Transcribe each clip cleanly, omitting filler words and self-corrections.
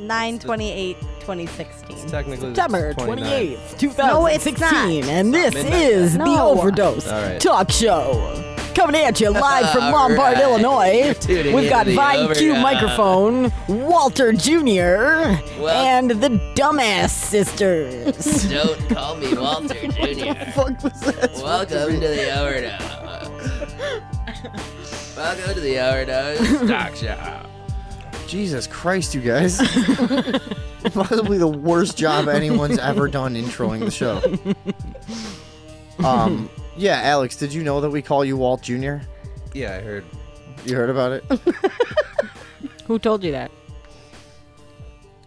9/28/2016. Technically, September it's 28th, 2016. No, it's not. And this is the No. Overdose All right. Talk Show. Coming at you live from Lombard, right. Illinois. Tuning We've got into the Vine Q Overdose. microphone, Walter Jr., Well- and the Dumbass Sisters. Don't call me Walter Jr. Fuck was that? Welcome to the Overdose. Welcome to the Overdose Talk Show. Jesus Christ, you guys. Possibly the worst job anyone's ever done introing the show. Yeah, Alex, did you know that we call you Walt Jr.? Yeah, I heard. You heard about it? Who told you that?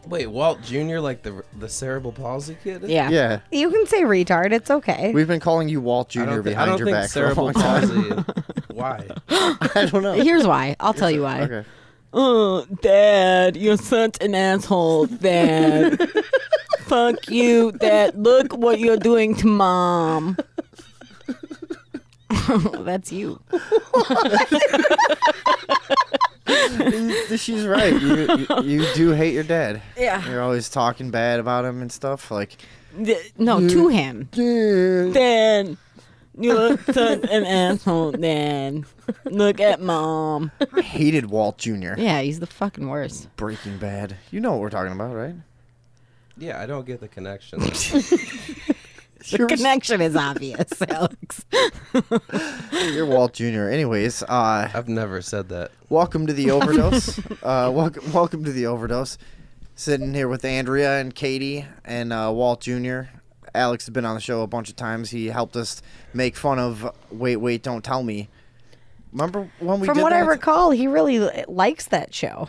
Wait, Walt Jr. like the cerebral palsy kid? Yeah. Yeah. You can say retard. It's okay. We've been calling you Walt I Jr. don't, behind your back for a cerebral long time. palsy. Why? I don't know. Here's why. I'll tell you why. Okay. Oh, Dad, you're such an asshole, Dad. Fuck you, Dad. Look what you're doing to Mom. That's you. She's right. You do hate your dad. Yeah. You're always talking bad about him and stuff. Like, No, to him. Dad. Dad, you're such an asshole, Dad. Look at Mom. I hated Walt Jr. Yeah, he's the fucking worst. Breaking Bad. You know what we're talking about, right? Yeah, I don't get the connection. The connection is obvious, Alex. You're Walt Jr. Anyways, I've never said that. welcome to the Overdose. Welcome to the Overdose. Sitting here with Andrea and Katie and Walt Jr. Alex has been on the show a bunch of times. He helped us make fun of Wait, Don't Tell Me. Remember when we From did what I that? recall, he really likes that show.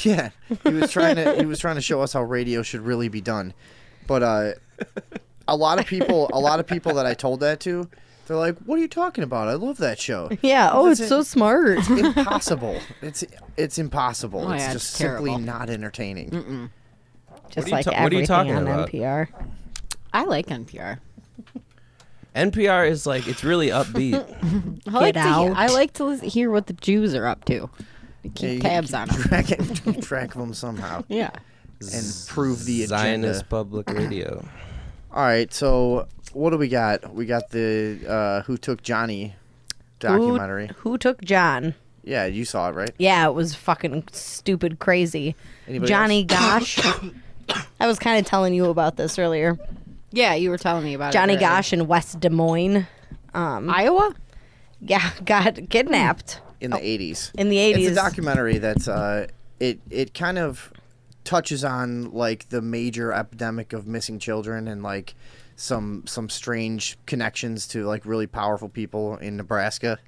Yeah, he was trying to show us how radio should really be done. But a lot of people that I told that to, they're like, "What are you talking about? I love that show." Yeah. Oh, That's it's it. so smart. It's impossible. It's impossible. Oh, it's yeah, just it's simply terrible. not entertaining. Just What are you like ta- what are you everything talking on about? NPR. I like NPR. NPR is like, it's really upbeat. I like to hear what the Jews are up to. Keep tabs on them. Track them somehow Yeah. and prove the agenda. Zionist Public Radio. All right, so what do we got? We got the Who Took Johnny documentary. Who took John? Yeah, you saw it, right? Yeah, it was fucking stupid crazy. Anybody Johnny Gosch. I was kind of telling you about this earlier. Yeah, you were telling me about Johnny it. earlier. Gosch in West Des Moines. Iowa? Yeah, got kidnapped In the 80s. in the 80s. It's a documentary that's it kind of touches on like the major epidemic of missing children and like some strange connections to like really powerful people in Nebraska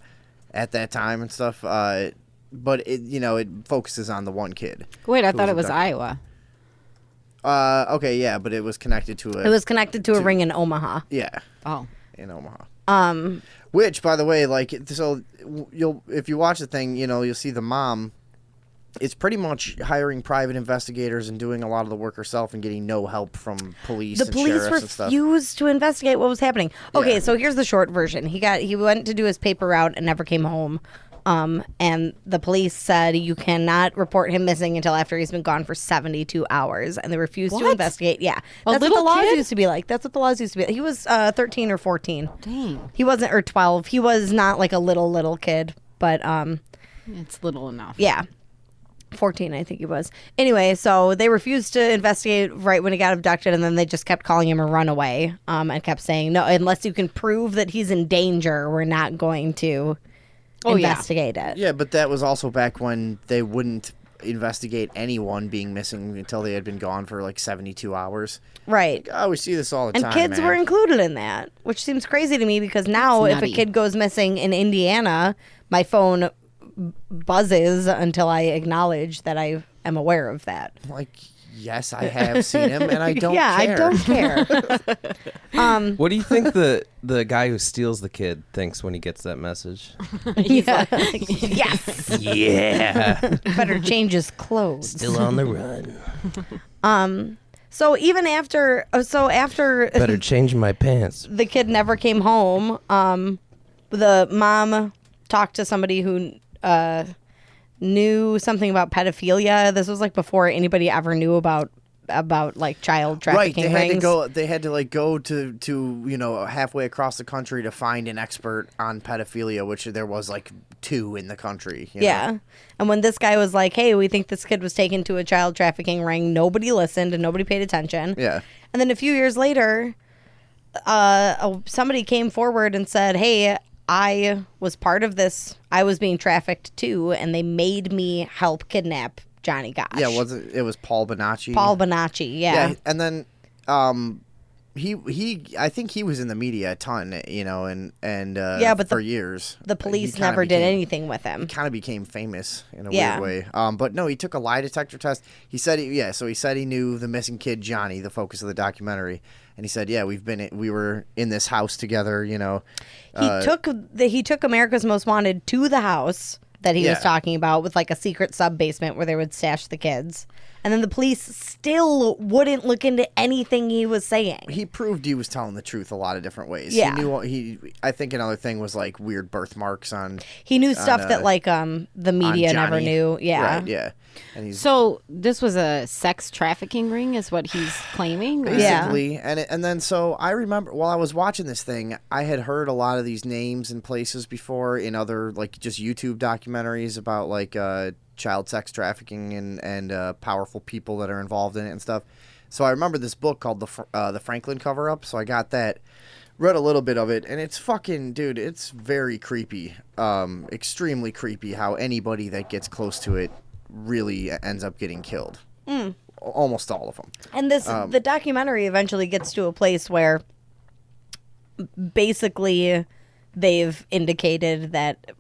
at that time and stuff. But it focuses on the one kid. Wait, I who thought it was abducted. Iowa. Okay, yeah, but it was connected to It was connected to a ring in Omaha. yeah, Oh. in Omaha. Which, by the way, like, so if you watch the thing, you'll see the mom. It's pretty much hiring private investigators and doing a lot of the work herself and getting no help from police The and police sheriffs and stuff. refused to investigate what was happening. Okay, Yeah. so here's the short version. He went to do his paper route and never came home. And the police said you cannot report him missing until after he's been gone for 72 hours. And they refused to What? investigate. Yeah. A That's what the little laws kid? used to be like. That's what the laws used to be. He was 13 or 14. Dang. He wasn't, or 12. He was not like a little kid. But It's little enough. yeah. 14, I think he was. Anyway, so they refused to investigate right when he got abducted, and then they just kept calling him a runaway and kept saying, no, unless you can prove that he's in danger, we're not going to investigate it. Yeah, but that was also back when they wouldn't investigate anyone being missing until they had been gone for like 72 hours. Right. Oh, we see this all the And time, kids man. were included in that, which seems crazy to me because now if a nutty. kid goes missing in Indiana, my phone buzzes until I acknowledge that I am aware of that. Like, yes, I have seen him, and I don't yeah, care. I don't care. What do you think the guy who steals the kid thinks when he gets that message? Yeah. Yes. Yeah. Better change his clothes. Still on the run. So even after, Better change my pants. the kid never came home, the mom talked to somebody who knew something about pedophilia. This was like before anybody ever knew about like child trafficking rings. They had to like go to halfway across the country to find an expert on pedophilia, which there was like 2 in the country. Yeah. And when this guy was like, hey, we think this kid was taken to a child trafficking ring, nobody listened and nobody paid attention. Yeah. And then a few years later, somebody came forward and said, hey, I was part of this. I was being trafficked too, and they made me help kidnap Johnny Gosch. Yeah, it was Paul Bonacci? Paul Bonacci, yeah. And then he I think he was in the media a ton, but for years. The police never did anything with him. He kind of became famous in a weird way. But no, he took a lie detector test. He said he said he knew the missing kid Johnny, the focus of the documentary. And he said, yeah, we were in this house together, He took America's Most Wanted to the house that he was talking about with like a secret sub basement where they would stash the kids. And then the police still wouldn't look into anything he was saying. He proved he was telling the truth a lot of different ways. Yeah. I think another thing was like weird birthmarks on. He knew stuff that like the media never knew. Yeah. Right, yeah. And So this was a sex trafficking ring is what he's claiming? Basically. Yeah. And then so I remember while I was watching this thing, I had heard a lot of these names and places before in other like just YouTube documentaries about like child sex trafficking and powerful people that are involved in it and stuff. So I remember this book called the Franklin Cover-Up. So I got that, read a little bit of it, and it's fucking, dude, it's very creepy, extremely creepy how anybody that gets close to it really ends up getting killed. Almost all of them. And the documentary eventually gets to a place where basically they've indicated that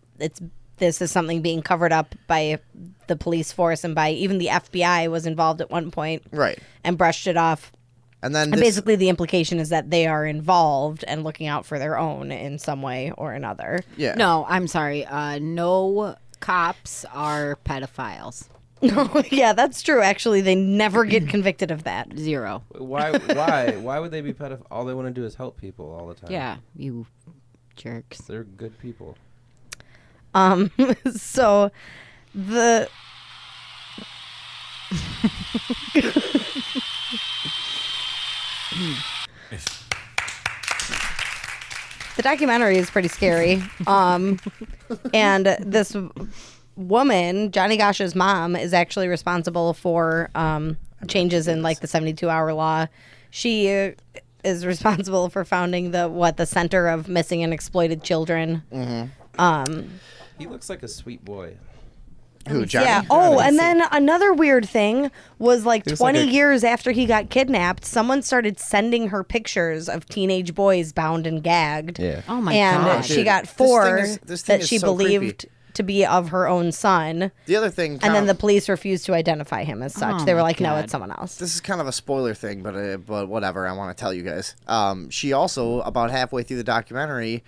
this is something being covered up by the police force and by even the FBI was involved at one point. Right. And brushed it off. And then basically the implication is that they are involved and looking out for their own in some way or another. Yeah. No, I'm sorry. No cops are pedophiles. Yeah, that's true. Actually, they never get convicted of that. 0. Why would they be pedophiles? All they want to do is help people all the time. Yeah, you jerks. They're good people. So the the documentary is pretty scary. And this woman, Johnny Gosch's mom, is actually responsible for changes in like the 72-hour law. She is responsible for founding the Center of Missing and Exploited Children. Mm-hmm. He looks like a sweet boy. Who, Johnny? Yeah. Oh, and then another weird thing was like 20 years after he got kidnapped, someone started sending her pictures of teenage boys bound and gagged. Yeah. Oh my and god. And she Dude, got 4 this thing that is she so believed creepy. to be of her own son. The other thing, and then the police refused to identify him as such. Oh They were my like, no, God. it's someone else. this is kind of a spoiler thing, but whatever. I want to tell you guys. She also, about halfway through the documentary,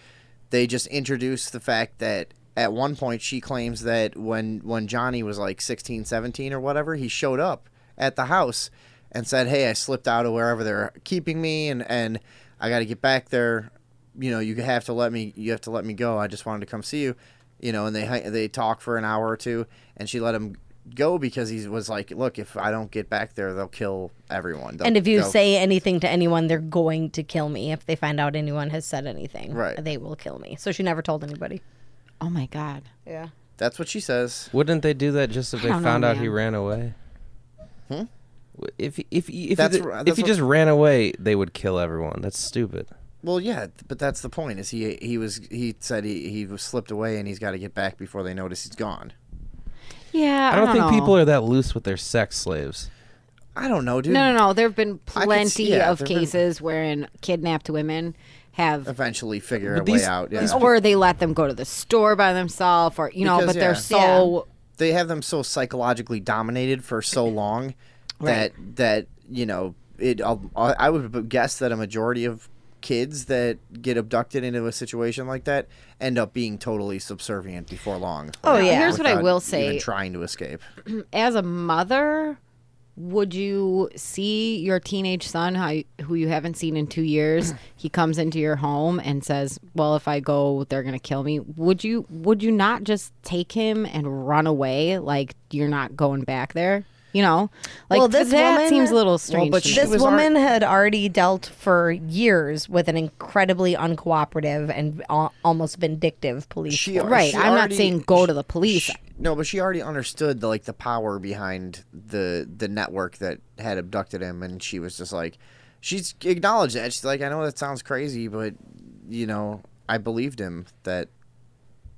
they just introduced the fact that at one point she claims that when Johnny was like 16, 17 or whatever, he showed up at the house and said, hey, I slipped out of wherever they're keeping me and I got to get back there. You have to let me go. I just wanted to come see you. And they talk for an hour or two, and she let him go because he was like, look, if I don't get back there, they'll kill everyone. And if you say anything to anyone, they're going to kill me. If they find out anyone has said anything, right, they will kill me. So she never told anybody. Oh my god. Yeah. That's what she says. Wouldn't they do that just if they found out he ran away? If he just ran away, they would kill everyone. That's stupid. Well, yeah, but that's the point. Is he said he was slipped away and he's got to get back before they notice he's gone. Yeah, I don't think know. people are that loose with their sex slaves. I don't know, dude. No. There have been plenty of there've cases wherein kidnapped women have eventually figure a way out. Yeah. or they let them go to the store by themselves, or Because, but they're yeah. so They have them so psychologically dominated for so long Right. that it. I would guess that a majority of kids that get abducted into a situation like that end up being totally subservient before long. Oh, yeah. Here's what I without will say. even trying to escape. As a mother, would you see your teenage son, who you haven't seen in 2 years? He comes into your home and says, "Well, if I go, they're gonna kill me." Would you not just take him and run away? Like you're not going back there? You know, like well, this woman seems a little strange. Well, but this woman had already dealt for years with an incredibly uncooperative and almost vindictive police force. Right. I'm not saying go to the police. No, but she already understood the power behind the network that had abducted him, and she was just like, she's acknowledged that. She's like, I know that sounds crazy, but I believed him that.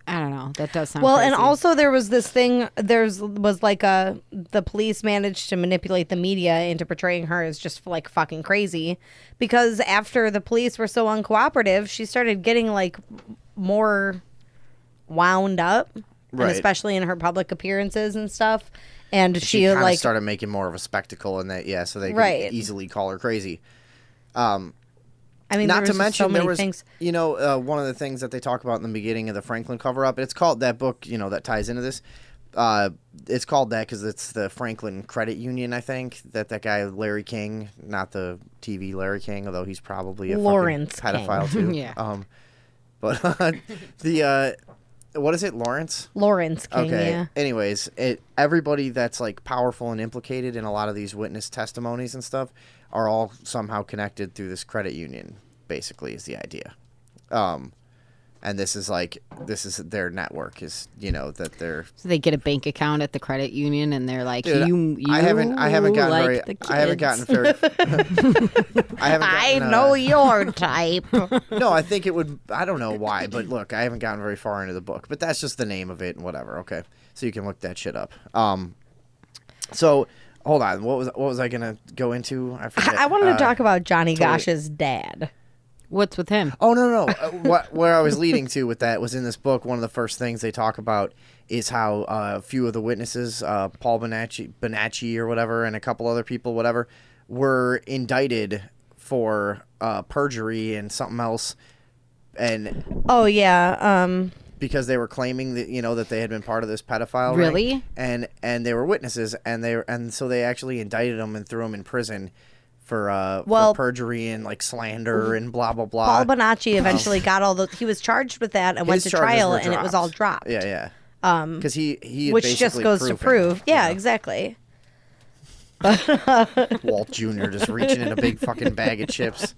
I don't know. That does sound well, crazy. And also there was this thing. The police managed to manipulate the media into portraying her as just like fucking crazy, because after the police were so uncooperative, she started getting like more wound up, right? And especially in her public appearances and stuff. And she like started making more of a spectacle, and that so they could easily call her crazy. I mean, not to mention, so there was, things. One of the things that they talk about in the beginning of the Franklin cover-up, it's called that book, that ties into this. It's called that because it's the Franklin Credit Union, I think, that guy, Larry King, not the TV Larry King, although he's probably a Lawrence fucking pedophile, too. Yeah. But what is it, Lawrence? Lawrence King, okay. Yeah. Anyways, everybody that's, like, powerful and implicated in a lot of these witness testimonies and stuff are all somehow connected through this credit union, basically, is the idea. And this is their network, is, that they're... So they get a bank account at the credit union, and they're like, Dude, I haven't gotten like very... I haven't gotten very... I know your type. No, I think it would... I don't know why, but look, I haven't gotten very far into the book. But that's just the name of it and whatever, okay? So you can look that shit up. So... Hold on. What was I gonna go into? I forget. I wanted to talk about Johnny Gosch's dad. What's with him? Oh no. Where I was leading to with that was in this book. One of the first things they talk about is how a few of the witnesses, Paul Bonacci or whatever, and a couple other people, whatever, were indicted for perjury and something else. And oh yeah. Because they were claiming that that they had been part of this pedophile ring. and they were witnesses, and so they actually indicted them and threw them in prison for perjury and like slander and blah blah blah. Paul Bonacci eventually got all he was charged with that and went to trial, and it was all dropped. Yeah. Because he which just goes to prove. Yeah, exactly. Walt Jr. just reaching in a big fucking bag of chips.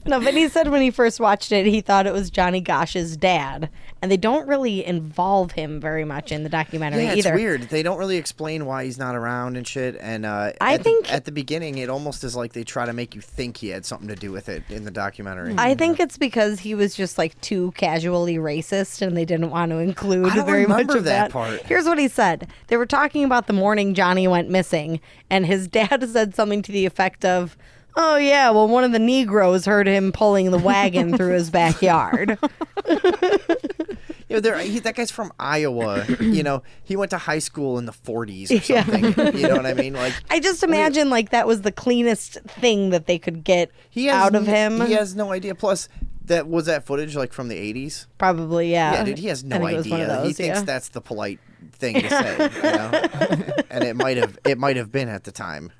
No, but he said when he first watched it, he thought it was Johnny Gosch's dad, and they don't really involve him very much in the documentary either. It's weird. They don't really explain why he's not around and shit. And I think at the beginning, it almost is like they try to make you think he had something to do with it in the documentary. I think it's because he was just like too casually racist, and they didn't want to include very much of that part. Here's what he said. They were talking about the morning Johnny went missing, and his dad said something to the effect of, "Oh yeah, well one of the Negroes heard him pulling the wagon through his backyard." That guy's from Iowa. He went to high school in the 40s or something. You know what I mean? Like, I just imagine like that was the cleanest thing that they could get out of him. He has no idea. Plus, that footage like from the 80s? Probably, yeah. Yeah, dude, he has no idea. He thinks that's the polite thing to say, and it might have been at the time.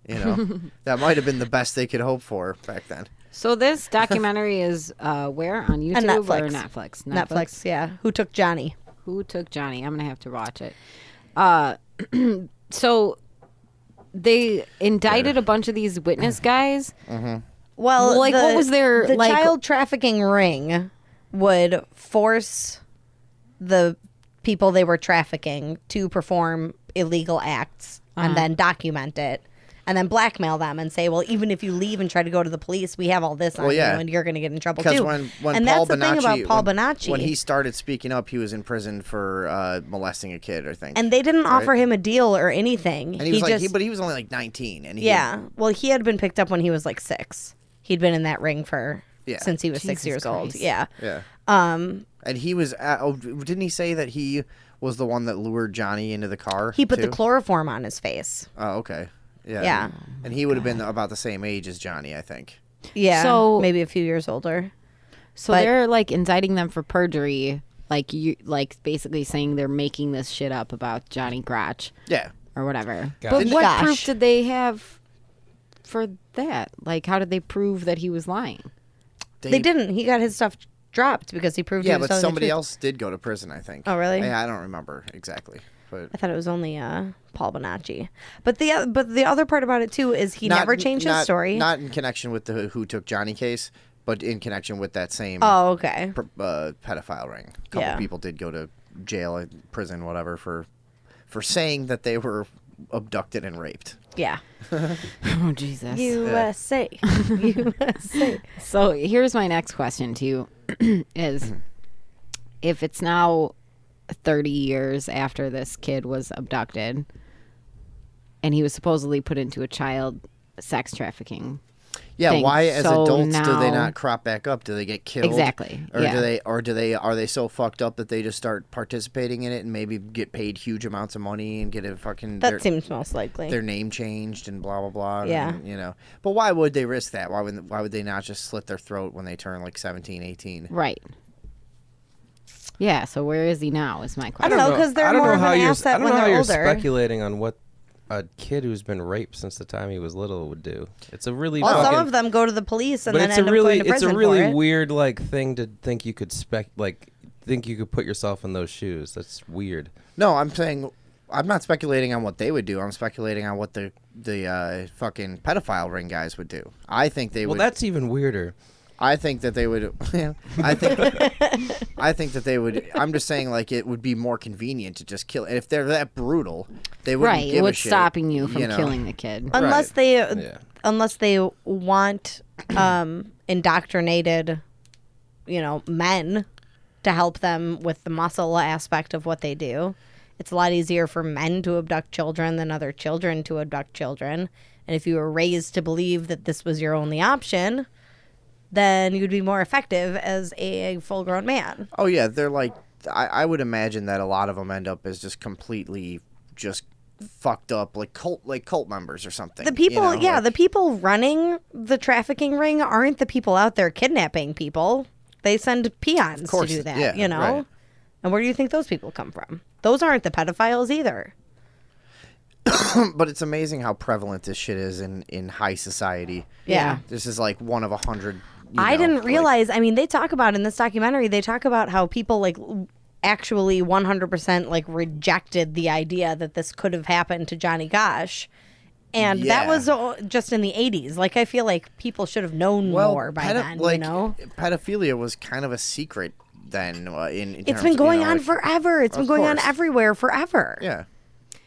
That might have been the best they could hope for back then. So this documentary is where? On YouTube or Netflix? Netflix, yeah. Who Took Johnny? Who Took Johnny? I'm going to have to watch it. So they indicted a bunch of these witness guys. Mm-hmm. Well, what was their... The child trafficking ring would force the people they were trafficking to perform illegal acts and then document it. And then blackmail them and say, well, even if you leave and try to go to the police, we have all this on you, and you're going to get in trouble too. Because when that's Paul the thing about Paul Bonacci. When he started speaking up, he was in prison for molesting a kid, I think. And they didn't offer him a deal or anything. And he was but he was only like 19. And well, he had been picked up when he was like 6. He'd been in that ring since he was 6 years old. Yeah. Yeah. And he was. Didn't he say that he was the one that lured Johnny into the car? He put the chloroform on his face. Oh, okay. Yeah. Yeah. And he would have been about the same age as Johnny, I think. Yeah. So maybe a few years older. So they're like indicting them for perjury, like basically saying they're making this shit up about Johnny Gosch. Yeah. or whatever. Gosh. But what Gosh. proof did they have for that? Like, how did they prove that he was lying? They didn't. He got his stuff dropped because he proved he was but telling the somebody truth. else did go to prison, I think. Oh, really? Yeah, I don't remember exactly. But I thought it was only Paul Bonacci. But the other part about it too is he never changed his story. Not in connection with the Who Took Johnny case, but in connection with that same Oh, okay. pedophile ring. A couple people did go to jail, prison, whatever, for saying that they were abducted and raped. Yeah. Oh, Jesus. USA. USA. So here's my next question to you is if it's now 30 years after this kid was abducted and he was supposedly put into a child sex trafficking Yeah, thing. why as So adults do they now- not crop back are they get killed? Exactly, Or yeah. are they so fucked up that they just start participating in it and maybe get paid huge amounts of money and get a fucking That seems most likely. their name changed and blah blah blah. Yeah. And, you know. But why would they risk that? Why would they not just slit their throat when they turn like 17, 18? Right. Yeah, so where is he now is my I question. don't know, because they're more of an asset when they're older. Speculating on what a kid who's been raped since the time he was little would do. It's a really Well, some fucking- of them go to the police and but then it's end a up really going to prison it's a really for it. weird thing to think you could think you could put yourself in those shoes. That's weird. No, I'm saying I'm not speculating on what they would do. I'm speculating on what the fucking pedophile ring guys would do. I think they would. Well, that's even weirder. I think that they would. I think that they would. I'm just saying, like, it would be more convenient to just kill. And if they're that brutal, they wouldn't Right, give a what's shit, stopping you from know? killing the kid? Unless Right. they Yeah. unless they want indoctrinated, men to help them with the muscle aspect of what they do. It's a lot easier for men to abduct children than other children to abduct children. And if you were raised to believe that this was your only option, then you'd be more effective as a full-grown man. Oh yeah, they're like. I would imagine that a lot of them end up as just completely just fucked up, like cult members or something. The people, like- the people running the trafficking ring aren't the people out there kidnapping people. They send peons to do that, yeah, right. And where do you think those people come from? Those aren't the pedophiles either. But it's amazing how prevalent this shit is in high society. Yeah. This is like one of 100. I didn't realize. I mean, they talk about in this documentary. They talk about how people actually 100% rejected the idea that this could have happened to Johnny Gosch, and that was just in the 80s. I feel like people should have known more by then. Pedophilia was kind of a secret then. It's been going on forever. It's been going on everywhere forever. Yeah.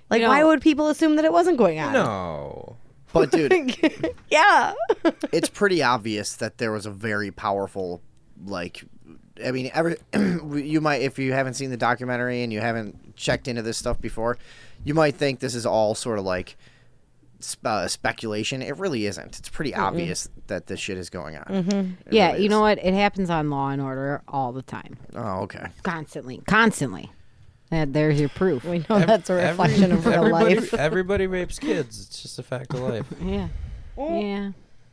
Why would people assume that it wasn't going on? No. But dude, Yeah. it's pretty obvious that there was a very powerful, I mean, you might, if you haven't seen the documentary and you haven't checked into this stuff before, you might think this is all sort of speculation. It really isn't. It's pretty obvious that this shit is going on. Mm-hmm. Yeah, really you know is. what? It happens on Law and Order all the time. Oh, okay. Constantly. There's your proof. We know that's a reflection of real life. Everybody rapes kids. It's just a fact of life. Yeah. Yeah.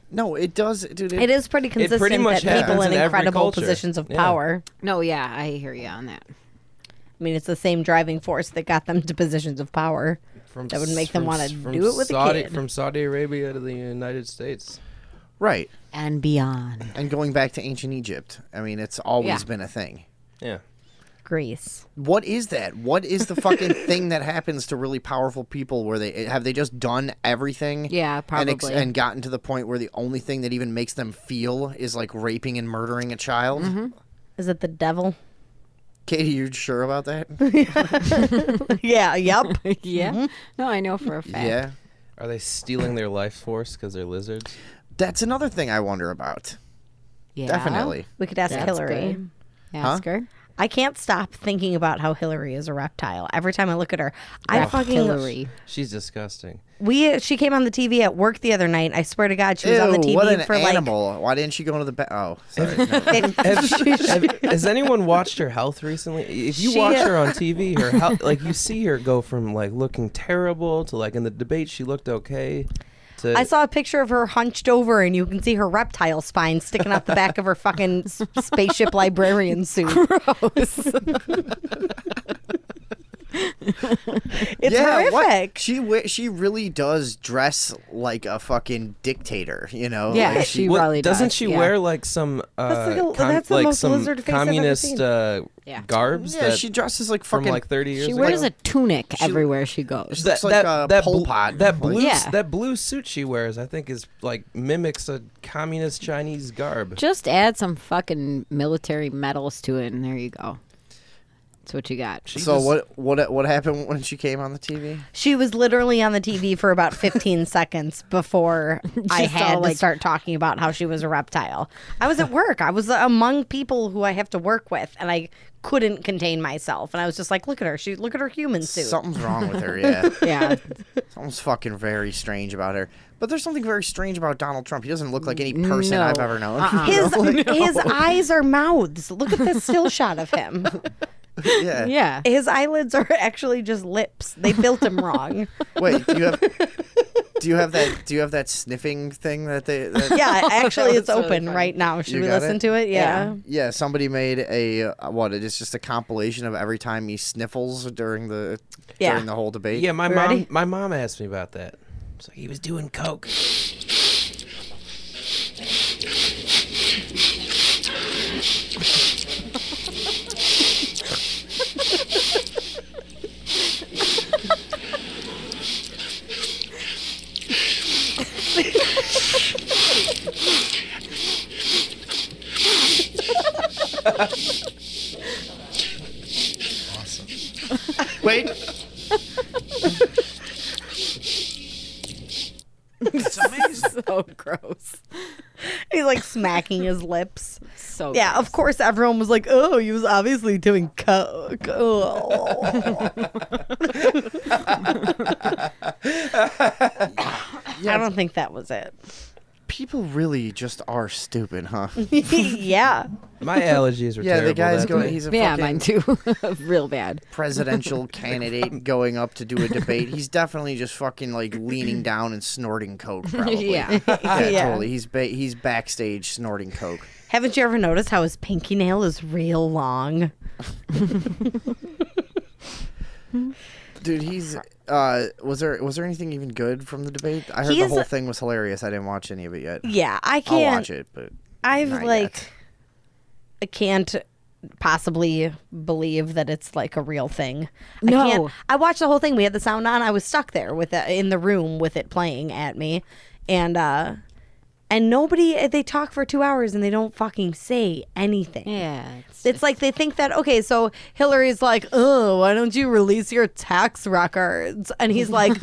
No, it does, dude. It is pretty consistent pretty much that people happens in in every incredible culture. positions of Yeah. power. No, yeah, I hear you on that. I mean, it's the same driving force that got them to positions of power. That would make them want to do it with a kid. From Saudi Arabia to the United States. Right. And beyond. And going back to ancient Egypt, I mean, it's always been a thing. Yeah. Greece. What is that? What is the fucking thing that happens to really powerful people where they just done everything? Yeah, probably. And gotten to the point where the only thing that even makes them feel is raping and murdering a child? Mm-hmm. Is it the devil? Katie, you sure about that? Yeah, yep. Yeah. Mm-hmm. No, I know for a fact. Yeah. Are they stealing their life force because they're lizards? That's another thing I wonder about. Yeah. Definitely. We could ask That's Hillary. good. Ask her. I can't stop thinking about how Hillary is a reptile. Every time I look at her, I fucking Hillary. She's disgusting. She came on the TV at work the other night. I swear to God, she was on the TV what an for animal. Why didn't she go into the bed? Oh, sorry. No. Has anyone watched her health recently? If you watch her on TV, her health, you see her go from looking terrible to in the debate she looked okay. I saw a picture of her hunched over, and you can see her reptile spine sticking out the back of her fucking spaceship librarian suit. Gross. It's horrific. She really does dress like a fucking dictator, you know? Yeah, like she really does. Doesn't she wear like some that's the most lizard face I've ever communist seen. garbs? Yeah, she dresses like from fucking like 30 years She ago? wears a tunic everywhere she goes. She looks like a Pol Pot. That blue suit she wears, I think, is like mimics a communist Chinese garb. Just add some fucking military medals to it, and there you go. That's what you got. What happened when she came on the TV? She was literally on the TV for about 15 seconds before I had to start talking about how she was a reptile. I was at work. I was among people who I have to work with, and I couldn't contain myself. And I was just like, look at her. Look at her human suit. Something's wrong with her, yeah. Yeah. Something's fucking very strange about her. But there's something very strange about Donald Trump. He doesn't look like any person I've ever known. His eyes are mouths. Look at this still shot of him. Yeah. His eyelids are actually just lips. They built him wrong. Wait, do you have that sniffing thing that they? Yeah, actually, it's open right now. Should we listen to it? Yeah. Yeah. Somebody made it is just a compilation of every time he sniffles during the whole debate. Yeah, my mom asked me about that. So he was doing coke. Awesome. Wait. It's amazing. So gross. He's like smacking his lips. So yeah, gross. of course everyone was like, oh, he was obviously doing coke. Oh. I don't think that was it. People really just are stupid, huh? Yeah. My allergies are terrible. Yeah, the guy's going. He's a fucking mine too. Real bad. Presidential candidate going up to do a debate. He's definitely just fucking like leaning down and snorting coke. Probably. Yeah. Yeah. Totally. He's backstage snorting coke. Haven't you ever noticed how his pinky nail is real long? Dude, he's was there anything even good from the debate? I heard the whole thing was hilarious. I didn't watch any of it yet. Yeah, I can't. I'll watch it, but I can't possibly believe that it's like a real thing. No. I watched the whole thing. We had the sound on. I was stuck there with it in the room with it playing at me, and nobody. They talk for 2 hours and they don't fucking say anything. Yeah. It's like they think that, okay, so Hillary's like, oh, why don't you release your tax records? And he's like,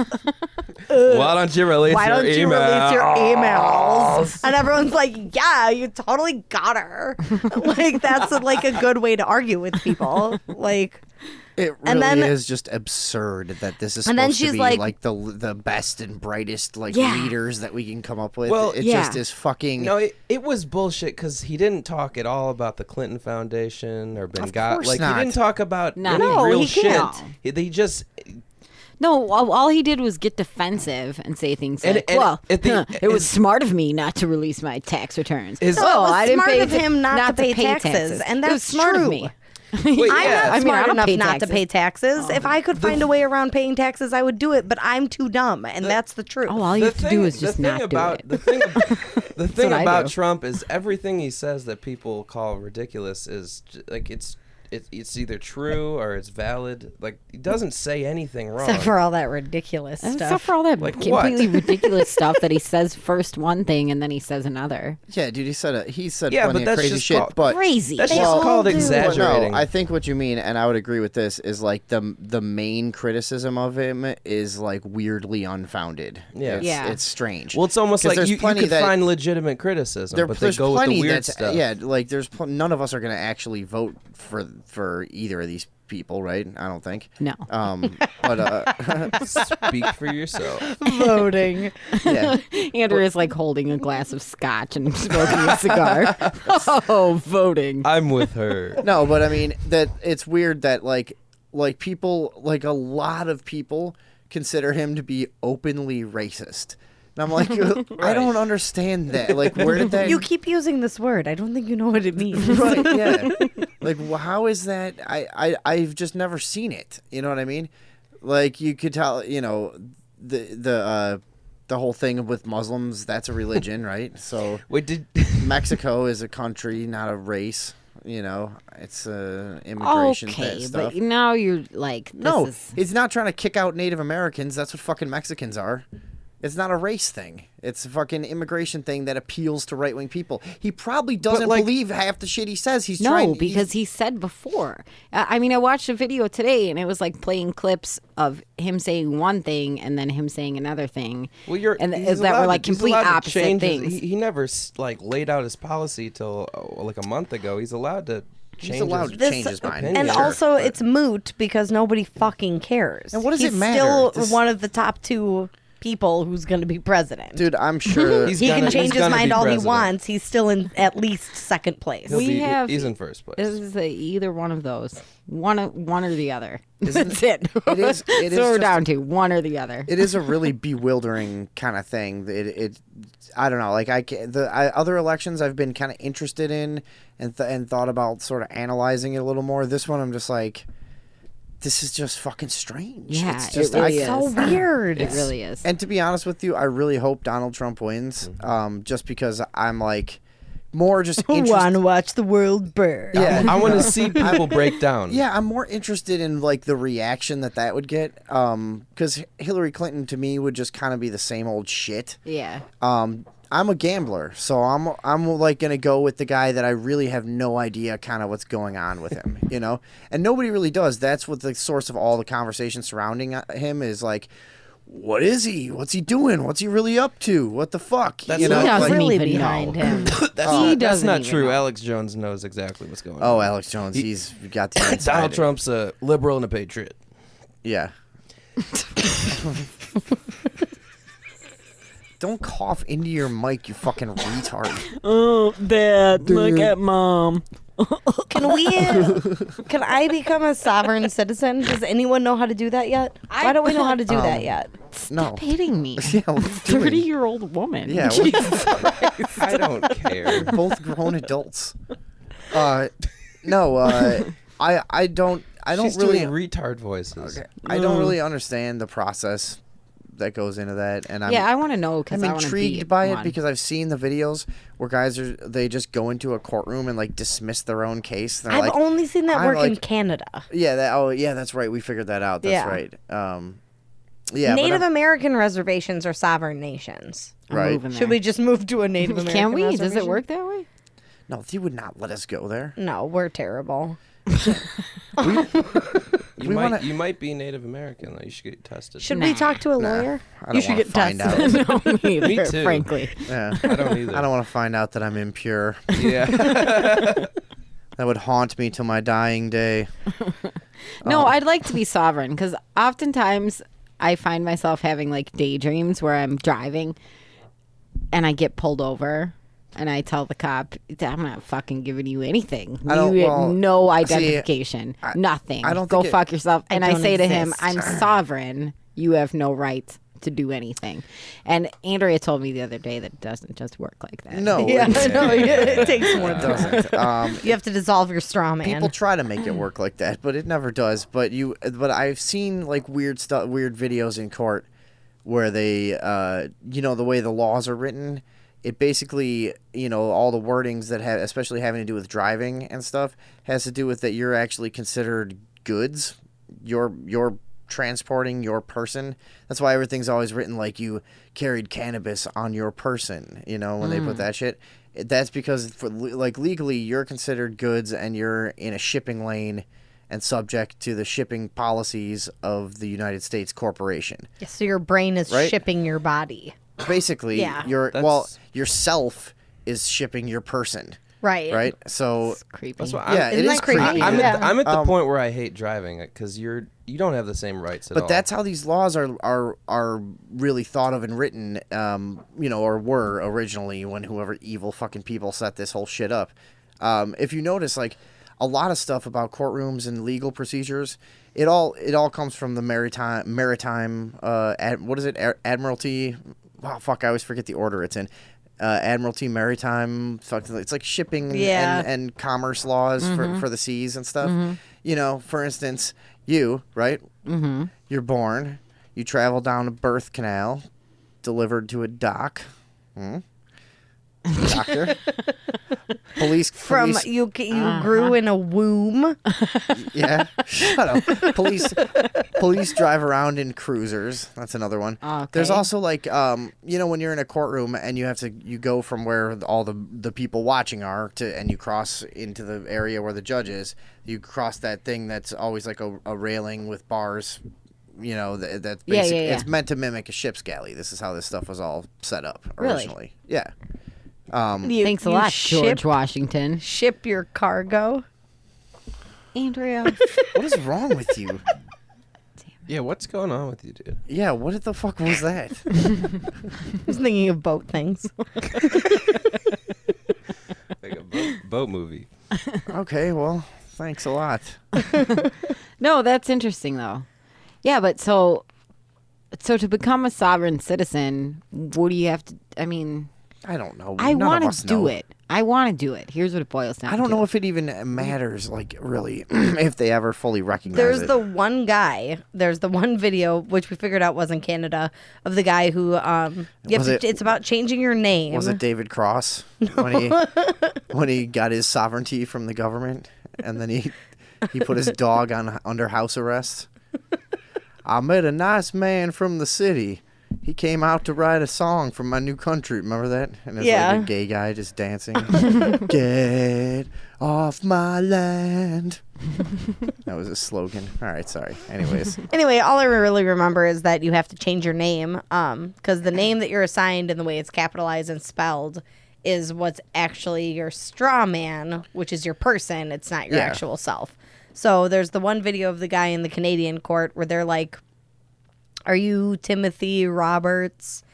why don't you release your emails? And everyone's like, yeah, you totally got her. Like, that's like a good way to argue with people. Like, it really is just absurd that this is supposed to be like the best and brightest leaders that we can come up with. Well, it just is fucking. No, it was bullshit because he didn't talk at all about the Clinton Foundation or Benghazi. Like not. He didn't talk about real shit. He just. No, all he did was get defensive and say things like, it was smart of me not to release my tax returns. It was smart of him not to pay taxes. And that's smart true. of me. Wait, I'm not smart enough not taxes. to pay taxes. If I could find a way around paying taxes, I would do it. But I'm too dumb, and that's the truth. Oh, all you have to do is just not do it. The thing about Trump is everything he says that people call ridiculous is like it's either true or it's valid. Like, he doesn't say anything wrong. Except for all that ridiculous stuff. Except for all that completely what? ridiculous stuff that he says first one thing and then he says another. Yeah, dude, he said plenty of crazy shit. But crazy. That's just called exaggerating. No, I think what you mean, and I would agree with this, is like the main criticism of him is like weirdly unfounded. Yeah. It's strange. Well, it's almost like you could find legitimate criticism, but they go with the weird stuff. Yeah, like none of us are going to actually vote for either of these people, right? I don't think. No. But speak for yourself. Voting. Yeah. Andrew is like holding a glass of scotch and smoking a cigar. Oh, voting. I'm with her. No, but I mean that it's weird that like people, like a lot of people consider him to be openly racist. And I'm like, I don't understand that. Like, where did that? You keep using this word. I don't think you know what it means. Right? Yeah. Like, how is that? I've just never seen it. You know what I mean? Like, you could tell, the whole thing with Muslims, that's a religion, right? So Mexico is a country, not a race. It's immigration stuff. But now you're like, it's not trying to kick out Native Americans. That's what fucking Mexicans are. It's not a race thing. It's a fucking immigration thing that appeals to right-wing people. He probably doesn't believe half the shit he says. Because he said before. I watched a video today, and it was like playing clips of him saying one thing and then him saying another thing. Well, that were like complete opposite things. He never laid out his policy till like a month ago. He's allowed to change his mind. And also, it's moot because nobody fucking cares. And what does it matter? He's still one of the top 2 people who's going to be president. Dude, I'm sure he can change his mind all he wants. He's still in at least second place. He's in first place. This is either one of those. One or the other. That's it. It is. So we're down to one or the other. It is a really bewildering kind of thing. I don't know. Like other elections I've been kind of interested in and thought about sort of analyzing it a little more. This one I'm just like, this is just fucking strange. Yeah, it's just is. So weird. It really is. And to be honest with you, I really hope Donald Trump wins. Just because I'm like more just interested. Want to watch the world burn? Yeah, I want to see people break down. Yeah, I'm more interested in like the reaction that would get. Because Hillary Clinton to me would just kind of be the same old shit. Yeah. I'm a gambler, so I'm like gonna go with the guy that I really have no idea kind of what's going on with him, and nobody really does. That's what the source of all the conversation surrounding him is like. What is he? What's he doing? What's he really up to? What the fuck? He doesn't really behind him. That's not true. Know. Alex Jones knows exactly what's going on. Oh, Alex Jones, he's got the inside. Donald Trump's a liberal and a patriot. Yeah. Don't cough into your mic, you fucking retard. Oh, Dad, look at Mom. Can I become a sovereign citizen? Does anyone know how to do that yet? Why don't we know how to do that yet? Stop hitting me. Yeah, what are you doing? 30-year-old woman. Yeah, I don't care. Both grown adults. No, I don't She's really doing retard voices. Okay. I don't really understand the process that goes into that, and I want to know because I'm intrigued by it because I've seen the videos where guys they just go into a courtroom and like dismiss their own case. I've only seen that work in Canada. Yeah, that's right. We figured that out. That's right. Native American reservations are sovereign nations. Right? Should we just move to a Native American? Can we? Reservation? Does it work that way? No, they would not let us go there. No, we're terrible. You might be Native American. Though. You should get tested. Should we talk to a lawyer? You should get find out. No, me either, Me too. frankly. Yeah, I don't either. I don't want to find out that I'm impure. Yeah. That would haunt me till my dying day. No, I'd like to be sovereign because oftentimes I find myself having like daydreams where I'm driving and I get pulled over. And I tell the cop, I'm not fucking giving you anything. You get no identification. Nothing. I don't Go think fuck yourself. And I say to him, exist. I'm sovereign. You have no right to do anything. And Andrea told me the other day that it doesn't just work like that. No. It takes more It than doesn't. You have to dissolve your straw man. People try to make it work like that, but it never does. But I've seen like weird videos in court where they, the way the laws are written. It basically, all the wordings that have, especially having to do with driving and stuff, has to do with that you're actually considered goods. You're transporting your person. That's why everything's always written like you carried cannabis on your person. When they put that shit, that's because legally you're considered goods and you're in a shipping lane and subject to the shipping policies of the United States corporation. So your brain is shipping your body. Basically, yourself is shipping your person. Right. So it's creepy. That's what it is creepy. I'm at the point where I hate driving because you don't have the same rights at all. But that's how these laws are really thought of and written, or were originally when whoever evil fucking people set this whole shit up. If you notice, like a lot of stuff about courtrooms and legal procedures, it all comes from the maritime. What is it? Admiralty. Oh fuck! I always forget the order it's in. Admiralty Maritime. It's like shipping and commerce laws for the seas and stuff. You know, for instance, you, right? You're born. You travel down a birth canal, delivered to a dock. Doctor. Police. You grew in a womb. Yeah. Shut up. Police drive around in cruisers. That's another one. Okay. There's also like you know, when you're in a courtroom and you go from where all the people watching are and you cross into the area where the judge is. You cross that thing that's always like a railing with bars. You know, that's basically it's meant to mimic a ship's galley. This is how this stuff was all set up originally. Really? Yeah. Thanks a lot, George Washington. Ship your cargo. Andrea. What is wrong with you? Yeah, what's going on with you, dude? Yeah, what the fuck was that? I was thinking of boat things. Like a boat movie. Okay, well, thanks a lot. No, that's interesting, though. Yeah, but so to become a sovereign citizen, what do you have to... I mean... I don't know. I want to do it. I want to do it. Here's what it boils down to. I don't know if it even matters, like, really, if they ever fully recognize it. There's the one guy, there's the one video, which we figured out was in Canada, of the guy who, it's about changing your name. Was it David Cross? When he got his sovereignty from the government, and then he put his dog under house arrest? I met a nice man from the city. He came out to write a song from my new country. Remember that? And it's like a gay guy just dancing. Get off my land. That was a slogan. All right, sorry. Anyway, all I really remember is that you have to change your name because the name that you're assigned and the way it's capitalized and spelled is what's actually your straw man, which is your person. It's not your actual self. So there's the one video of the guy in the Canadian court where they're like, "Are you Timothy Roberts?"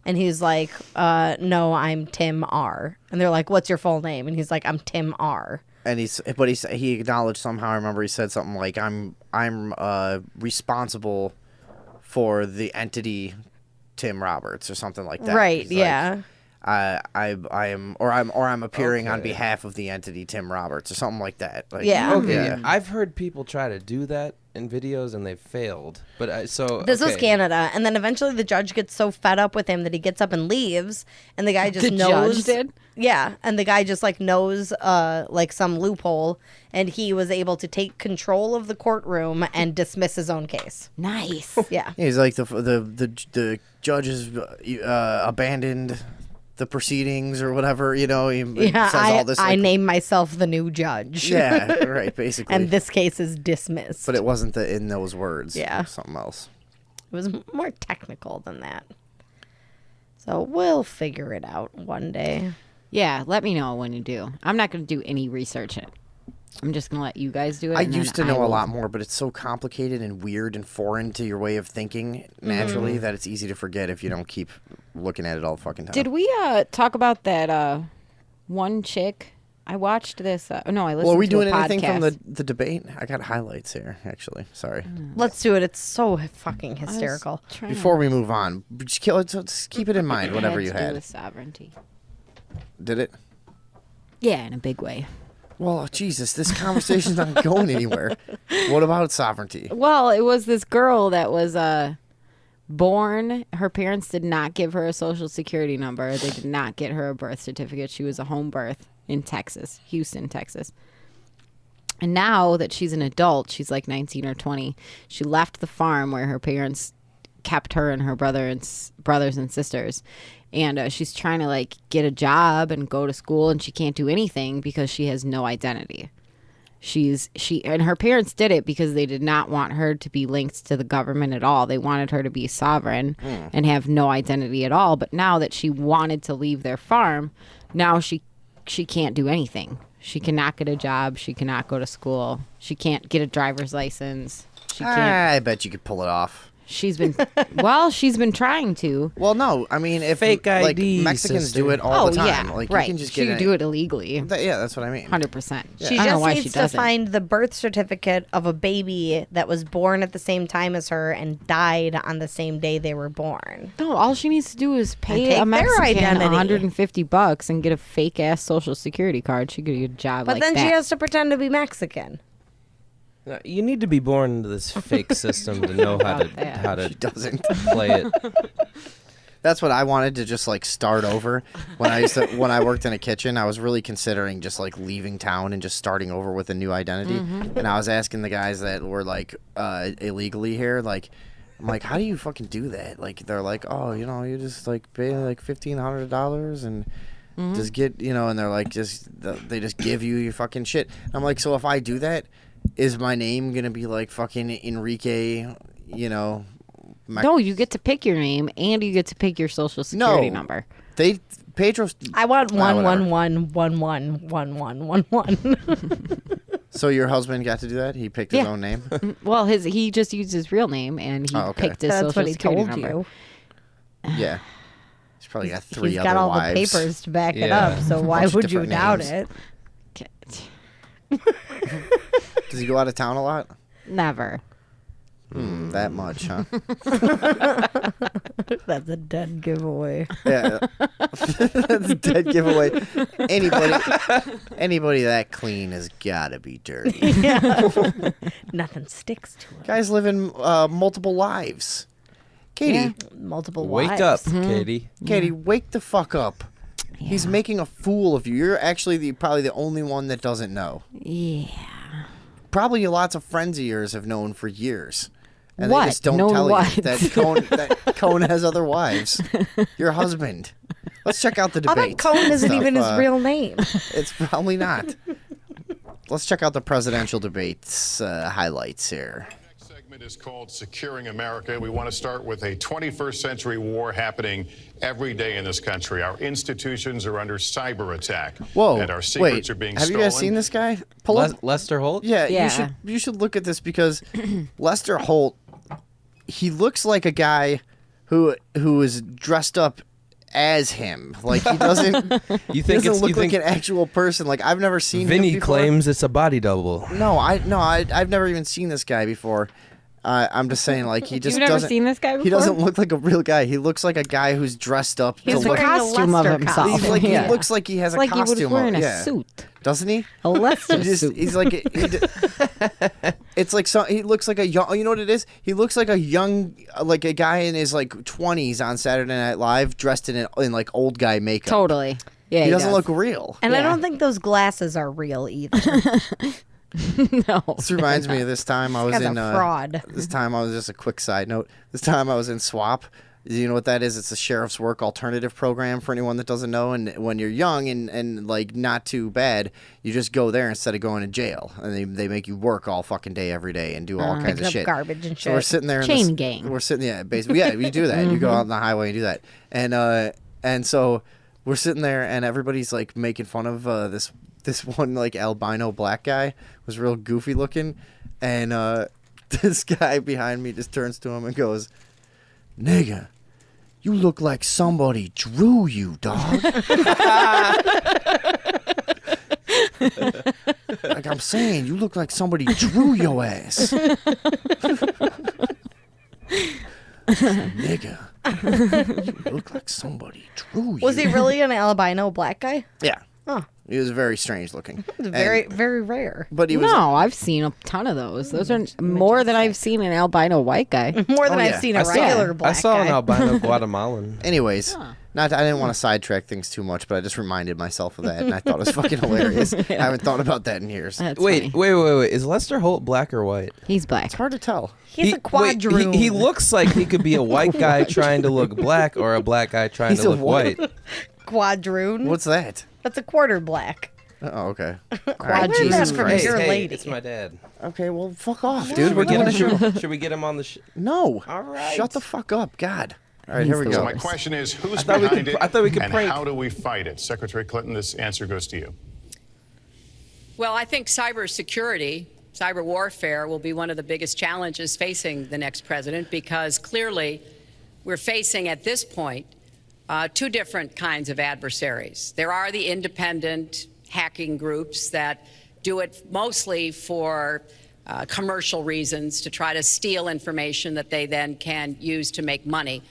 And he's like, "No, I'm Tim R." And they're like, "What's your full name?" And he's like, "I'm Tim R." And he acknowledged somehow. I remember he said something like, "I'm responsible for the entity Tim Roberts," or something like that. Right? He's Yeah. I'm appearing on behalf of the entity Tim Roberts, or something like that. Like, Yeah. Okay. Yeah. I've heard people try to do that in videos and they've failed. But this was Canada, and then eventually the judge gets so fed up with him that he gets up and leaves, and the guy just knows. Judge did? Yeah, and the guy just like knows like some loophole, and he was able to take control of the courtroom and dismiss his own case. Nice. Yeah. He's like the judges abandoned the proceedings or whatever, you know. He says all this. I name myself the new judge. Yeah, right, basically. And this case is dismissed. But it wasn't in those words. Yeah. It was something else. It was more technical than that. So we'll figure it out one day. Yeah, let me know when you do. I'm not going to do any research. I'm just going to let you guys do it. I used to know a lot more, but it's so complicated and weird and foreign to your way of thinking naturally that it's easy to forget if you don't keep looking at it all the fucking time. Did we talk about that one chick? I watched this. No, I listened to a podcast. Well, are we doing anything from the debate? I got highlights here, actually. Sorry. Let's do it. It's so fucking hysterical. Before we move on, let's keep it in mind, whatever you had. With sovereignty. Did it? Yeah, in a big way. Well, Jesus, this conversation's not going anywhere. What about sovereignty? Well, it was this girl that was born. Her parents did not give her a social security number. They did not get her a birth certificate. She was a home birth in Texas, Houston, Texas. And now that she's an adult, she's like 19 or 20, she left the farm where her parents kept her and her brothers and sisters. And she's trying to like get a job and go to school, and she can't do anything because she has no identity. And her parents did it because they did not want her to be linked to the government at all. They wanted her to be sovereign and have no identity at all. But now that she wanted to leave their farm, now she can't do anything. She cannot get a job. She cannot go to school. She can't get a driver's license. She can't. I bet you could pull it off. She's been she's been trying to. Well, no, I mean, if Fake like ID, Mexicans sister. do it all the time. Yeah, Like right. you can just she get could do it illegally. Yeah, that's what I mean. 100%. She I don't know just why needs she to doesn't. find the birth certificate of a baby that was born at the same time as her and died on the same day they were born. No, all she needs to do is pay take a their Mexican identity. $150 and get a fake ass social security card. She could get a job But like then that. she has to pretend to be Mexican. No, you need to be born into this fake system to know how to She doesn't. play it. That's what I wanted to just like start over when I worked in a kitchen. I was really considering just like leaving town and just starting over with a new identity. And I was asking the guys that were like illegally here, like, I'm like, how do you fucking do that? Like, they're like, oh, you just like pay like $1,500 and just get, and they're like, they just give you your fucking shit. I'm like, so if I do that, is my name gonna be like fucking Enrique? No, you get to pick your name and you get to pick your social security number. Pedro's. I want whatever. 1111111. So your husband got to do that? He picked his own name. Well, he just used his real name and he picked his That's social what he security told number. you. Yeah, he's probably got three He's other got all wives. the papers to back it Yeah. up. So why Bunch of would you different doubt names. it? Does he go out of town a lot? Never. That much, huh? That's a dead giveaway. Yeah, that's a dead giveaway. Anybody that clean has got to be dirty. Nothing sticks to it. Guys live in multiple lives. Katie, Multiple Wake wives. up, Katie. Katie, wake the fuck up. He's making a fool of you. You're actually probably the only one that doesn't know. Yeah. Probably lots of friends of yours have known for years. And What? they just don't Known tell what? you that Cone has other wives. Your husband. Let's check out the I debate. bet Cohen isn't stuff. even his real name. It's probably not. Let's check out the presidential debates highlights here. Next segment is called Securing America. We want to start with a 21st century war happening every day in this country. Our institutions are under cyber attack. Whoa! And our secrets wait, are being have stolen. you guys seen this guy? Pull up. Lester Holt? Yeah, Yeah. you should look at this because Lester Holt, he looks like a guy who is dressed up as him. Like he doesn't. You think he doesn't look you like think an actual person. Like I've never seen. Vinny him before. claims it's a body double. No, I've never even seen this guy before. I'm just saying, like he just You've never doesn't. seen this guy He before? doesn't look like a real guy. He looks like a guy who's dressed up He's to look. wearing a costume of Lester himself. costume. Like Yeah. he looks like he has It's like a he costume. was wearing on. a Yeah. suit. Doesn't he? A Lester He suit. he's like it's like he looks like a young. You know what it is? He looks like a young, like a guy in his like 20s on Saturday Night Live, dressed in like old guy makeup. Totally. Yeah, He doesn't does. look real. And I Yeah. don't think those glasses are real either. No. This reminds me of this time I was Guy's in a fraud. This time I was just a quick side note. This time I was in SWAP. You know what that is? It's a sheriff's work alternative program for anyone that doesn't know. And when you're young and like not too bad, you just go there instead of going to jail. And they make you work all fucking day every day and do all kinds Picking of up shit. garbage and So we're shit. sitting there in Chain this, gang. We're sitting, basically, you do that. You go out on the highway and do that. And so we're sitting there and everybody's like making fun of this one like albino black guy was real goofy looking, and this guy behind me just turns to him and goes, "Nigga, you look like somebody drew you, dog." Like I'm saying, you look like somebody drew your ass. Nigga, you look like somebody drew you. Was he really an albino black guy? Yeah. Huh. He was very strange looking. It's very, very rare. But he was No, I've seen a ton of those. Those are more than I've seen an albino white guy. More than Oh, I've yeah. seen a regular black I saw an guy. albino Guatemalan. Anyways, I didn't want to sidetrack things too much, but I just reminded myself of that, and I thought it was fucking hilarious. I haven't thought about that in years. That's Wait. funny. Is Lester Holt black or white? He's black. It's hard to tell. He's a quadroon. He looks like he could be a white guy trying to look black or a black guy trying He's to a look what? white. Quadroon. What's that? That's a quarter black. Oh, okay. Quad Jesus from Hey, your hey, lady. it's my dad. Okay, well, fuck off, Dude, dude. we're doing getting a show. should we get him on the show? No. All right. Shut the fuck up, God. All right, He's here we the go. So my worst. question is, who's thought we behind could- it, I thought we could and prank. how do we fight it? Secretary Clinton, this answer goes to you. Well, I think cybersecurity cyber warfare will be one of the biggest challenges facing the next president, because clearly we're facing at this point two different kinds of adversaries. There are the independent hacking groups that do it mostly for commercial reasons, to try to steal information that they then can use to make money.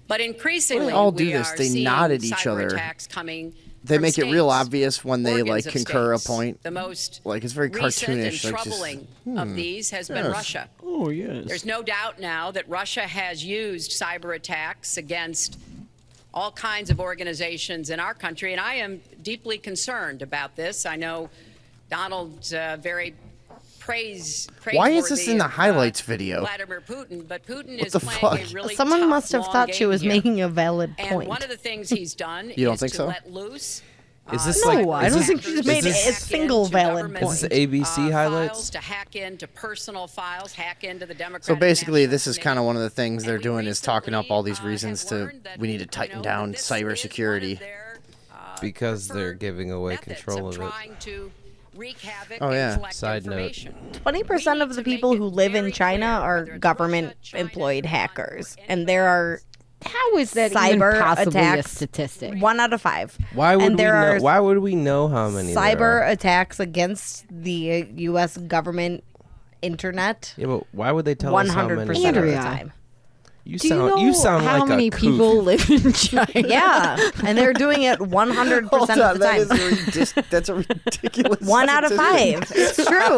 But increasingly, they all do we this? are They seeing nod at each cyber other. attacks coming. They from make it real states, obvious when they organs like of concur states. a point. The most Like it's very recent cartoonish. and Like troubling just, of these has been Russia. Oh, yes. There's no doubt now that Russia has used cyber attacks against all kinds of organizations in our country, and I am deeply concerned about this. I know Donald very praiseworthy. Why is this in the of, highlights video? Vladimir Putin, but Putin What is the playing fuck? a really Someone tough, must have long thought she game was here. making a valid And point. one of the things he's done You don't is think to so? let loose. Is this No, like? I is don't this- think she's is made this- a single valid government, Is this ABC highlights? Files, to hack into personal files, hack into the Democratic So basically, National this is kind of Committee. one of the things they're And we doing is talking up all these recently, reasons have to learned that, we need to tighten that down this is one of cybersecurity. their, Because they're preferred giving away methods control of it. trying to wreak havoc Oh, and yeah. collect Side note. information. 20% of the people who live in China are government-employed hackers, and there are How is that cyber even possibly a attacks. statistic? 1 out of 5. Why would And we there know? are Why would we know how many there cyber are? attacks against the U.S. government internet Yeah, but why would they tell us how 100% many? of the Andrea. time. You Do sound. you know sound how like many a people kook. live in China? Yeah, and they're doing it 100% Hold of on, the that time. is that's a ridiculous. 1 out of statistic. 5. It's true.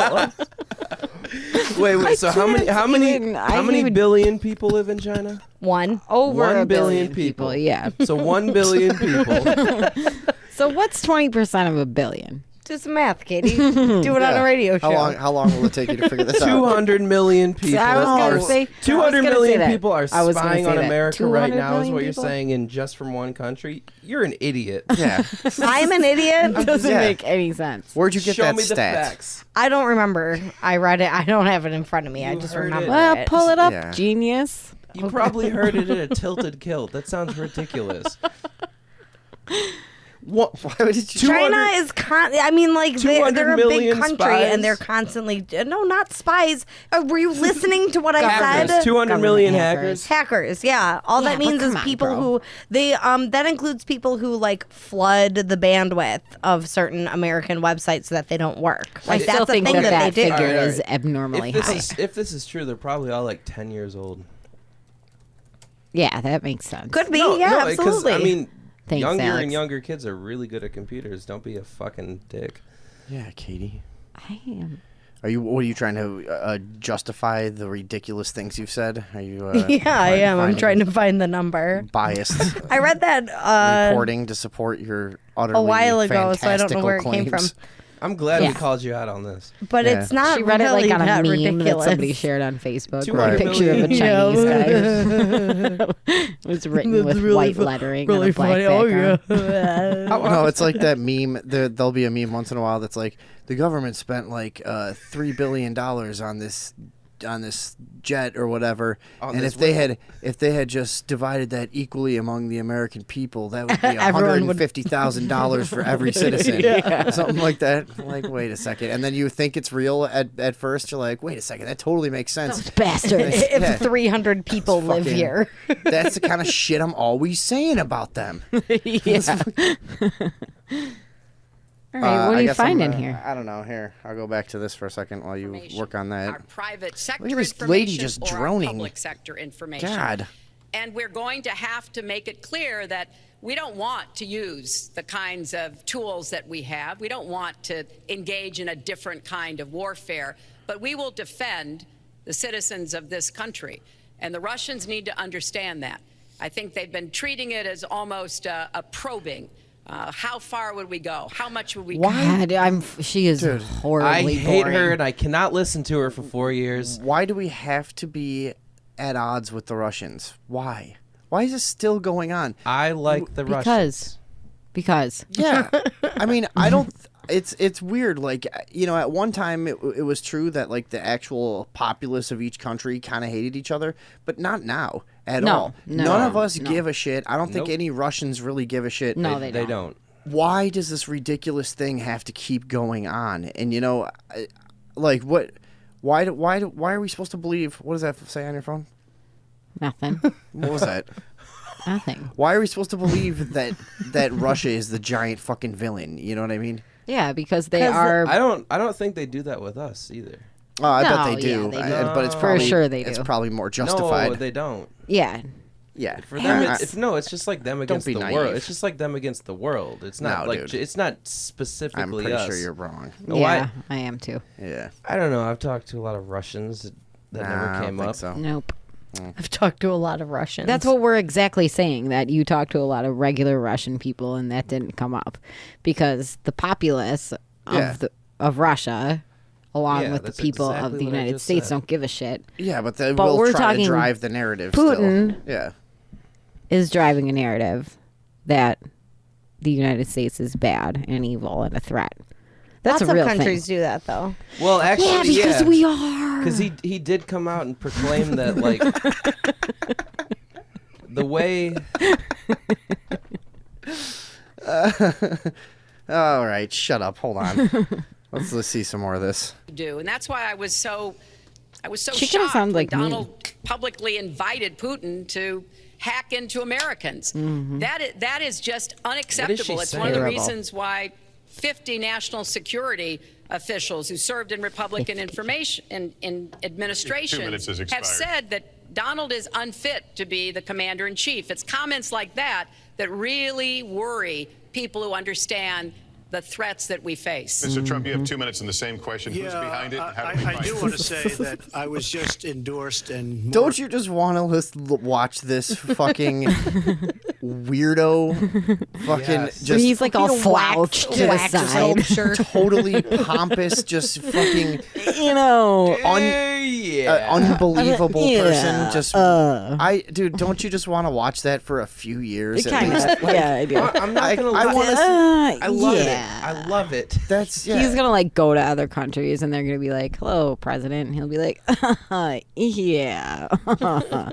Wait. So how many? How many? even- I How many even- billion people live in China? 1. Over 1 a billion billion people. Yeah. So 1 billion people. So what's 20% of a billion? Do some math, Katie. Do it on a radio show. How long will it take you to figure this out? 200 million people. I was gonna are, say- 200 I was gonna million say that. people are I was gonna spying say on that. America right 200 now. Is million what you're people? saying? In just from one country, you're an idiot. Yeah. I'm an idiot. Doesn't Yeah. make any sense. Where'd you get Show that me the stat? facts. I don't remember. I read it. I don't have it in front of me. I You just heard remember it. Well, it. pull it up, Yeah. genius. You probably heard it in a tilted kilt. That sounds ridiculous. What? Why would you? China is I mean, like, they're 200 a big million country, spies? and they're constly... No, not spies. Were you listening to what I Hackers. said? 200 million Government hackers. Hackers, yeah. All Yeah, that but means is come on, people bro. who... They that includes people who, like, flood the bandwidth of certain American websites so that they don't work. I Like, still that's the think thing that that they do. figure All right. is abnormally high. If this is true, they're probably all like 10 years old. Yeah, that makes sense. Could be, No, yeah, no, 'cause, absolutely. I mean, Thanks, younger Alex. and younger kids are really good at computers. Don't be a fucking dick. Yeah, Katie. I am. What are you trying to justify the ridiculous things you've said? Are you? yeah, I am. I'm finding trying to find the number. biased I read that reporting to support your utterly a while ago, so I don't know fantastical where it came from. claims. I'm glad we Yeah. called you out on this. But Yeah. it's not She read it really like on a that meme ridiculous. that somebody shared on Facebook. 200 With a picture of a million. Chinese guy. It was written That's with really white fu- lettering really on a black funny. Oh, background. yeah. No, it's like that meme. There'll be a meme once in a while that's like the government spent like $3 billion on this jet or whatever, On and this if they had just divided that equally among the American people, that would be Everyone would- $150,000 for every citizen, something like that. I'm like, wait a second, and then you think it's real at first. You're like, wait a second, that totally makes sense. Bastards. If Yeah. 300 people live fucking- here. That's the kind of shit I'm always saying about them. Yeah. All right, what I are you guess I'm, finding here? I don't know. Here, I'll go back to this for a second while you work on Our that. private sector Look at this information lady just or our droning. public sector information. God. And we're going to have to make it clear that we don't want to use the kinds of tools that we have. We don't want to engage in a different kind of warfare, but we will defend the citizens of this country. And the Russians need to understand that. I think they've been treating it as almost a probing. How far would we go? How much would we go? God, she is I horribly hate boring. her, and I cannot listen to her for 4 years. Why do we have to be at odds with the Russians? Why? Why is this still going on? I like the Russians. Because Yeah, I mean, I don't. It's weird. Like, you know, at one time it was true that like the actual populace of each country kind of hated each other, but not now at No, all. no, None of us no. give a shit. I don't think Nope. any Russians really give a shit. No, They they don't. Why does this ridiculous thing have to keep going on? And you know, like what Why are we supposed to believe? What does that say on your phone? Nothing. What was that? Nothing. Why are we supposed to believe that Russia is the giant fucking villain? You know what I mean? Yeah, because they are. I don't think they do that with us either. Oh, I bet No, they do. yeah, they do. But it's For probably sure they It's do. probably more justified. No, they don't. Yeah. Yeah. For them, it's just like them against be the naive. world. It's just like them against the world. It's not No, like dude. it's not I'm specifically pretty us. sure you're wrong. Oh, Yeah, I am too. Yeah. I don't know. I've talked to a lot of Russians that I never don't came think up. so. Nope. I've talked to a lot of Russians. That's what we're exactly saying, that you talked to a lot of regular Russian people and that didn't come up because the populace of Russia, along Yeah, with the that's people exactly of the what I United just States, said. don't give a shit, Yeah, but they But will we're try to talking drive the narrative Putin. still. Yeah. is driving a narrative that the United States is bad and evil and a threat. That's Lots a real of countries thing. do that, though. Well, actually, Yeah, because we are. Because he did come out and proclaim that, like, the way... All right, shut up. Hold on. Let's see some more of this. do. And that's why I was so She kinda shocked sounds when like me. Donald publicly invited Putin to hack into Americans. Mm-hmm. That is just unacceptable. It's one of the Terrible. reasons why 50 national security officials who served in Republican information in 2 administration minutes has have expired. said that Donald is unfit to be the commander in chief. It's comments like that that really worry people who understand the threats that we face. Mr. Trump, you have 2 minutes and the same question. Who's behind it? And how do we I find do it? want to say that I was just endorsed and more Don't you just want to watch this fucking weirdo fucking Yes. just He's like all slouched to the wax side. sculpture. totally pompous, just fucking You know, unbelievable Yeah. person. Just dude, don't you just want to watch that for a few years? at kind least? of. Yeah, I do. I'm not going to I lie. wanna I love yeah. it. I love it. That's He's gonna like go to other countries and they're gonna be like, "Hello, President," and he'll be like, "Yeah."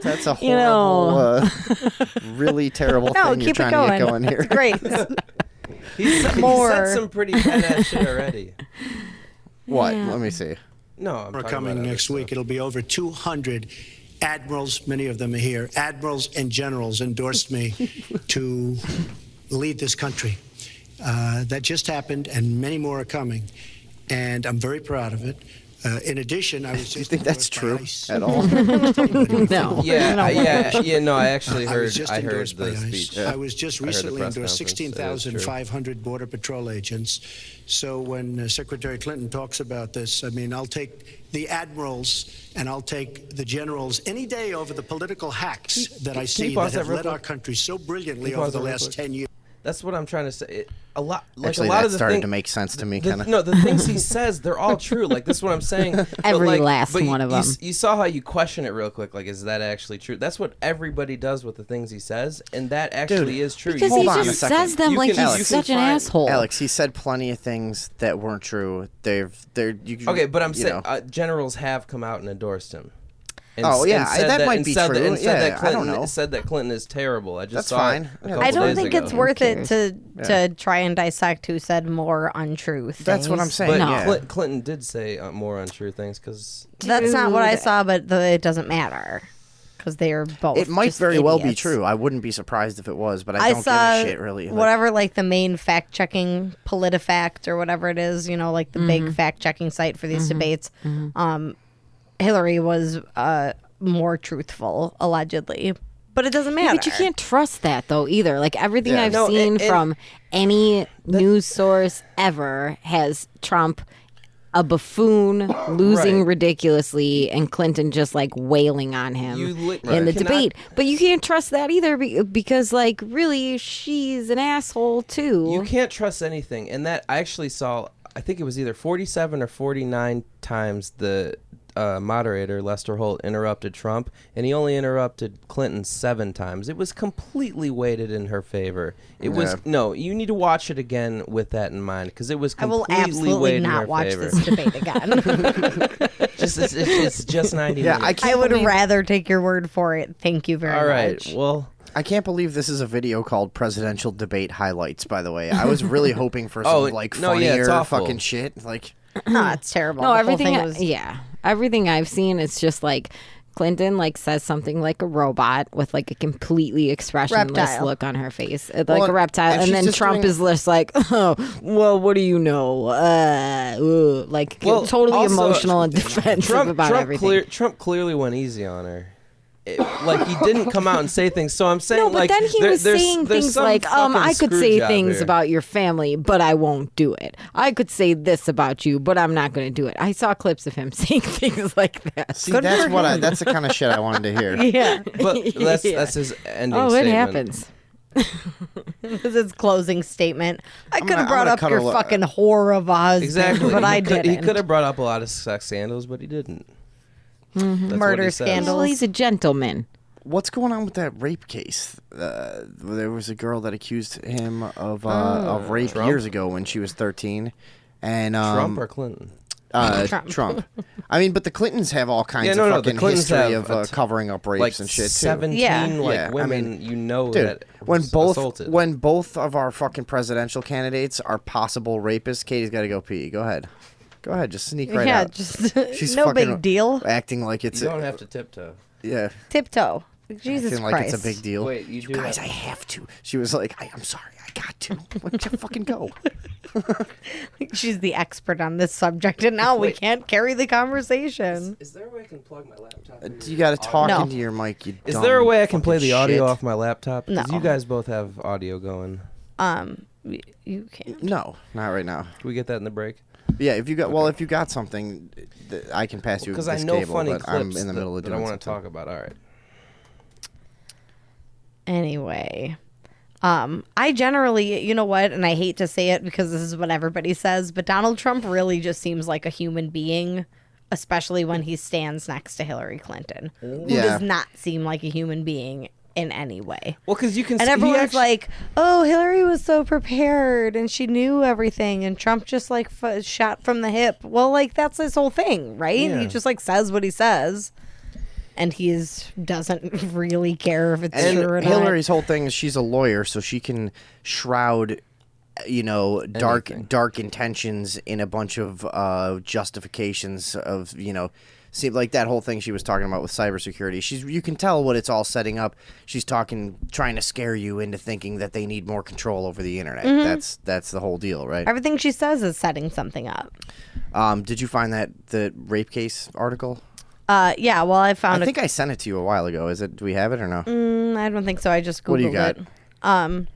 That's a You know. horrible, really terrible No, thing you're keep it trying going. to get going here. It's great. He More. said some pretty badass shit already. What? Let me see. No, I'm are talking coming about next other week. stuff. It'll be over 200 admirals, many of them are here, admirals and generals endorsed me to lead this country. That just happened, and many more are coming, and I'm very proud of it. In addition, I was just Do you think that's endorsed by true ICE. at all? No. Yeah, no, I actually I heard. was just I heard endorsed by the ICE. speech. I was just I heard the recently press endorsed conference. It is true. 16,500 Border Patrol agents. So when Secretary Clinton talks about this, I mean, I'll take the admirals and I'll take the generals any day over the political hacks that I can see you pause that that have real led our quick? country so brilliantly Can you over pause the that real last quick? 10 years. That's what I'm trying to say. A lot, like Actually, a lot that of the started thing- to make sense to me, the- kind of. No, the things he says, they're all true. Like, this is what I'm saying. But, Every like, last but one of them. You saw how you question it real quick. Like, is that actually true? That's what everybody does with the things he says, and that actually is true. Because Hold he on a just second. says them You like can- he's you such can an find- asshole. Alex, he said plenty of things that weren't true. They're Okay, but I'm you saying know. generals have come out and endorsed him. And, Oh, yeah, said that might and be said true. That, and said Yeah, that I Clinton, don't know. Said that Clinton is terrible. I just That's saw fine. it a Yeah, couple I don't days think ago. it's worth it cares? to try and dissect who said more untrue things. That's what I'm saying. But yeah. Clinton did say more untrue things because That's not what I Dude. saw, but it doesn't matter because they are both. It might just very well be idiots. true. I wouldn't be surprised if it was, but I I don't saw give a shit really. Like, whatever, like the main fact checking PolitiFact or whatever it is, you know, like the big fact checking site for these debates. Hillary was more truthful, allegedly, but it doesn't matter. But you can't trust that though either. Like everything Yeah. I've No, seen and- from any news source ever has Trump a buffoon losing Right. ridiculously and Clinton just like wailing on him You in the cannot- debate. But you can't trust that either because like really she's an asshole too. you can't trust anything. And that I actually saw. I think it was either 47 or 49 times the moderator Lester Holt interrupted Trump, and he only interrupted Clinton 7 times. It was completely weighted in her favor. It was no. You need to watch it again with that in mind because it was I will completely absolutely weighted in not her watch favor. this debate again. It's just 90 Yeah, minutes. I would rather take your word for it. Thank you very All right. much. Well, I can't believe this is a video called "Presidential Debate Highlights." By the way, I was really hoping for some Oh, like no, yeah, funnier it's awful. fucking shit. Like, No, it's terrible. no, The whole everything. thing was- Yeah, Everything I've seen, it's just like Clinton like says something like a robot with like a completely expressionless Reptile. look on her face, like Well, a reptile, and and she's then just Trump doing- is just like, oh, well, what do you know? Like Well, totally also, emotional and defensive about everything. Trump clearly went easy on her. Like he didn't come out and say things. So I'm saying, No, but like, then he was saying things some like, fucking I could screw say job things here. about your family, but I won't do it. I could say this about you, but I'm not going to do it. I saw clips of him saying things like that. See, that's the kind of shit I wanted to hear. Yeah. But that's Yeah. that's his ending. Oh, it statement. happens. This is his closing statement. I could gonna- have brought I'm gonna up cut your a lo- fucking whore of a husband, Exactly. but I He didn't. could have brought up a lot of sex scandals, but he didn't. That's what Murder he says. scandals. Well, he's a gentleman. What's going on with that rape case? There was a girl that accused him of rape Trump? years ago when she was 13, and Trump or Clinton? Trump. I mean, but the Clintons have all kinds no, of no, the fucking Clintons history have of covering up rapes Like and shit too. 17 Yeah. like Yeah, I women, mean, you know Dude, that when was both assaulted. when both of our fucking presidential candidates are possible rapists, Katie's got to go pee. Go ahead, just sneak right yeah, out. just She's no fucking big deal. acting like it's you don't have to tiptoe. yeah, Tiptoe. Jesus acting Christ. like it's a big deal. Wait, you do guys, have- I have to. She was like, I'm sorry, I got to. Why don't you fucking go? She's the expert on this subject, and now we can't carry the conversation. Is there a way I can plug my laptop? You got to talk No. into your mic. You Is dumb there a way I can play fucking the audio shit. off my laptop? Because No. you guys both have audio going. You can't. No, not right now. Can we get that in the break? Yeah, if you got something, I can pass you Because this I know cable, funny but clips I'm in the middle of that doing I want to something. talk about. All right. Anyway, I generally, you know what, and I hate to say it because this is what everybody says, but Donald Trump really just seems like a human being, especially when he stands next to Hillary Clinton, who Yeah. does not seem like a human being in any way. Well, because you can. And see, everyone's like, "Oh, Hillary was so prepared and she knew everything, and Trump just like shot from the hip." Well, like that's his whole thing, right? Yeah. He just like says what he says, and doesn't really care if it's And true or not. Hillary's whole thing is she's a lawyer, so she can shroud, dark intentions in a bunch of justifications of, see, like that whole thing she was talking about with cybersecurity. You can tell what it's all setting up. She's trying to scare you into thinking that they need more control over the internet. Mm-hmm. That's the whole deal, right? Everything she says is setting something up. Did you find the rape case article? Yeah, well, I found I think I sent it to you a while ago. Do we have it or no? I don't think so. I just Googled What do you got? it.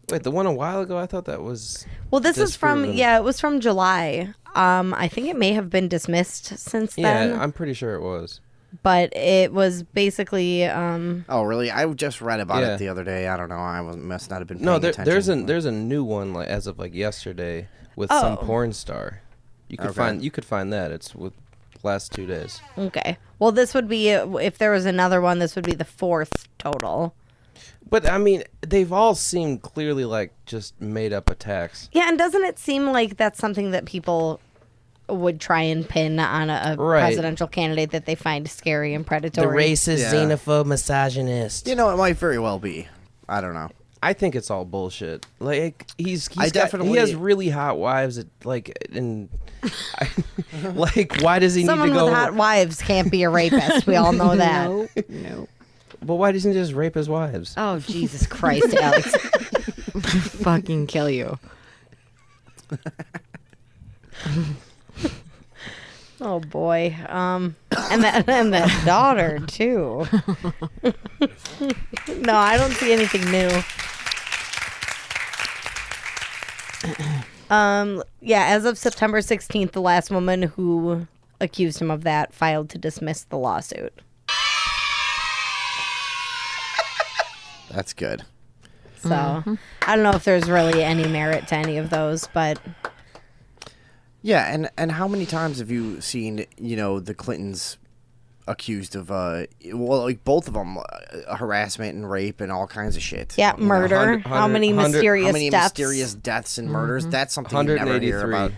Wait, the one a while ago. I thought that was. Well, this is from, disproven. it was from July. I think it may have been dismissed since then, Yeah, I'm pretty sure it was. but it was basically, Oh, really? I just read about Yeah. it the other day. I don't know. I must not have been paying No, attention. there's a new one like as of like yesterday with some Oh. porn star. You could Okay. find that. It's with last 2 days. okay. Well, this would be, if there was another one, this would be the fourth total. But I mean, they've all seemed clearly like just made up attacks. Yeah, and doesn't it seem like that's something that people would try and pin on a Right. presidential candidate that they find scary and predatory? racist, Yeah. xenophobe, misogynist. It might very well be. I don't know. I think it's all bullshit. Like he definitely- has really hot wives. Like why does he Someone need to go? with hot wives can't be a rapist. We all know that. No. But why doesn't he just rape his wives? Oh, Jesus Christ, Alex. Fucking kill you. Oh boy. And that daughter too. No, I don't see anything new. Yeah, as of September 16th, the last woman who accused him of that filed to dismiss the lawsuit. That's good. So, I don't know if there's really any merit to any of those, but Yeah, and how many times have you seen, the Clintons accused of, like both of them, harassment and rape and all kinds of shit? yeah, murder. How many mysterious How many deaths? mysterious deaths and murders? That's something you never hear 183. about.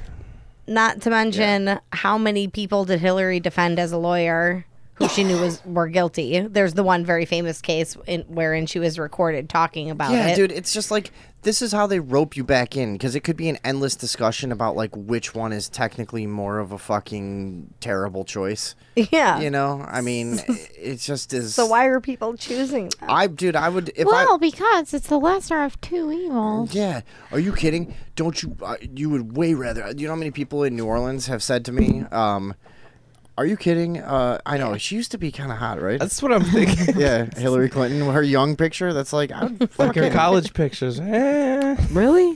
Not to mention how many people did Hillary defend as a lawyer who she knew were guilty. There's the one very famous case wherein she was recorded talking about it. Yeah, dude, it's just like this is how they rope you back in, because it could be an endless discussion about like which one is technically more of a fucking terrible choice. Yeah. You know, I mean, it just is. So why are people choosing that? I would if because it's the lesser of two evils. Yeah. Are you kidding? Don't you? You would way rather. You know how many people in New Orleans have said to me, "Are you kidding?" I know she used to be kind of hot, right? That's what I'm thinking. Yeah, Hillary Clinton, her young picture. That's like, Like her college pictures. Really?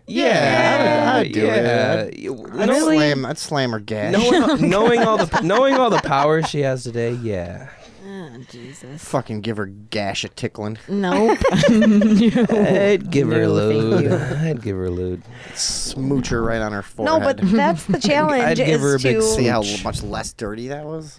Yeah, I'd do it. I'd slam her gas. Knowing all the power she has today, yeah. Oh, Jesus. Fucking give her gash a tickling. Nope. I'd give her a load. thank I'd give her a load. Smooch her right on her forehead. No, but that's the challenge. I'd give her a big is to See how much less dirty that was?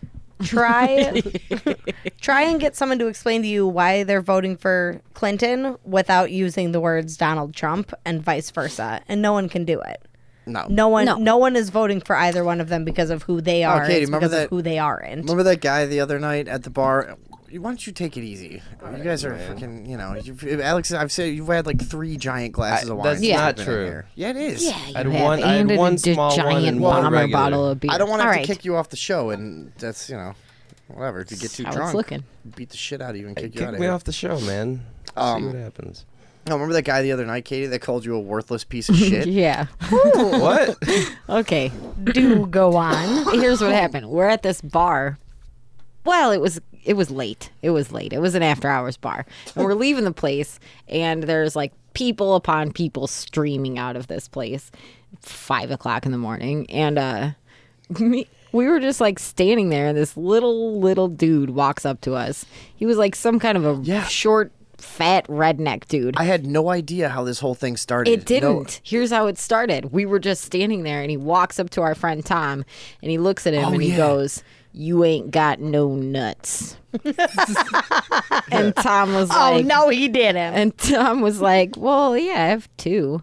try and get someone to explain to you why they're voting for Clinton without using the words Donald Trump and vice versa. And no one can do it. No one is voting for either one of them because of who they are. Katie, it's remember because that- of who they aren't. Remember that guy the other night at the bar? Why don't you take it easy? You guys are fucking, you know. Alex, I've said you've had like 3 giant glasses of wine. That's since not you've been in true. here. Yeah, it is. Yeah, you I'd have. one- I'd and one a small one giant and one bomber regular. bottle of beer. I don't want to have Alright. to kick you off the show, and that's, you know, whatever. If you get too How it's drunk, looking. beat the shit out of you and kick you Kick out of me here. off the show, man. See what happens. Oh, remember that guy the other night, Katie, that called you a worthless piece of shit? Yeah. What? Okay. Do go on. Here's what happened. We're at this bar. Well, it was late. It was late. It was an after hours bar. And we're leaving the place, and there's like people upon people streaming out of this place. 5 o'clock in the morning. And we were just like standing there, and this little dude walks up to us. He was like some kind of a short, fat redneck dude. I had no idea how this whole thing started. It didn't. Here's how it started. We were just standing there, and he walks up to our friend Tom, and he looks at him, and he goes, "You ain't got no nuts." And Tom was Oh, like, no, he didn't. And Tom was like, "Well, yeah, I have 2."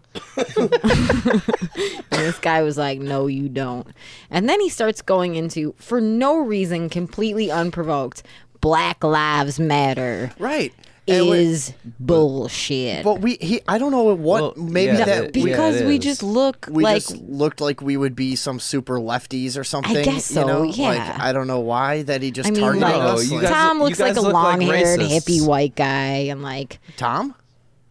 And this guy was like, "No, you don't." And then he starts going into, for no reason, completely unprovoked, Black Lives Matter. Right. Is bullshit. But I don't know what, maybe yeah, that because it we is. just look we like just looked like we would be some super lefties or something. guess so, You know? yeah. Like, I don't know why that he just I mean, targeted like, us. you like- guys- Tom looks like a look like long-haired racists. hippie white guy, and like, Tom?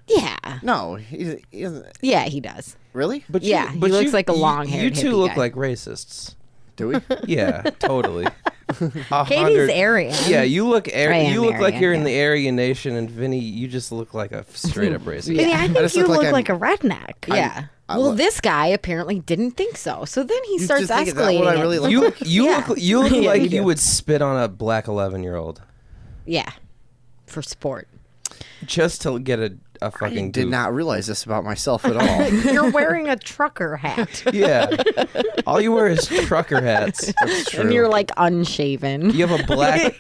yeah, No, he isn't. yeah, he does. Really? But Yeah, he looks like a long-haired You two hippie look guy. like racists. Do we? Yeah, totally. Katie's Aryan. Yeah, you look I am you look like Aryan, you're in yeah. the Aryan nation, and Vinny, you just look like a straight up racist. I mean, I think just you look look like like, I'm- a redneck. Yeah. Well, this guy apparently didn't think so. So then he starts just think, is that escalating. what I it. really look You like? you Yeah. look you look Yeah, like you you do. would spit on a black 11-year-old Yeah, for sport. just to get a fucking. I did goof. not realize this about myself at all. You're wearing a trucker hat. Yeah, all you wear is trucker hats. That's true. And you're like unshaven. You have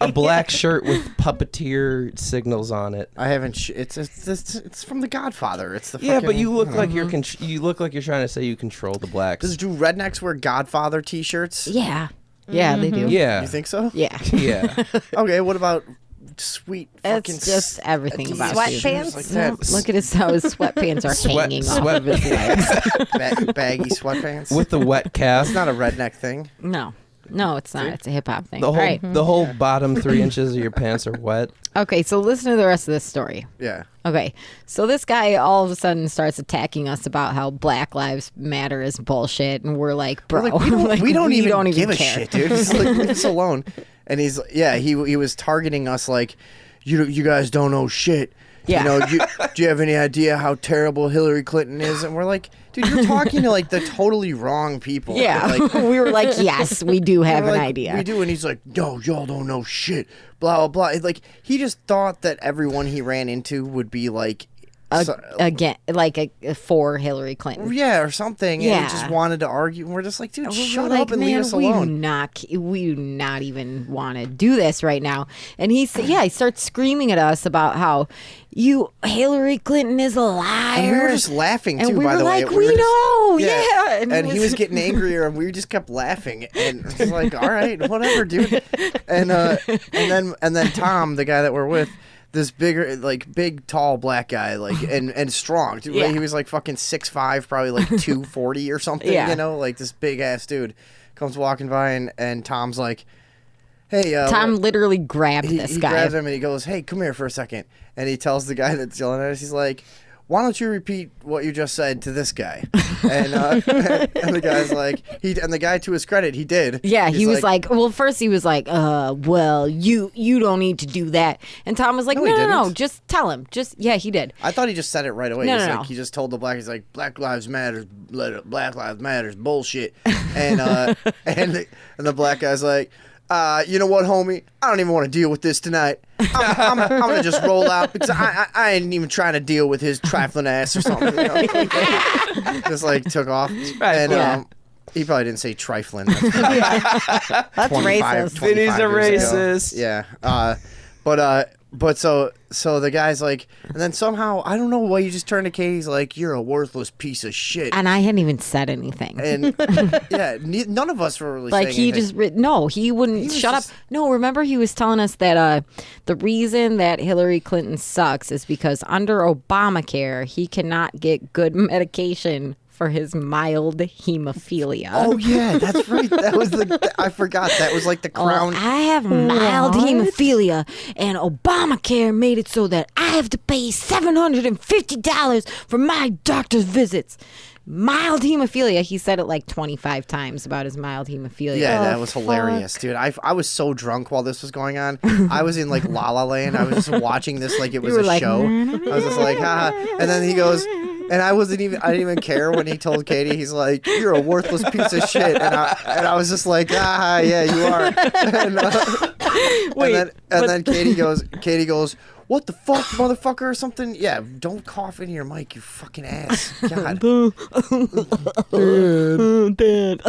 a black shirt with puppeteer signals on it. I haven't. It's from The Godfather. It's the. Yeah, fucking, but you look like you look like you're trying to say you control the blacks. Do rednecks wear Godfather T-shirts? Yeah. Yeah, they do. Yeah, You think so? Yeah. yeah. Okay. What about sweet fucking It's just everything Adidas about you. Sweatpants? like No, that? look at how his sweatpants are hanging off of his legs. Baggy sweatpants. With the wet calf. It's not a redneck thing. No, it's not. It's a hip hop thing. The whole All right. the whole bottom 3 inches of your pants are wet. Okay, so listen to the rest of this story. Yeah. Okay, so this guy all of a sudden starts attacking us about how Black Lives Matter is bullshit, and we're like, bro, We're like, we don't we even give a care. shit, dude. Just like, leave us alone. And he was targeting us like, you guys don't know shit. Yeah. You know, do you have any idea how terrible Hillary Clinton is? And we're like, dude, you're talking to like the totally wrong people. Yeah, Like, we were like, yes, we do have we're an like, idea. We do, and he's like, no, y'all don't know shit. Blah blah blah. Like he just thought that everyone he ran into would be like again, like for Hillary Clinton. Yeah, or something. Yeah. And he just wanted to argue. And we're just like, dude, We're shut like, up and man, leave us alone. We do not even want to do this right now. And he starts screaming at us about how Hillary Clinton is a liar. And we were just laughing too. And we by were the like, way, we were just- know, yeah. And he was getting angrier, and we just kept laughing. And it's like, all right, whatever, dude. And then Tom, the guy that we're with. This big, tall black guy, and strong. Dude, Yeah. He was like fucking 6'5", probably like 240 or something. Yeah. You know, like this big ass dude comes walking by, and Tom's like, "Hey." Tom literally grabbed he this guy. grabs him and he goes, "Hey, come here for a second." And he tells the guy that's yelling at us, he's like, "Why don't you repeat what you just said to this guy?" And and the guy's like, and the guy, to his credit, he did. Yeah, He's he was like, well, first he was like, well, you don't need to do that. And Tom was like, No, he no, didn't. just tell him. Yeah, he did. I thought he just said it right away. No, He's no, like, no. he just told he's like, Black Lives Matter, bullshit. And and the black guy's like, you know what, homie? I don't even want to deal with this tonight. I'm gonna just roll out because I ain't even trying to deal with his trifling ass or something. You know? Just like took off, and Yeah. he probably didn't say trifling. That's 25 racist. Vinny's a years ago. racist. Yeah. But so the guy's like, and then somehow I don't know why you just turned to Katie. He's like, "You're a worthless piece of shit." And I hadn't even said anything. And yeah, none of us were really Like saying he anything. just no, he wouldn't was shut just- up. No, remember he was telling us that the reason that Hillary Clinton sucks is because under Obamacare he cannot get good medication for his mild hemophilia. Oh yeah, that's right. That was I forgot. That was like the crown. I have mild hemophilia, and Obamacare made it so that I have to pay $750 for my doctor's visits. Mild hemophilia. He said it like 25 times about his mild hemophilia. Yeah, that was hilarious, dude. I was so drunk while this was going on. I was in like La La Land. I was just watching this like it was were a like, show. I was just like, haha. And then he goes, and I didn't even care when he told Katie, he's like, "You're a worthless piece of shit." And I was just like, yeah, you are. And then Katie goes, "What the fuck, motherfucker," or something. Yeah, don't cough into your mic, you fucking ass. God. Dad.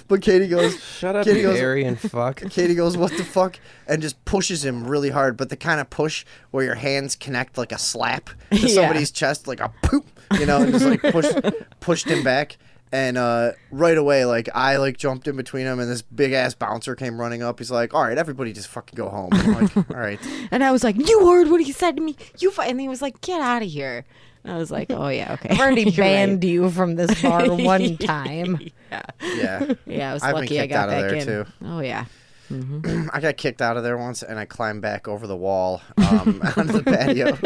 But Katie goes, Shut up, Katie you goes, Aryan fuck. Katie goes, "What the fuck?" and just pushes him really hard, but the kind of push where your hands connect like a slap to Yeah. somebody's chest, like a poop, and just like pushed him back. And right away, like I like jumped in between him, and this big ass bouncer came running up. He's like, "All right, everybody, just fucking go home." I'm like, "All right." And I was like, "You heard what he said to me? And he was like, "Get out of here." And I was like, "Oh yeah, okay." I've already You're banned right. you from this bar one time. Yeah, Yeah, I was I've been lucky I kicked got out of back there, in. too. Oh yeah. I got kicked out of there once, and I climbed back over the wall onto the patio.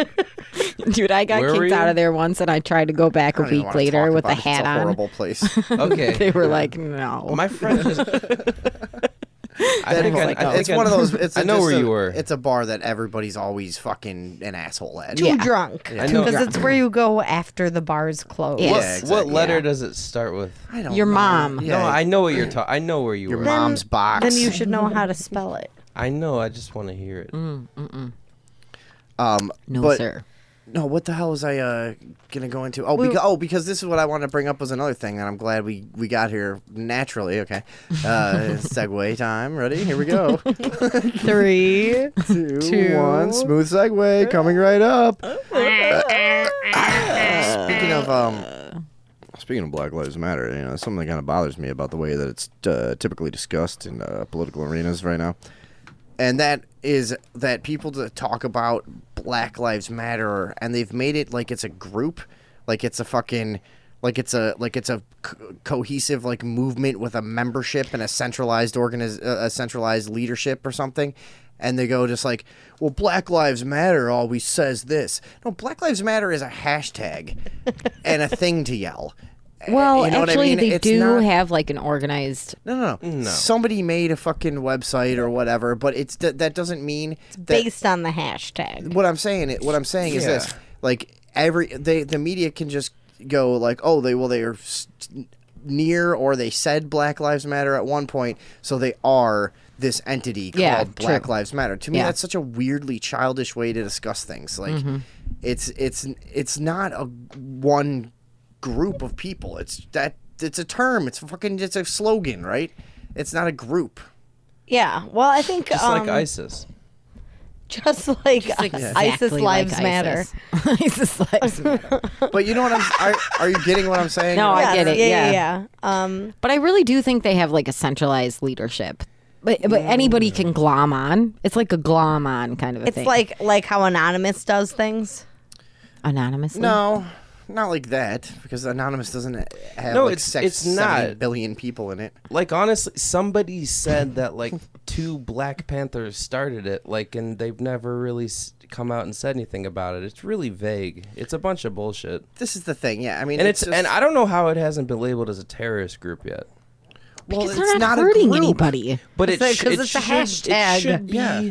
Dude, I got Where were kicked out you? of there once, and I tried to go back I a don't even week wanna later talk with a about it. hat It's a on. horrible place. Okay. They were like, "No." My friend just. I think was like, oh. It's one of those. It's I know just where you were. It's a bar that everybody's always fucking an asshole at. Too Yeah. drunk. I know. Because it's where you go after the bars close. Yeah. What, exactly. what letter Yeah. does it start with? I don't Your know. mom. Yeah. No, I know what you're talking. I know where you Your were. mom's box. Then you should know how to spell it. I know. I just want to hear it. No, but- sir. No, what the hell was I gonna go into? Oh, because this is what I wanted to bring up was another thing, and I'm glad we got here naturally. Okay, segue time. Ready? Here we go. 3, Two, 2. 1. Smooth segue coming right up. Speaking of Black Lives Matter, something that kind of bothers me about the way that it's typically discussed in political arenas right now. And that is that people that talk about Black Lives Matter, and they've made it like it's a group, like it's a fucking, like it's a cohesive like movement with a membership and a centralized a centralized leadership or something. And they go just like, well, Black Lives Matter always says this. No, Black Lives Matter is a hashtag and a thing to yell. Well, You know what I actually, mean? they It's do not- have like an organized. No. Somebody made a fucking website or whatever, but it's that doesn't mean that. Based on the hashtag. What I'm saying is this: like the media can just go like, oh, they are near or they said Black Lives Matter at one point, so they are this entity called Black Lives Matter. To me, that's such a weirdly childish way to discuss things. Like, it's not a one group of people. It's a term. It's a slogan, right? It's not a group. Yeah. Well, I think Just like ISIS. Just like ISIS lives matter. ISIS lives matter. But you know what are you getting what I'm saying? No, I get it. Yeah. But I really do think they have like a centralized leadership. But anybody can glom on. It's like a glom on kind of a thing. It's like how Anonymous does things. Anonymously? No, not like that, because Anonymous doesn't have No, like it's 70 not. billion people in it. Like, honestly, somebody said that, like, 2 Black Panthers started it, like, and they've never really come out and said anything about it. It's really vague. It's a bunch of bullshit. This is the thing, yeah. I mean, And just, and I don't know how it hasn't been labeled as a terrorist group yet. well, Because it's they're not a hurting group. anybody. But It's like- 'cause it's a hashtag. It should be, Yeah.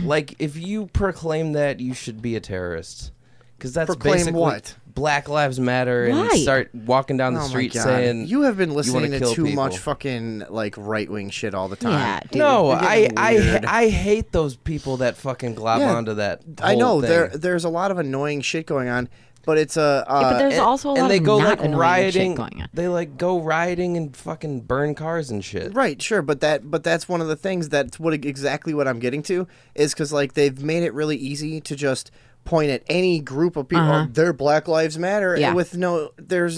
like, if you proclaim that, you should be a terrorist. Because that's Proclaim basically what? Black Lives Matter, and Right. start walking down the Oh my street God. saying you have been wanna listening to kill too people. much fucking like right wing shit all the time. Yeah, dude. No, You're getting weird. I hate those people that fucking glob Yeah, onto that. I know whole thing. there's a lot of annoying shit going on, but it's a but there's also a lot and they of go not like annoying rioting. shit going on. They like go rioting and fucking burn cars and shit. right, sure, but that's one of the things that's exactly what I'm getting to is because like they've made it really easy to just point at any group of people. Oh, they're Black Lives Matter, Yeah. and with no there's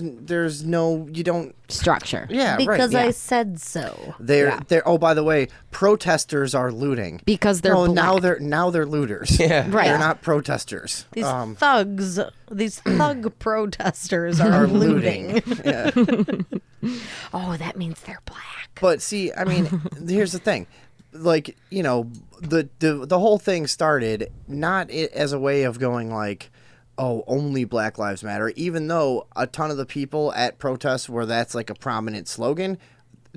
no you don't Structure. yeah Because right. I said so. They're oh, by the way, protesters are looting Because they're no, black. now they're looters. Yeah. Right. They're not protesters. These thugs, these thug protesters are looting. Yeah. Oh, that means they're black. But see, I mean, here's the thing. Like, you know, the whole thing started not as a way of going like, oh, only Black Lives Matter, even though a ton of the people at protests where that's like a prominent slogan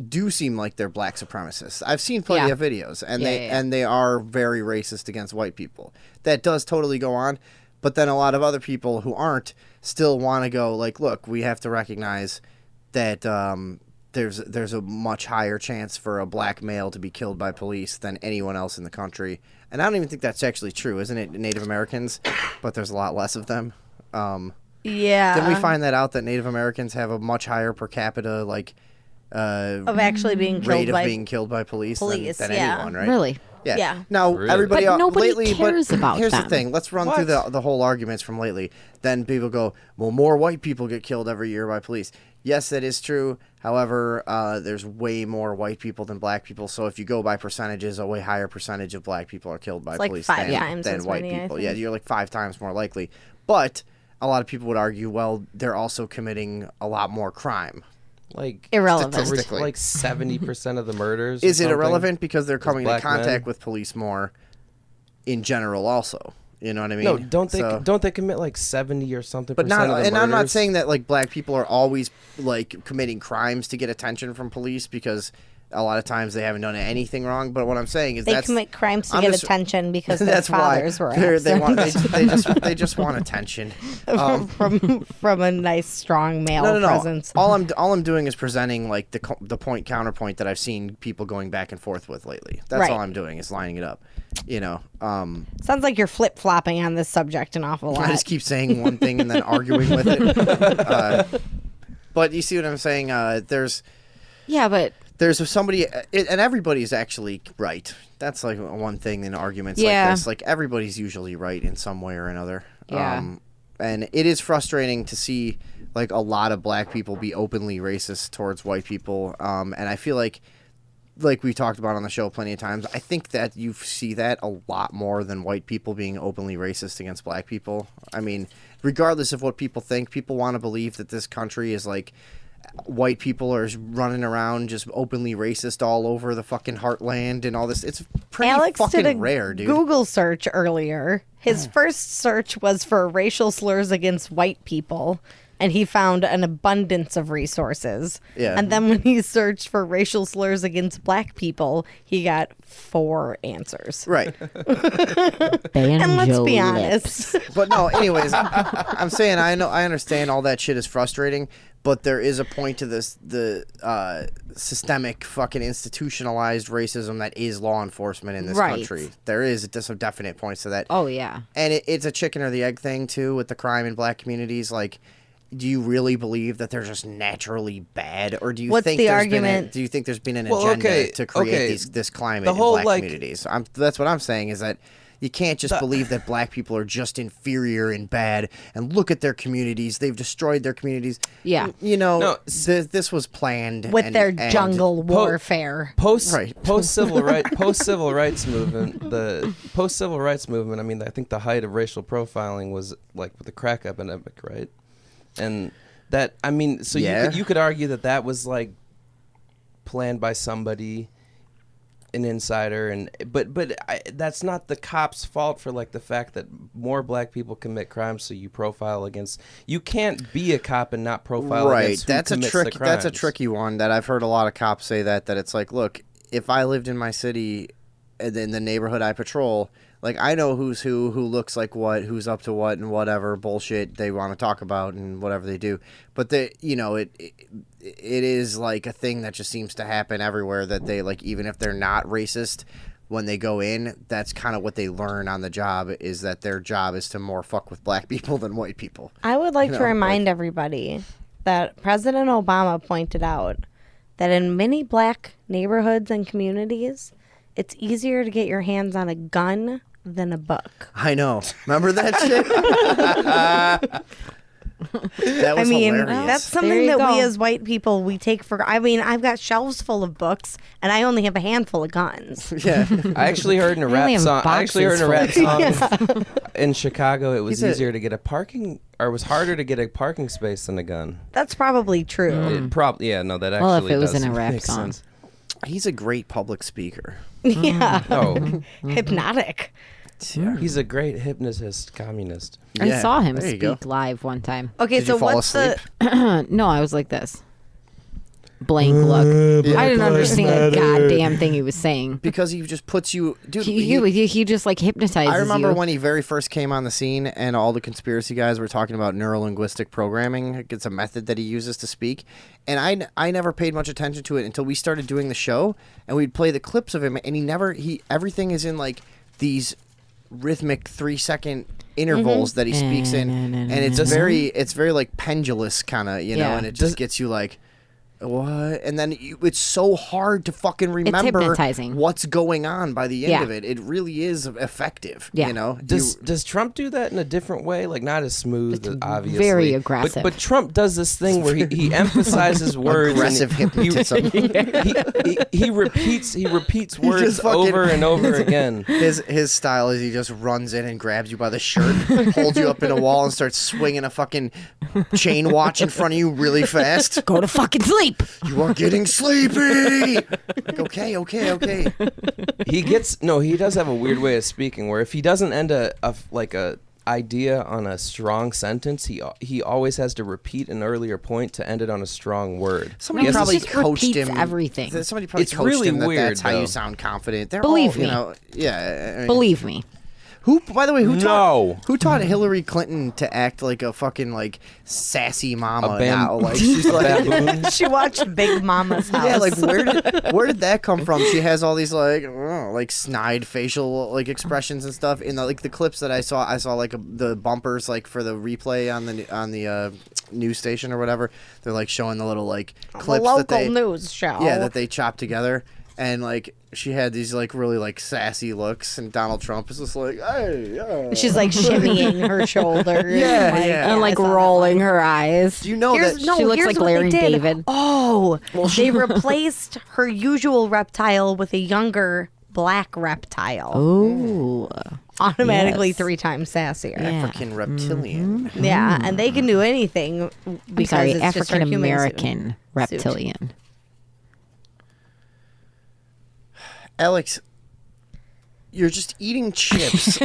do seem like they're black supremacists. I've seen plenty of videos, and they are very racist against white people. That does totally go on, but then a lot of other people who aren't still want to go like, look, we have to recognize that there's a much higher chance for a black male to be killed by police than anyone else in the country. And I don't even think that's actually true, isn't it? Native Americans, but there's a lot less of them. Yeah. Didn't we find that out that Native Americans have a much higher per capita of actually being killed rate of by being killed by police than yeah. anyone, right? Really? Yeah. Yeah. Now Really? everybody But nobody lately, cares but about here's them. the thing. Let's run through the whole arguments from lately. Then people go, well, more white people get killed every year by police. Yes, that is true. However, there's way more white people than black people. So if you go by percentages, a way higher percentage of black people are killed by like police 5 than, times than as white many, I people. think. Yeah, you're like 5 times more likely. But a lot of people would argue, well, they're also committing a lot more crime. Like Irrelevant. Statistically. like 70% of the murders. or Is it something. irrelevant because they're coming in black contact men? with police more in general also? You know what I mean? No, don't they? So- Don't they commit like 70 or something? But percent not, of the and I'm not murders? saying that like black people are always like committing crimes to get attention from police, because a lot of times they haven't done anything wrong. But what I'm saying is They that's commit crimes to I'm get just- attention because their that's why fathers were they want absent they just want attention. from a nice, strong male No. presence. All I'm doing is presenting like the point counterpoint that I've seen people going back and forth with lately. That's Right. all I'm doing is lining it up. You know, Sounds like you're flip flopping on this subject an awful lot. I just keep saying one thing and then arguing with it. But you see what I'm saying? Yeah, but There's somebody, and everybody's actually right. That's like one thing in arguments Yeah. like this. Like everybody's usually right in some way or another. Yeah. And it is frustrating to see like a lot of black people be openly racist towards white people. And I feel like we talked about on the show plenty of times, I think that you see that a lot more than white people being openly racist against black people. I mean, regardless of what people think, people want to believe that this country is like white people are running around just openly racist all over the fucking heartland and all this. It's pretty Alex fucking did a rare, dude. Google search earlier. His first search was for racial slurs against white people, and he found an abundance of resources. Yeah. And then when he searched for racial slurs against black people, he got 4 answers. Right. And let's be honest. But no, anyways, I'm saying I understand all that shit is frustrating, but there is a point to this, the systemic fucking institutionalized racism that is law enforcement in this country. There is some definite points to that. Oh, yeah. And it's a chicken or the egg thing, too, with the crime in black communities. Like, do you really believe that they're just naturally bad? Or do you What's think the there's argument? do you think there's been an agenda to create this climate in black communities? That's what I'm saying, is that you can't just believe that black people are just inferior and bad and look at their communities. They've destroyed their communities. Yeah. You know, this was planned. With their jungle warfare. Post-civil rights movement, the post-civil rights movement, I mean, I think the height of racial profiling was like with the crack epidemic, right? And that, I mean, so you could argue that was like planned by somebody, an insider, but that's not the cops' fault for like the fact that more black people commit crimes. So you profile against. You can't be a cop and not profile against who commits the crimes. That's a tricky one that I've heard a lot of cops say that it's like, look, if I lived in my city and in the neighborhood I patrol, like, I know who's who looks like what, who's up to what, and whatever bullshit they want to talk about and whatever they do. But it is like a thing that just seems to happen everywhere, that they, like, even if they're not racist, when they go in, that's kind of what they learn on the job, is that their job is to more fuck with black people than white people. I would like to remind everybody that President Obama pointed out that in many black neighborhoods and communities, it's easier to get your hands on a gun than a book. I know. Remember that shit? That was hilarious. That's something that we as white people, we take for... I mean, I've got shelves full of books, and I only have a handful of guns. Yeah. I actually heard in a rap song... in Chicago, it was easier to get a parking... Or it was harder to get a parking space than a gun. That's probably true. That actually well, if it was does in a rap make song. sense. He's a great public speaker. Yeah. Oh. Hypnotic. Yeah. He's a great hypnotist, communist. I saw him there you go. speak live one time. Okay, Did so you fall what's asleep? No, I was like this. Blank look. I didn't understand a goddamn thing he was saying. Because he just puts you... Dude, he just like hypnotizes you. I remember when he very first came on the scene and all the conspiracy guys were talking about neuro-linguistic programming. It's a method that he uses to speak. And I never paid much attention to it until we started doing the show, and we'd play the clips of him, and everything is in like these rhythmic 3-second intervals that he speaks in, and it's very like pendulous kind of, know, and it just gets you like, what? And then it's so hard to fucking remember what's going on by the end of it. It really is effective, you know? Does Trump do that in a different way? Like, not as smooth, obviously. Very aggressive. But Trump does this thing where he emphasizes words. Aggressive hypnotism. He repeats words over and over again. His style is he just runs in and grabs you by the shirt, holds you up in a wall, and starts swinging a fucking chain watch in front of you really fast. Go to fucking sleep. You are getting sleepy. Like, okay. He does have a weird way of speaking where if he doesn't end a idea on a strong sentence, he always has to repeat an earlier point to end it on a strong word. Somebody probably just coached repeats him. everything. Somebody probably It's coached really him that weird, that's how though. you sound confident. They're Believe all, me. You know, yeah. I mean, Believe me. Who, by the way, who No. taught Hillary Clinton to act like a fucking like sassy mama A bam- now? Like she's like, Baboon. She watched Big Mama's House. yeah, like where did that come from? She has all these like snide facial like expressions and stuff. In the clips that I saw like the bumpers like for the replay on the news station or whatever. They're like showing the little like clips local that they news show. yeah that they chop together. And like she had these like really like sassy looks, and Donald Trump is just like, hey, She's like shimmying her shoulder. Yeah, And like rolling her eyes. Do you know that she looks like Larry David. Oh, they replaced her usual reptile with a younger black reptile. Ooh. Automatically Yes. 3 times sassier. Yeah. African reptilian? Yeah, and they can do anything because Sorry, it's just her African human American suit. reptilian. Alex, You're just eating chips.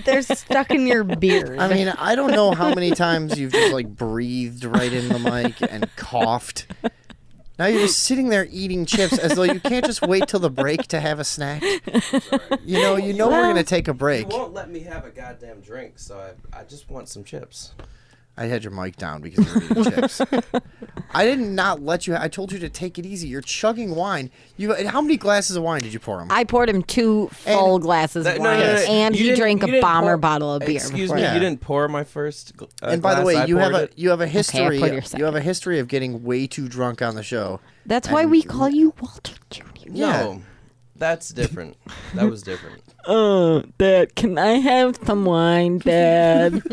They're stuck in your beard. I mean, I don't know how many times you've just like breathed right in the mic and coughed. Now you're just sitting there eating chips as though you can't just wait till the break to have a snack. You know we're gonna take a break. You won't let me have a goddamn drink, so I just want some chips. I had your mic down because you were eating chips. I did not let you. I told you to take it easy. You're chugging wine. How many glasses of wine did you pour him? I poured him 2 full glasses of wine, and he drank a bomber bottle of beer. Excuse before me, that. you didn't pour my first. And by the way, you have a history. pour your second. You have a history of getting way too drunk on the show. That's why we call you Walter Jr. No, that's different. That was different. Dad, can I have some wine, Dad?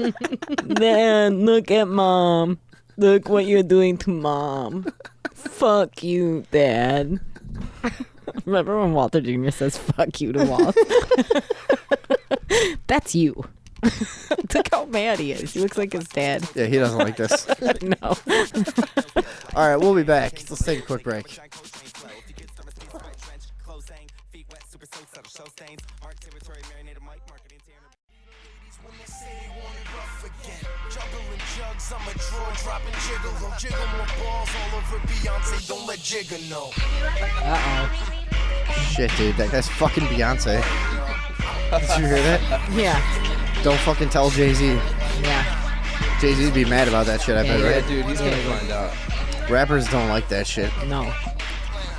Dad, look at Mom. Look what you're doing to Mom. Fuck you, Dad. Remember when Walter Jr. says fuck you to Walt? That's you. Look how mad he is. He looks like his dad. Yeah, he doesn't like this. No. All right, we'll be back. Let's take a quick break. I'm a draw, dropping jiggle, jiggle more balls all over Beyonce. Don't let Jigga know. Shit, dude, that guy's fucking Beyonce. Did you hear that? Yeah. Don't fucking tell Jay-Z. Yeah. Jay-Z'd be mad about that shit, I bet, Yeah, right? dude, he's gonna find out. Rappers don't like that shit. No.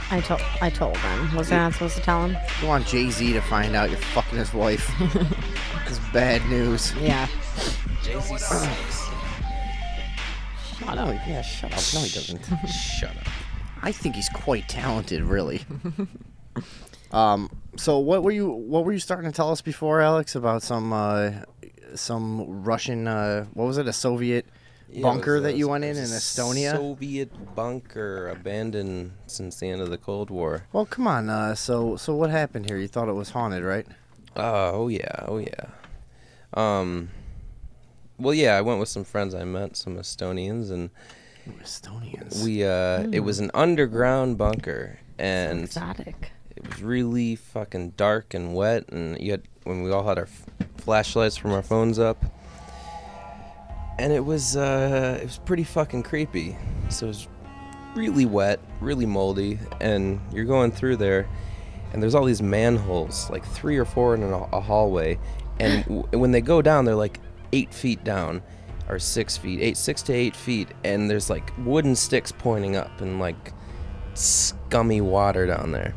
I told him. Was I not supposed to tell him? You want Jay-Z to find out you're fucking his wife. It's bad news. Yeah. Jay-Z sucks. Shut up. Yeah, shut up. No, he doesn't. Shut up. I think he's quite talented, really. So what were you starting to tell us before, Alex, about some Russian what was it, a Soviet bunker that you went in Estonia? Soviet bunker abandoned since the end of the Cold War. Well, come on. So what happened here? You thought it was haunted, right? Oh yeah. Well, yeah, I went with some friends I met, some Estonians, and we it was an underground bunker, and Exotic. it was really fucking dark and wet, and when we all had our flashlights from our phones up, and it was pretty fucking creepy. So it was really wet, really moldy, and you're going through there, and there's all these manholes, like 3 or 4 in a hallway, and when they go down, they're like 8 feet down, or 6 feet, 6 to 8 feet, and there's like wooden sticks pointing up and like scummy water down there,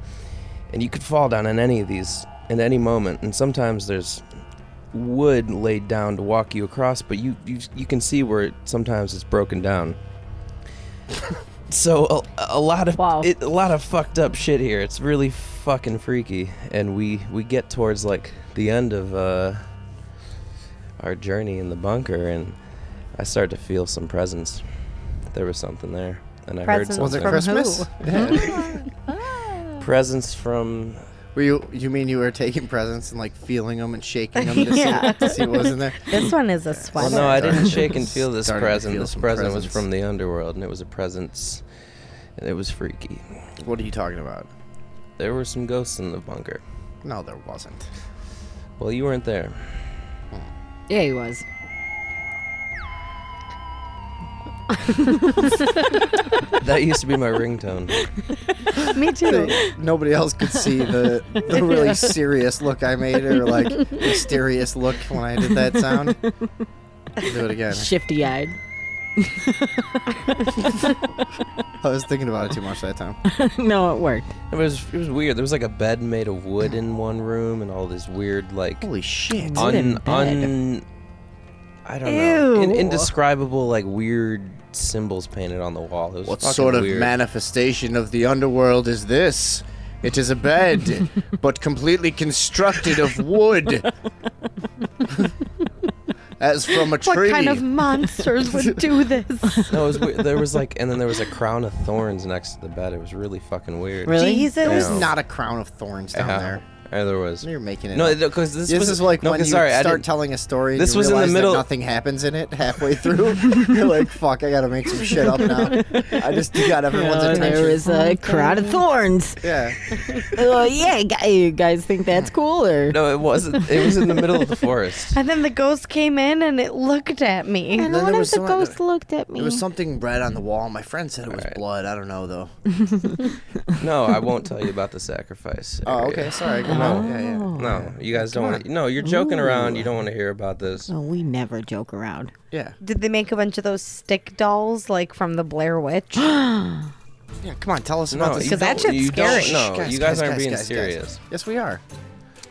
and you could fall down in any of these at any moment, and sometimes there's wood laid down to walk you across, but you can see where sometimes it's broken down. So a lot of fucked up shit here. It's really fucking freaky, and we get towards like the end of our journey in the bunker, and I started to feel some presence. There was something there, and I heard something. Was it Christmas? Presents from. You mean you were taking presents and like feeling them and shaking them to see what was in there? This one is a sweater. Well, no, I didn't shake and feel this Starting to present. feel This some present was presence. from the underworld, and it was a presence, and it was freaky. What are you talking about? There were some ghosts in the bunker. No, there wasn't. Well, you weren't there. Yeah, he was. That used to be my ringtone. Me too. Nobody else could see the really serious look I made, or like mysterious look when I did that sound. Do it again. Shifty-eyed. I was thinking about it too much that time. No, it worked. It was weird. There was like a bed made of wood in one room, and all this weird like Holy shit. Wooden bed. I don't know, Ew. indescribable like weird symbols painted on the wall. It was What fucking sort of weird. manifestation of the underworld is this? It is a bed, but completely constructed of wood. as from a tree. What kind of monsters would do this? No, it was weird. There was and then there was a crown of thorns next to the bed. It was really fucking weird. Really? Jesus. There was not a crown of thorns down there. Yeah, there was. You're making it. No, up. because this was is like when you sorry, start telling a story. This and you was in the realize that middle. Nothing happens in it halfway through. You're like, fuck, I gotta make some shit up now. I just got everyone's attention. There is a crown of thorns. Yeah. Yeah, you guys think that's cool? Or? No, it wasn't. It was in the middle of the forest. And then the ghost came in and it looked at me. And then one there of was the some- ghosts looked at me. There was something red on the wall. My friend said it was blood. I don't know though. No, I won't tell you about the sacrifice. Oh, area. okay. Sorry. Go No. on. Yeah. No, you guys don't want to. No, you're joking around. You don't want to hear about this. Oh, we never joke around. Yeah. Did they make a bunch of those stick dolls like from the Blair Witch? Yeah. Come on, tell us about No, this. Because that shit's you scary. don't. No, you guys aren't being serious. Yes, we are.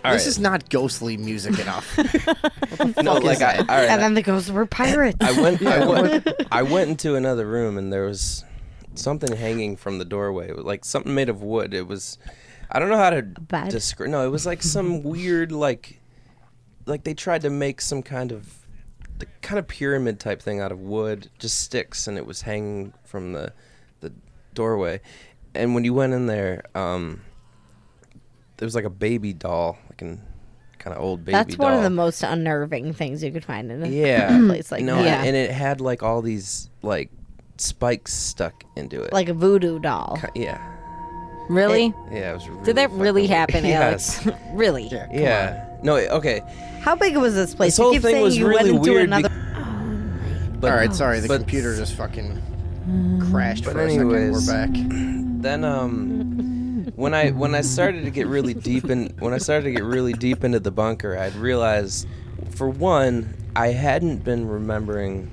All This right. is not ghostly music enough. No, like all right. And then the ghosts were pirates. I went into another room and there was something hanging from the doorway, like something made of wood. It was, I don't know how to bed? describe. No, it was like some weird like they tried to make some kind of pyramid type thing out of wood, just sticks, and it was hanging from the doorway. And when you went in there, there was like a baby doll, like an kind of old baby That's doll. one of the most unnerving things you could find in a place like no, that. Yeah. and it had like all these like spikes stuck into it. Like a voodoo doll. Yeah. Really? Yeah, it was really Did that really fucking happen, weird. Alex? Yes. Really? Yeah. Yeah. No, okay. How big was this place? This whole you keep thing saying was you really went into weird another. But, All right, sorry, the but- computer just fucking crashed But for a second. anyways, We're back. Then when I started to get really deep into the bunker, I'd realized, for one, I hadn't been remembering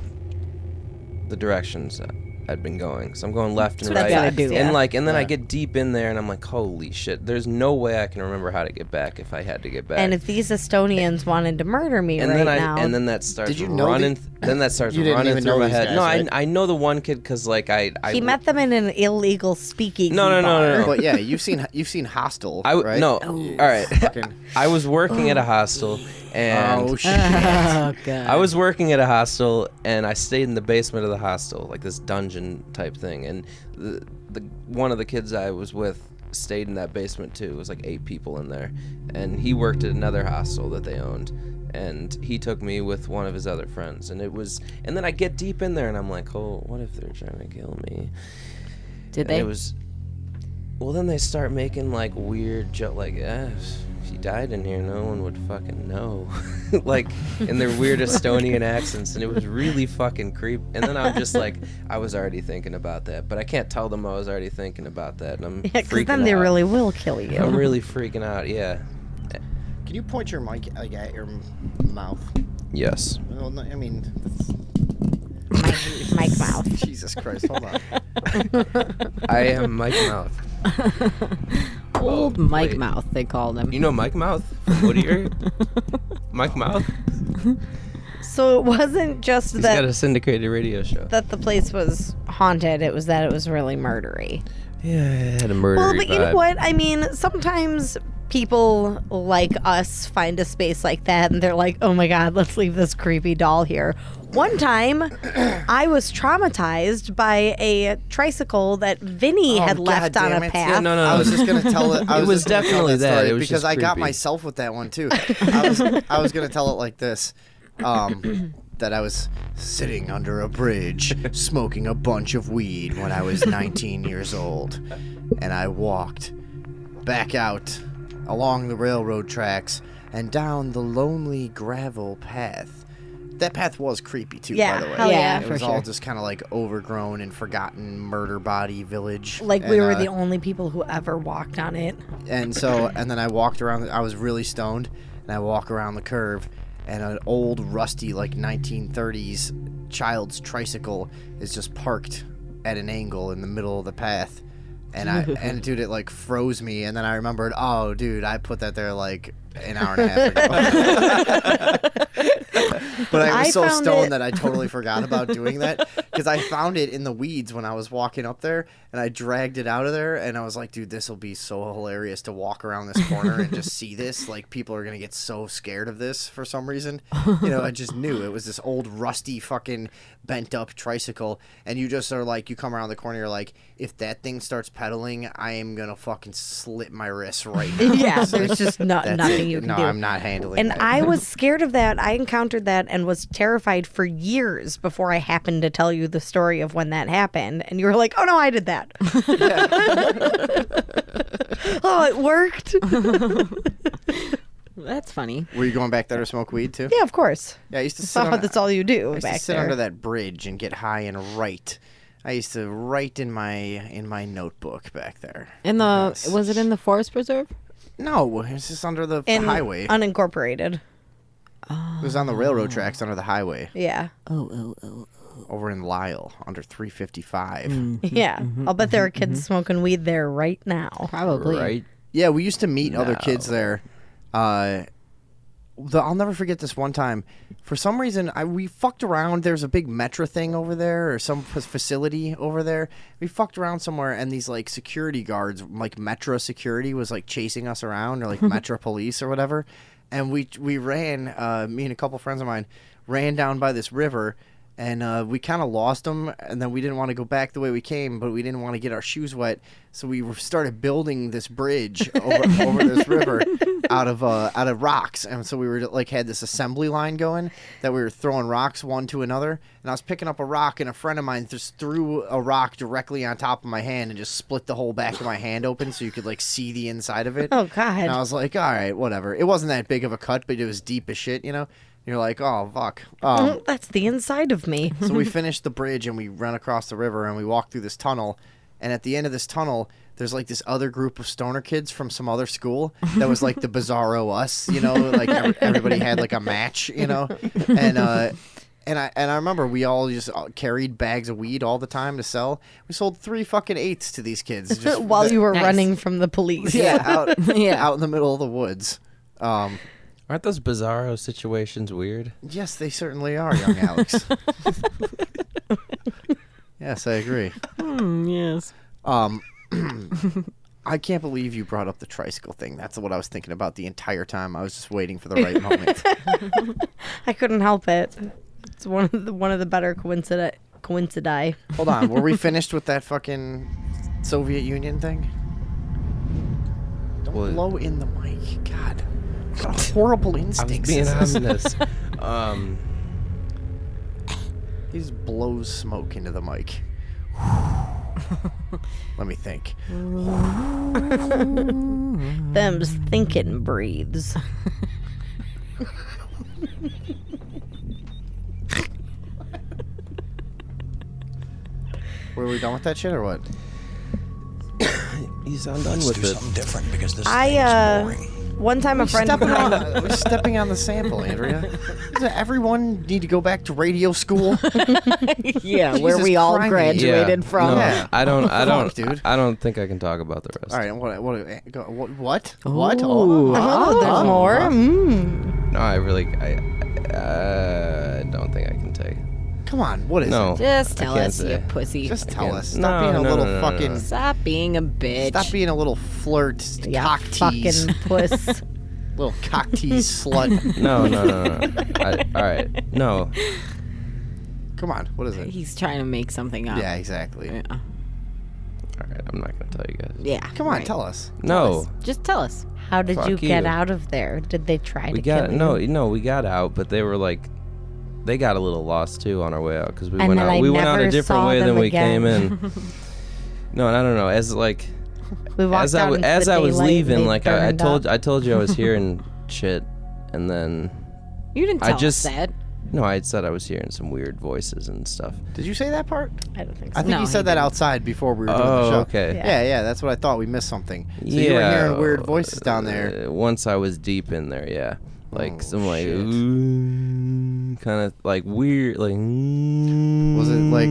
the directions I'd been going. So I'm going left and That's right. what I do. And then I get deep in there and I'm like, holy shit, there's no way I can remember how to get back if I had to get back. And if these Estonians wanted to murder me and right then now, and then that starts Did you know running. the- Then that starts You didn't running even through know my these head. guys, No, right? I know the one kid because like I he met them in an illegal speakeasy. No, no, no, bar. no, no. But yeah, you've seen Hostel, I right? no. All right. Fucking- I was working at a hostel and Oh shit! Oh, God. I was working at a hostel and I stayed in the basement of the hostel, like this dungeon type thing. And the one of the kids I was with stayed in that basement too. It was like 8 people in there, and he worked at another hostel that they owned. And he took me with one of his other friends, and then I get deep in there, and I'm like, oh, what if they're trying to kill me? Did And they? it was, well, then they start making like weird joke, like, if she died in here, no one would fucking know, like in their weird Estonian accents, and it was really fucking creepy. And then I'm just like, I was already thinking about that, but I can't tell them I was already thinking about that, and I'm Yeah, because freaking then they out. really will kill you. I'm really freaking out. Yeah. Can you point your mic like at your mouth? Yes. Well, no, I mean, Mike Mouth. Jesus Christ! Hold on. I am Mike Mouth. Old Oh, Mike wait. Mouth, they called him. You know Mike Mouth from Whittier? Mike Mouth? So it wasn't just He's got that a syndicated radio show. the place was haunted. It was that it was really murdery. Yeah, it had a murdery Well, but you know vibe. what? I mean, sometimes people like us find a space like that and they're like, oh my God, let's leave this creepy doll here. One time, I was traumatized by a tricycle that Vinny Oh, had left God on damn a it. path. Yeah, no, I was just gonna tell it. I It was just gonna tell definitely that that. story It was because just I got creepy. myself with that one too. I was gonna tell it like this. That I was sitting under a bridge smoking a bunch of weed when I was 19 years old, and I walked back out along the railroad tracks and down the lonely gravel path. That path was creepy too, Yeah, by the way. hell yeah. It for was all sure. just kind of like overgrown and forgotten murder body village. Like we And, were the only people who ever walked on it. and then I walked around. I was really stoned, and I walk around the curve, and an old, rusty, like 1930s child's tricycle is just parked at an angle in the middle of the path. And dude, it like froze me, and then I remembered, oh, dude, I put that there like an hour and a half ago. But I was I so found stoned it- that I totally forgot about doing that because I found it in the weeds when I was walking up there, and I dragged it out of there, and I was like, dude, this will be so hilarious to walk around this corner and just see this. Like, people are gonna get so scared of this for some reason. I just knew it was this old rusty fucking bent up tricycle, and you just are like, you come around the corner, you're like, if that thing starts pedaling, I am gonna fucking slit my wrists right now. Yeah, there's just That's nothing it. you can No, do. I'm not handling And that. I was scared of that. I encountered that and was terrified for years before I happened to tell you the story of when that happened. And you were like, oh no, I did that. Oh, it worked. That's funny. Were you going back there to smoke weed too? Yeah, of course. Yeah, I used to sit So on, that's all you do I used back to sit there. under that bridge and get high and write. I used to write in my notebook back there. In the was it in the forest preserve? No, it's just under the In highway. unincorporated. It was on the railroad tracks under the highway Yeah. over in Lyle under 355. Yeah. I'll bet there are kids smoking weed there right now. Probably. Right? Yeah, we used to meet other kids there. I'll never forget this one time. For some reason, we fucked around. There's a big Metro thing over there, or some facility over there. We fucked around somewhere, and these like security guards, like Metro security, was like chasing us around, or like Metro police or whatever. And we ran. Me and a couple friends of mine ran down by this river. And we kind of lost them, and then we didn't want to go back the way we came, but we didn't want to get our shoes wet, so we started building this bridge over this river out of rocks. And so we were like had this assembly line going that we were throwing rocks one to another. And I was picking up a rock, and a friend of mine just threw a rock directly on top of my hand and just split the whole back of my hand open so you could like see the inside of it. Oh, God. And I was like, all right, whatever. It wasn't that big of a cut, but it was deep as shit, you know. You're like, oh, fuck. That's the inside of me. So we finished the bridge and we ran across the river and we walked through this tunnel. And at the end of this tunnel, there's like this other group of stoner kids from some other school that was like the Bizarro Us, you know, like everybody had like a match, you know. And I remember we all just carried bags of weed all the time to sell. We sold 3 fucking eighths to these kids just While you were Nice. running from the police. out Yeah. out in the middle of the woods. Aren't those bizarro situations weird? Yes, they certainly are, young Alex. Yes, I agree. Yes. I can't believe you brought up the tricycle thing. That's what I was thinking about the entire time. I was just waiting for the right moment. I couldn't help it. It's one of the better coincidi. Hold on, were we finished with that fucking Soviet Union thing? Don't What? blow in the mic. God. What horrible I was instincts. being is this? honest. He just blows smoke into the mic. Let me think. Them's thinking breathes. Were we done with that shit or what? You sound done with it. something different because this One time a friend of mine. We're stepping on the sample, Andrea. Doesn't everyone need to go back to radio school? Yeah, where Jesus we all Christ. graduated from. No, Yeah. I don't. What the I don't. fuck, dude? I don't think I can talk about the rest. All right, what? What? Ooh. Oh, there's more. No, I really. I don't think I can take. Come on, what is No. it? Just I tell can't us, say. you pussy. Just tell can't- us. Stop No, being a no, little no, no, fucking. no. Stop being a bitch. Stop being a little flirt, Yeah, cock tease, fucking puss. little cock tease slut. No. All right. No. Come on, what is it? He's trying to make something up. Yeah, exactly. Yeah. All right. I'm not gonna tell you guys. Yeah. Come on, right. tell us. No. Just tell us. How did Fuck you get you. out of there? Did they try We to got kill you? no. We got out, but they were like, they got a little lost too on our way out because we And went then out. I We went out a never different saw way than them we came again. in. No, and I don't know. As like, We walked as I out w- into as the I was daylight and leaving, they like I burned up. told you I was hearing shit, and then You didn't I tell just- us that. no, I had said I was hearing some weird voices and stuff. Did you say that part? I don't think I so. think No, you he said that didn't. outside before we were doing the Oh, show. okay. Yeah, that's what I thought. We missed something. So you were hearing weird voices down there. Once I was deep in there, yeah, like Oh, some like shit. kind of like weird, like. Was it like?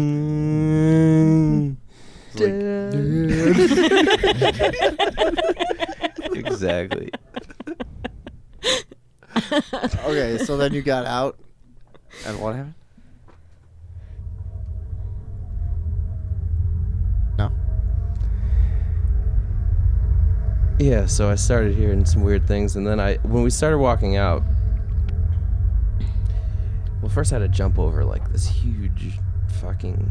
Exactly. Okay, so then you got out. And what happened? No. Yeah, so I started hearing some weird things, and then when we started walking out, well, first I had to jump over like this huge fucking.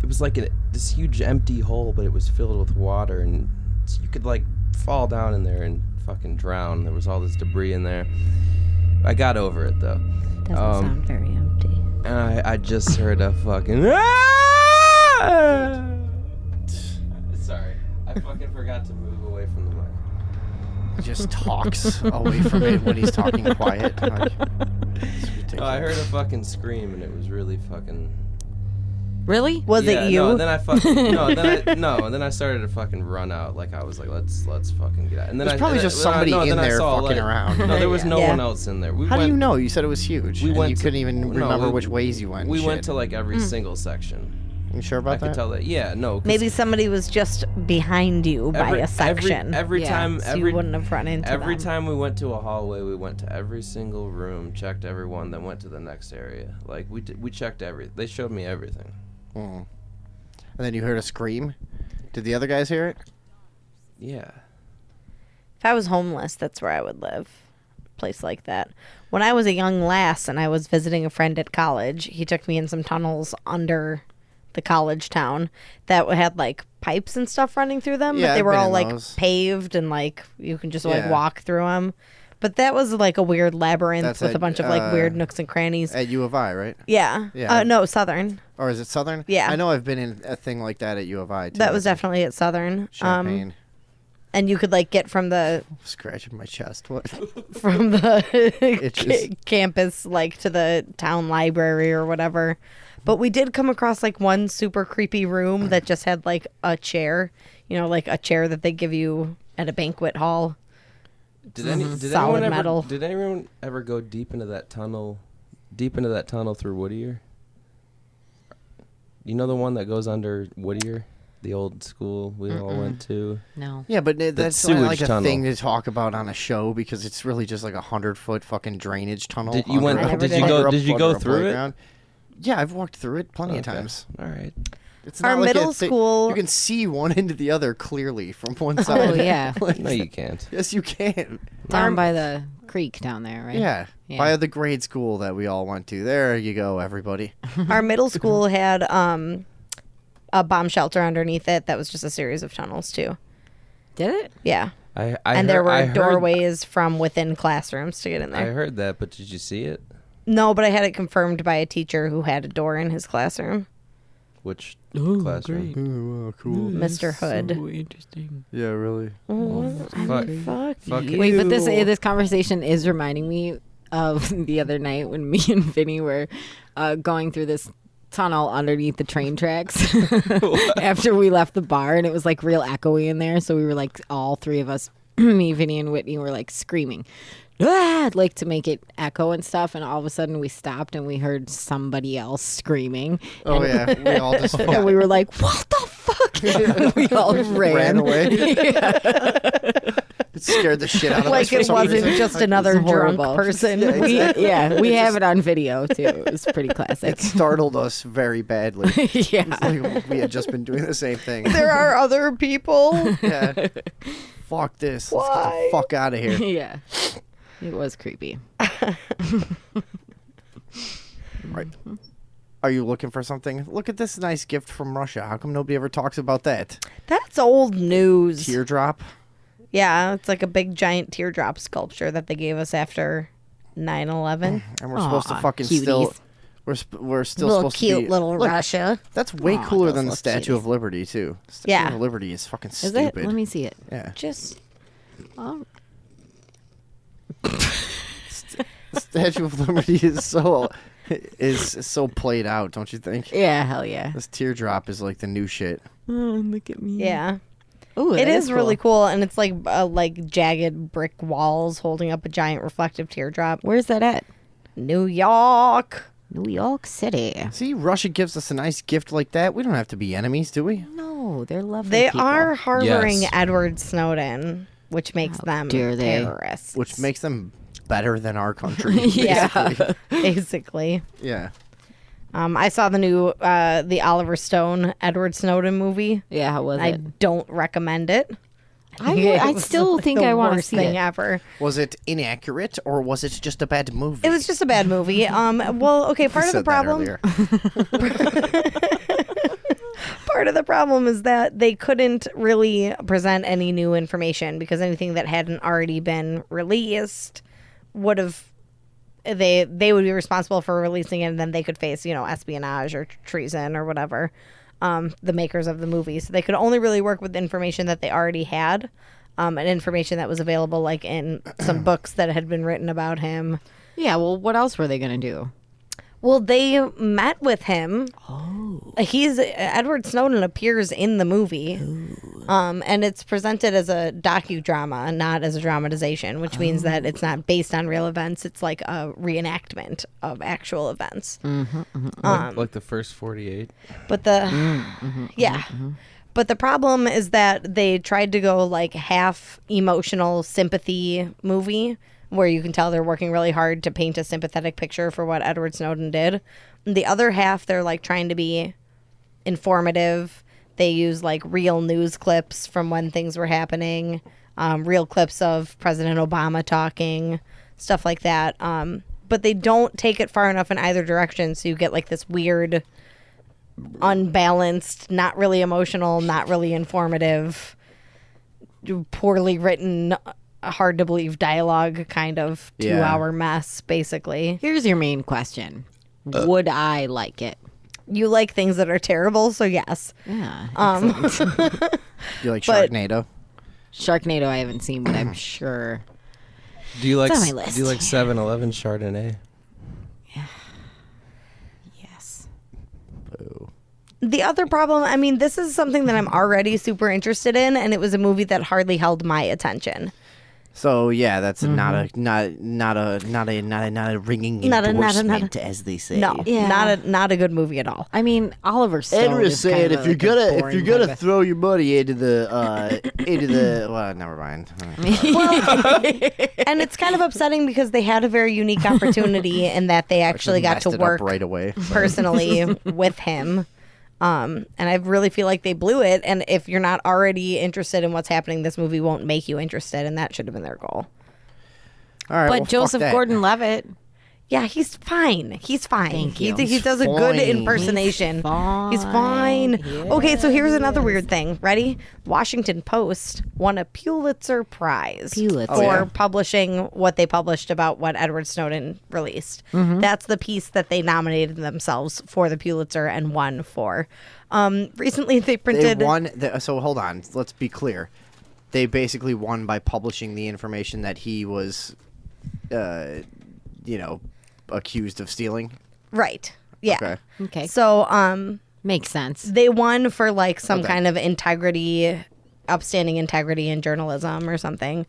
It was like this huge empty hole, but it was filled with water, and so you could like fall down in there and fucking drown. There was all this debris in there. I got over it though. Doesn't sound very empty. And I just heard a fucking. Sorry, I fucking forgot to move away from the mic. He just talks away from it when he's talking quiet. Like, it's ridiculous. Oh, I heard a fucking scream, and it was really fucking. Really? Was it you? No, and then I fucking and then I started to fucking run out. Like I was like, let's fucking get out. And then There's probably just somebody in there fucking around. No, there was no Yeah. one else in there. How do you know? You said it was huge. We and went you to- couldn't even no, remember we- which ways you went. We and went shit. to like every single section. You sure I about could that? tell that. Yeah, no. 'cause Maybe somebody was just behind you by a section. Every Yeah, time, so you wouldn't have run into every them. time we went to a hallway, we went to every single room, checked everyone, then went to the next area. Like we checked everything. They showed me everything. Mm. And then you heard a scream. Did the other guys hear it? Yeah. If I was homeless, that's where I would live. A place like that. When I was a young lass and I was visiting a friend at college, he took me in some tunnels under the college town that had like pipes and stuff running through them. Yeah, but they I've were been all in like those. paved and like you can just like Yeah. walk through them. But that was like a weird labyrinth That's with a at, bunch of like weird nooks and crannies. At U of I, right? Yeah. Yeah. No, Southern. Or is it Southern? Yeah. I know I've been in a thing like that at U of I, too. That was definitely at Southern. Champagne. And you could like get from the Scratching my chest. What? from the Itches. campus like to the town library or whatever. But we did come across like one super creepy room that just had like a chair, like a chair that they give you at a banquet hall. Did Solid anyone metal. ever? Did anyone ever go deep into that tunnel through Whittier? You know the one that goes under Whittier, the old school we all went to. No. Yeah, but that's not sewage like a tunnel. thing to talk about on a show because it's really just like 100-foot fucking drainage tunnel. Did you went? never Did did you it. go? Under a- Did you under go a through it? playground. Yeah, I've walked through it plenty of Okay. times. All right. It's Our not like middle a thing- school- You can see one into the other clearly from one side. Oh, yeah. Like, No, you can't. yes, you can. Down by the creek down there, right? Yeah. Yeah. By the grade school that we all went to. There you go, everybody. Our middle school had a bomb shelter underneath it that was just a series of tunnels too. Did it? Yeah. I And there heard- I were heard- doorways from within classrooms to get in I there. heard that, but did you see it? No, but I had it confirmed by a teacher who had a door in his classroom. Which classroom? Oh, cool. Mr. Hood. Interesting. Yeah, really. Fuck it. Wait, but this conversation is reminding me of the other night when me and Vinny were going through this tunnel underneath the train tracks after we left the bar, and it was like real echoey in there. So we were like, all three of us, me, Vinny, and Whitney, were like screaming, "Ah!" like to make it echo and stuff. And all of a sudden, we stopped and we heard somebody else screaming. Oh, yeah. We all just And we were like, "What the fuck?" And we all ran away. It scared the shit out of us. Like for it some wasn't reason. just another drunk horrible. person. We have it on video too. It was pretty classic. It startled us very badly. Yeah. Like we had just been doing the same thing. There are other people. Yeah. Fuck this. Let's get the fuck out of here. Yeah. It was creepy. Right. Are you looking for something? Look at this nice gift from Russia. How come nobody ever talks about that? That's old news. Teardrop? Yeah, it's like a big giant teardrop sculpture that they gave us after 9/11. And we're supposed to Aw, fucking cuties. still... We're still Little supposed cute to be... little Look, Russia. That's way Aw, cooler those than the little Statue cuties. of Liberty, too. Statue Yeah. of Liberty is fucking Is stupid. it? Let me see it. Yeah. Just The Statue of Liberty is so played out, don't you think? Yeah, hell yeah. This teardrop is like the new shit. Oh, look at me. yeah. Ooh, It is really cool, and it's like jagged brick walls holding up a giant reflective teardrop. Where's that at? New York. New York City. See, Russia gives us a nice gift like that. We don't have to be enemies, do we? No, they're lovely. They people. are harboring Yes. Edward Snowden, which makes them dare they. terrorists. Which makes them better than our country. Yeah. Basically. Yeah. I saw the new the Oliver Stone Edward Snowden movie. Yeah, how was I it? don't recommend it. I still think the I want to worst see thing it. ever. Was it inaccurate or was it just a bad movie? It was just a bad movie. Well, okay, part of the Said that problem earlier. part of the problem is that they couldn't really present any new information because anything that hadn't already been released would have they would be responsible for releasing it, and then they could face, espionage or treason or whatever. The makers of the movie, so they could only really work with information that they already had, and information that was available, like in some books that had been written about him. Yeah, well, what else were they going to do? Well, they met with him. Oh. Edward Snowden appears in the movie. And it's presented as a docudrama, not as a dramatization, which means that it's not based on real events. It's like a reenactment of actual events. Like the first 48. But But the problem is that they tried to go like half emotional sympathy movie, where you can tell they're working really hard to paint a sympathetic picture for what Edward Snowden did. The other half, they're like trying to be informative. They use like real news clips from when things were happening, real clips of President Obama talking, stuff like that. But they don't take it far enough in either direction, so you get like this weird, unbalanced, not really emotional, not really informative, poorly written, hard to believe dialogue kind of 2-hour mess, basically. Here's your main question. Would I like it? You like things that are terrible, so yes. Yeah. You like But- Sharknado? Sharknado I haven't seen, but I'm sure. Do you like It's on my list. 7-Eleven Chardonnay? Yes. Boo. The other problem, I mean, this is something that I'm already super interested in, and it was a movie that hardly held my attention. So yeah, that's not a ringing Not a- endorsement, as they say. No, Yeah. not a good movie at all. I mean, Oliver Stone Edward is said, kind of like a boring type of- throw your money into the well, never mind. And it's kind of upsetting because they had a very unique opportunity in that they actually got to Messed it up work right away. personally with him. And I really feel like they blew it. And if you're not already interested in what's happening, this movie won't make you interested. And that should have been their goal. All right, But well, fuck Joseph that. Gordon-Levitt. Yeah, he's fine. He's fine. Thank you. He does a good He's impersonation. fine. He's fine. Yeah, Okay, so here's another weird thing. Ready? Washington Post won a Pulitzer Prize Pulitzer. for publishing what they published about what Edward Snowden released. That's the piece that they nominated themselves for the Pulitzer and won for. Recently, they They printed. won. So hold on. Let's be clear. They basically won by publishing the information that he was, accused of stealing. Right. Yeah. Okay. Okay. So, Makes sense. they won for like some Okay. kind of integrity, upstanding integrity in journalism or something.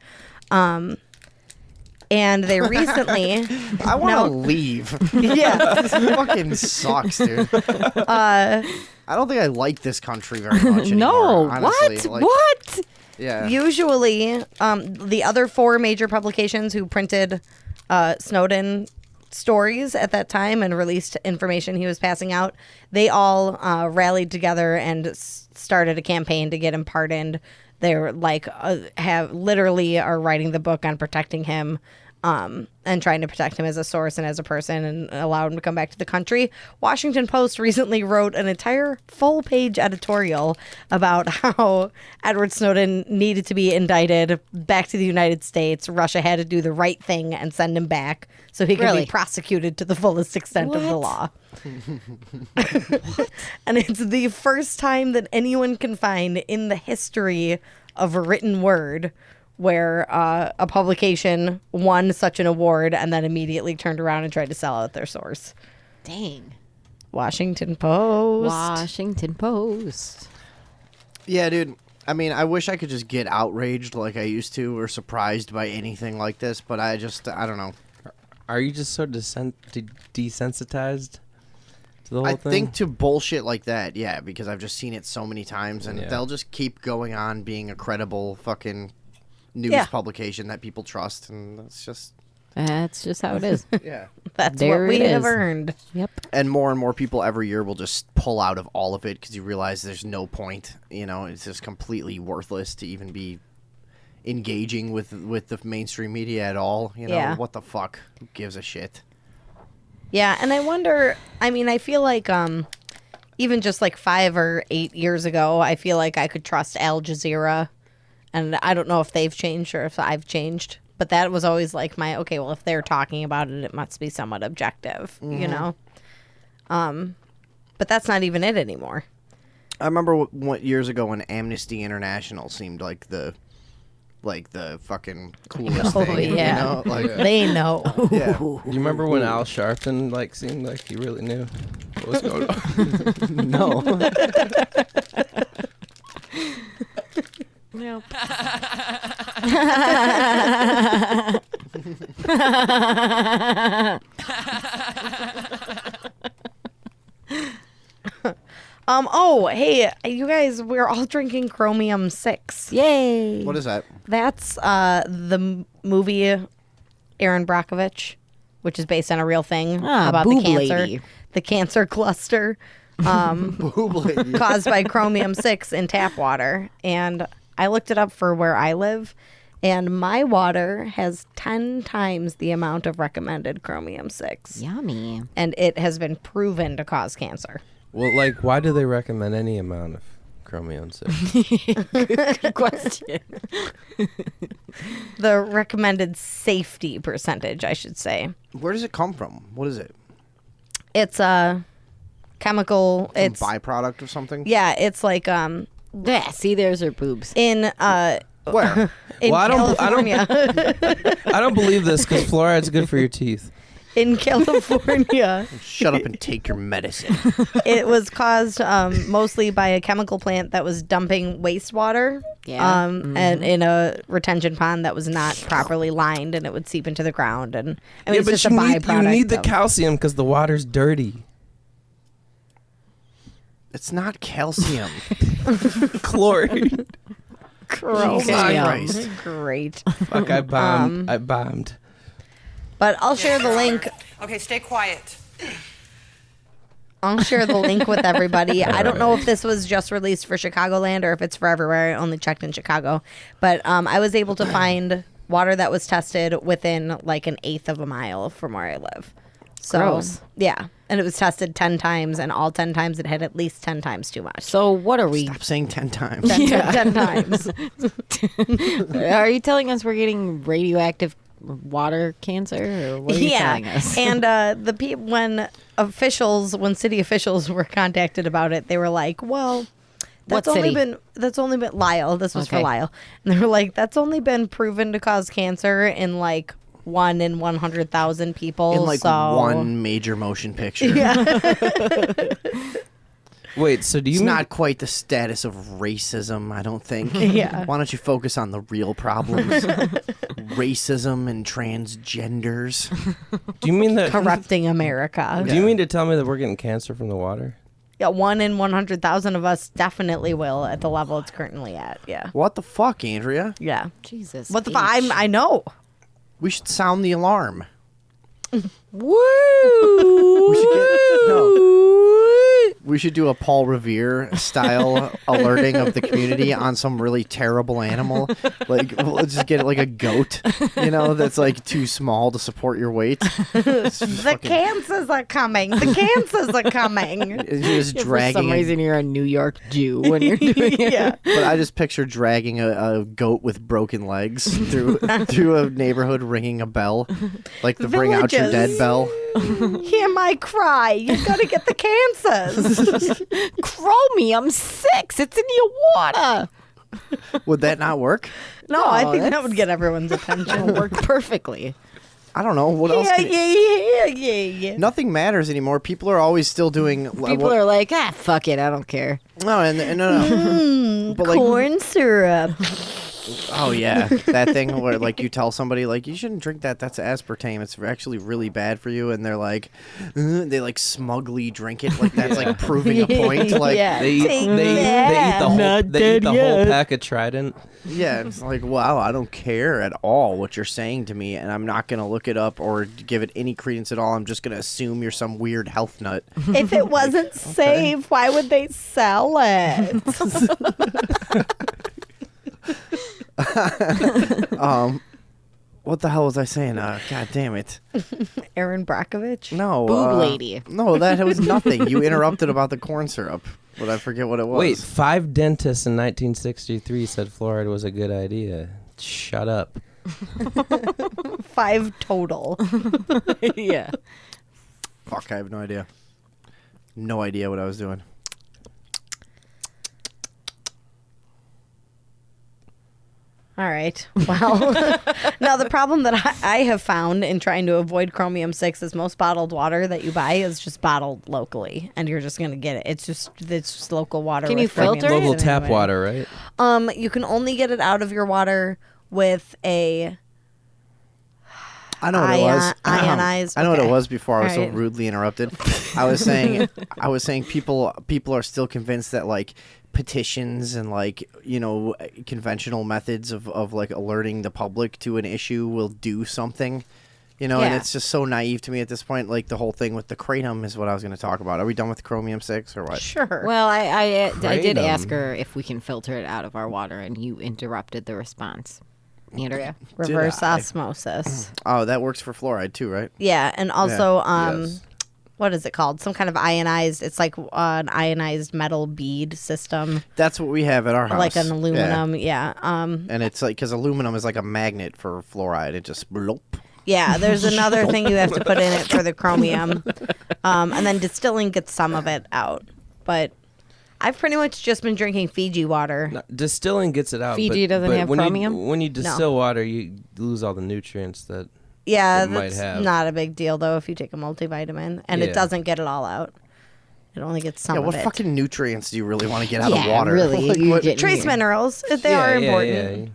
And they recently, I want No. to leave. yeah, This fucking sucks, dude. I don't think I like this country very much anymore. No. honestly. What? Like, What? Yeah. usually the other 4 major publications who printed Snowden stories at that time and released information he was passing out, they all rallied together and started a campaign to get him pardoned. They're like are writing the book on protecting him and trying to protect him as a source and as a person and allow him to come back to the country. Washington Post recently wrote an entire full-page editorial about how Edward Snowden needed to be indicted back to the United States. Russia had to do the right thing and send him back so he could Really? be prosecuted to the fullest extent of the law. And it's the first time that anyone can find in the history of a written word where a publication won such an award and then immediately turned around and tried to sell out their source. Dang. Washington Post. Washington Post. Yeah, dude. I mean, I wish I could just get outraged like I used to or surprised by anything like this, but I don't know. Are you just so desensitized to the whole I thing? think to bullshit like that, yeah, because I've just seen it so many times, and Yeah. they'll just keep going on being a credible fucking news Yeah. publication that people trust, and that's just That's just how it is. Yeah. That's There what we it have is. earned. Yep. And more people every year will just pull out of all of it because you realize there's no point. It's just completely worthless to even be engaging with the mainstream media at all. Yeah. What the fuck? Who gives a shit? Yeah, and I wonder, I feel like even just like 5 or 8 years ago, I feel like I could trust Al Jazeera. And I don't know if they've changed or if I've changed. But that was always like okay, well, if they're talking about it, it must be somewhat objective, you know? But that's not even it anymore. I remember what years ago when Amnesty International seemed like the fucking coolest Oh, thing. yeah. Like, They know. yeah. You remember when Al Sharpton seemed like he really knew what was going on? No. Nope. Oh, hey, you guys, we're all drinking Chromium 6. Yay. What is that? That's movie Aaron Brockovich, which is based on a real thing about the boob cancer. lady. The cancer cluster Boob lady. caused by Chromium 6 in tap water. And I looked it up for where I live, and my water has 10 times the amount of recommended Chromium 6. Yummy. And it has been proven to cause cancer. Well, why do they recommend any amount of chromium 6? Good question. The recommended safety percentage, I should say. Where does it come from? What is it? It's a chemical. Some It's byproduct of something? yeah. It's like Yeah, see, there's her boobs. in Where? in Well, I don't- California. I don't believe this because fluoride's good for your teeth. In California, Shut up and take your medicine. it was caused mostly by a chemical plant that was dumping wastewater. Yeah. And in a retention pond that was not properly lined, and it would seep into the ground. And Yeah, it's but just a you byproduct. need the of- calcium because the water's dirty. It's not calcium. Chlorine. Gross. Jesus Christ. Great. Fuck, I bombed. I bombed. But I'll share the link. Okay, stay quiet. I'll share the link with everybody. I don't know if this was just released for Chicagoland or if it's for everywhere. I only checked in Chicago. But I was able to find water that was tested within like an eighth of a mile from where I live. So, Gross. yeah. And it was tested 10 times, and all 10 times it had at least 10 times too much. So what are we? Stop saying 10 times. 10 times. Are you telling us we're getting radioactive water cancer, or what are you telling us? And when city officials were contacted about it, they were like, "Well, What that's only city? been Lyle. This was for Okay. Lyle." And they were like, "That's only been proven to cause cancer in like 1 in 100,000 people." In like so one major motion picture. Wait, so do you It's mean not quite the status of racism, I don't think. Yeah. Why don't you focus on the real problems? Racism and transgenders. do you mean that corrupting America. Do you mean to tell me that we're getting cancer from the water? Yeah, 1 in 100,000 of us definitely will at the level it's currently at. Yeah. What the fuck, Andrea? Yeah. Jesus. What the fuck? I know. We should sound the alarm. Woo! We should get no. We should do a Paul Revere style alerting of the community on some really terrible animal. Like, we'll just get like a goat, that's like too small to support your weight. The cancers are coming. The cancers are coming. It's just For some dragging. reason, you're a New York Jew when you're doing it. Yeah. But I just picture dragging a goat with broken legs through a neighborhood, ringing a bell, like the "Bring Out Your Villages. Dead" bell. Hear my cry. You gotta get the cancers. Chromium 6. It's in your water. Would that not work? No, I think that that's- would get everyone's attention. Worked perfectly. I don't know. What else? Yeah, can yeah. Nothing matters anymore. People are always still doing. People are like, fuck it, I don't care. no. But like, Corn syrup. Oh yeah, that thing where like you tell somebody like you shouldn't drink that. That's aspartame. It's actually really bad for you, and they're like, they like smugly drink it. Like that's like proving a point. Like Yeah. They eat the whole pack of Trident. yeah, it's like wow, I don't care at all what you're saying to me, and I'm not gonna look it up or give it any credence at all. I'm just gonna assume you're some weird health nut. If it wasn't safe, why would they sell it? What the hell was I saying? God damn it! Aaron Brockovich? No, Boob lady. No, that was nothing. You interrupted about the corn syrup, but I forget what it was. Wait, 5 dentists in 1963 said fluoride was a good idea. Shut up. 5 total. Yeah. Fuck, I have no idea. No idea what I was doing. All right. Well, now the problem that I have found in trying to avoid chromium 6 is most bottled water that you buy is just bottled locally, and you're just gonna get it. It's just local water. Can with you filter chromium it? Local in it tap anyway. water, right? You can only get it out of your water with a I know what it was. ionized. I know what okay. it was before I was Right. so rudely interrupted. I was saying people are still convinced that like petitions and like conventional methods of like alerting the public to an issue will do something. And Yeah. it's just so naive to me at this point. Like the whole thing with the kratom is what I was going to talk about. Are we done with the chromium 6 or what? Sure. Well, I did Kratom. ask her if we can filter it out of our water, and you interrupted the response. Andrea? Reverse I? osmosis. Oh, that works for fluoride too, right? Yeah, and also Yes. what is it called? Some kind of ionized. It's like an ionized metal bead system, That's what we have at our house. like an Yeah. aluminum. Yeah. And it's like because aluminum is like a magnet for fluoride. It just bloop. Yeah, there's another thing you have to put in it for the chromium. And then distilling gets some of it out. But I've pretty much just been drinking Fiji water. No, distilling gets it out. Fiji but, doesn't but have when chromium? when you distill water, you lose all the nutrients that. Yeah, It might that's have. not a big deal, though, if you take a multivitamin. And it Yeah. doesn't get it all out. It only gets some Yeah, of what it. fucking nutrients do you really want to get out of Yeah, water? really, Like, you're what- getting- Trace minerals, they are important.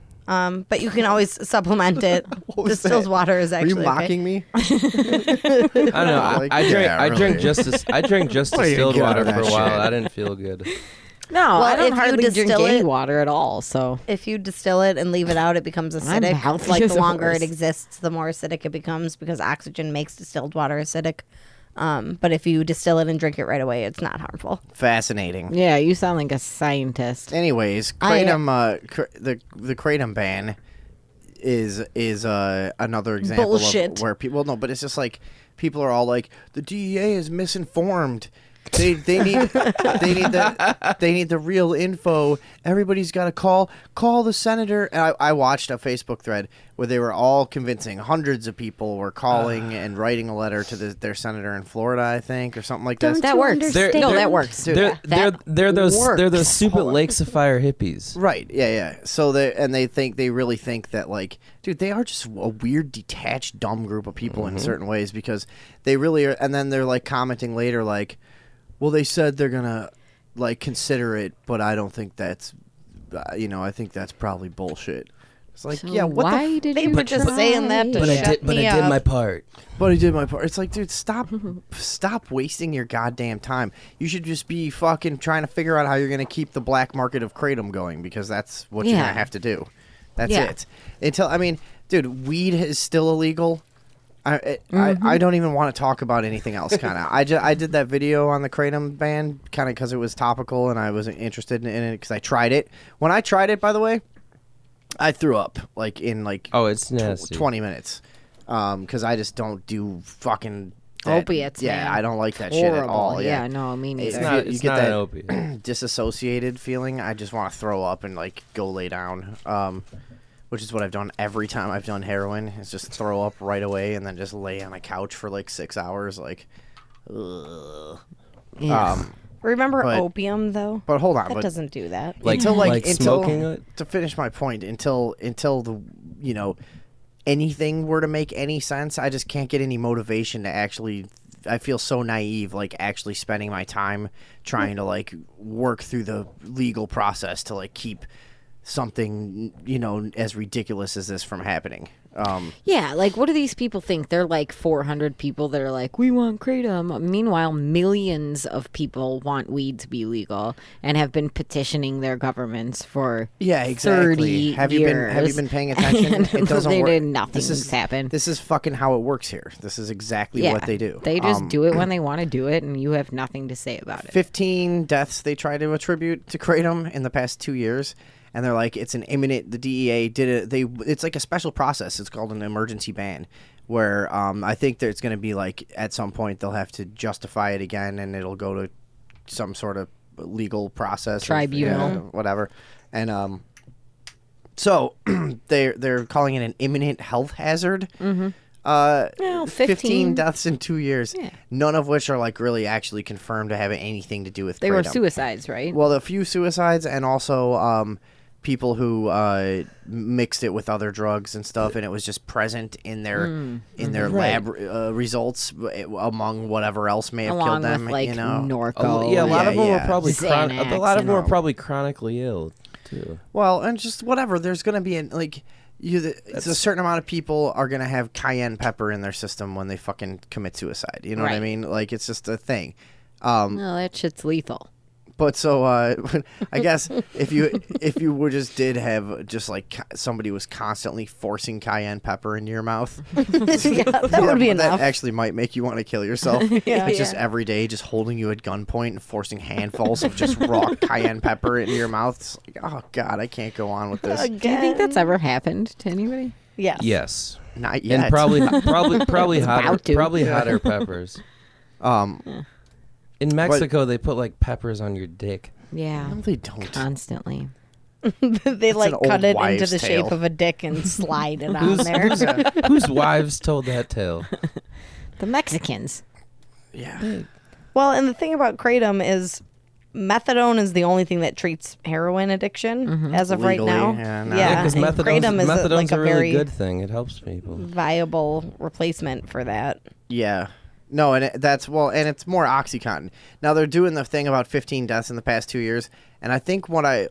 But you can always supplement it. What was Distilled that? water is Are actually you mocking me? I don't know. Like, I drank. yeah, I drank really. I drank just What are you distilled gonna water get for out a of that while. shit? I didn't feel good. No, Well, I if don't you hardly drink distill any it- water at all, so... If you distill it and leave it out, it becomes acidic. healthy Like as the a longer horse. it exists, the more acidic it becomes because oxygen makes distilled water acidic. But if you distill it and drink it right away, it's not harmful. Fascinating. Yeah, you sound like a scientist. Anyways, kratom, the kratom ban is another example Bullshit. of where people but it's just like people are all like the DEA is misinformed. They need the real info. Everybody's got to call the senator. And I watched a Facebook thread where they were all convincing. Hundreds of people were calling and writing a letter to their senator in Florida, I think, or something like this. That works. No, that works. They're those works. stupid Lakes of Fire hippies. Right. Yeah. So they really think that like, dude, they are just a weird, detached, dumb group of people in certain ways because they really are. And then they're like commenting later, like, well, they said they're gonna like consider it, but I don't think that's, I think that's probably bullshit. It's like, So yeah, what why the? did They you were just saying that to try? shut me up. my part. But I did my part. It's like, dude, stop wasting your goddamn time. You should just be fucking trying to figure out how you're gonna keep the black market of kratom going because that's what you're Yeah. gonna have to do. That's Yeah. it. Dude, weed is still illegal. I don't even want to talk about anything else. Kind of. I did that video on the kratom ban kind of because it was topical and I was interested in it because I tried it. When I tried it, by the way, I threw up like in like Oh, it's nasty. 20 minutes because I just don't do fucking that. Opiates, Yeah, man. I don't like that shit at Horrible. all. Yeah, no, me neither. It's If not. you It's get not that an opiate. disassociated feeling. I just want to throw up and like go lay down. Which is what I've done every time I've done heroin. Is just throw up right away and then just lay on a couch for like 6 hours. Like, ugh. Yeah. Remember But- opium, though? But hold on, That but doesn't do that. Like until smoking it. to finish my point until the anything were to make any sense, I just can't get any motivation to actually. I feel so naive, like actually spending my time trying to like work through the legal process to like keep something, as ridiculous as this from happening. Yeah, like what do these people think? They're like 400 people that are like, we want kratom. Meanwhile, millions of people want weed to be legal and have been petitioning their governments for 30 Have years. you been paying attention? It doesn't they work. did nothing's happened. This is fucking how it works here. This is exactly what they do. They just do it when they want to do it, and you have nothing to say about it. 15 deaths they try to attribute to kratom in the past 2 years. And they're like, it's an imminent. The DEA did it. It's like a special process. It's called an emergency ban, where I think there's going to be like at some point they'll have to justify it again, and it'll go to some sort of legal process, tribunal, whatever. And so they're calling it an imminent health hazard. Mm-hmm. 15 deaths in 2 years, none of which are like really actually confirmed to have anything to do with. They kratom. were suicides, right? Well, a few suicides, and also people who mixed it with other drugs and stuff, and it was just present in their lab results among whatever else may have Along killed them. with, like, Norco. A lot of them were probably Xanax, a lot of them were probably chronically ill too. Well, and just whatever. There's going to be it's a certain amount of people are going to have cayenne pepper in their system when they fucking commit suicide. You know what I mean? Like, it's just a thing. No, that shit's lethal. But so I guess if you were did have just like somebody was constantly forcing cayenne pepper into your mouth, that would be enough. That actually might make you want to kill yourself. Just every day, just holding you at gunpoint and forcing handfuls of just raw cayenne pepper into your mouth. It's like, oh God, I can't go on with this. Do you think that's ever happened to anybody? Yes. Not yet. And probably About to. hotter peppers. In Mexico, they put like peppers on your dick. Yeah. No, they don't. Constantly. They like an cut old it into wives' the tale. shape of a dick and slide it on there. Whose wives told that tale? The Mexicans. Yeah. Well, and the thing about kratom is methadone is the only thing that treats heroin addiction as of Legally, right now. yeah, no. Because and methadone's, kratom is like a a really very good thing. It helps people. viable replacement for that. Yeah. No, and and it's more OxyContin. Now they're doing the thing about 15 deaths in the past 2 years, and I think I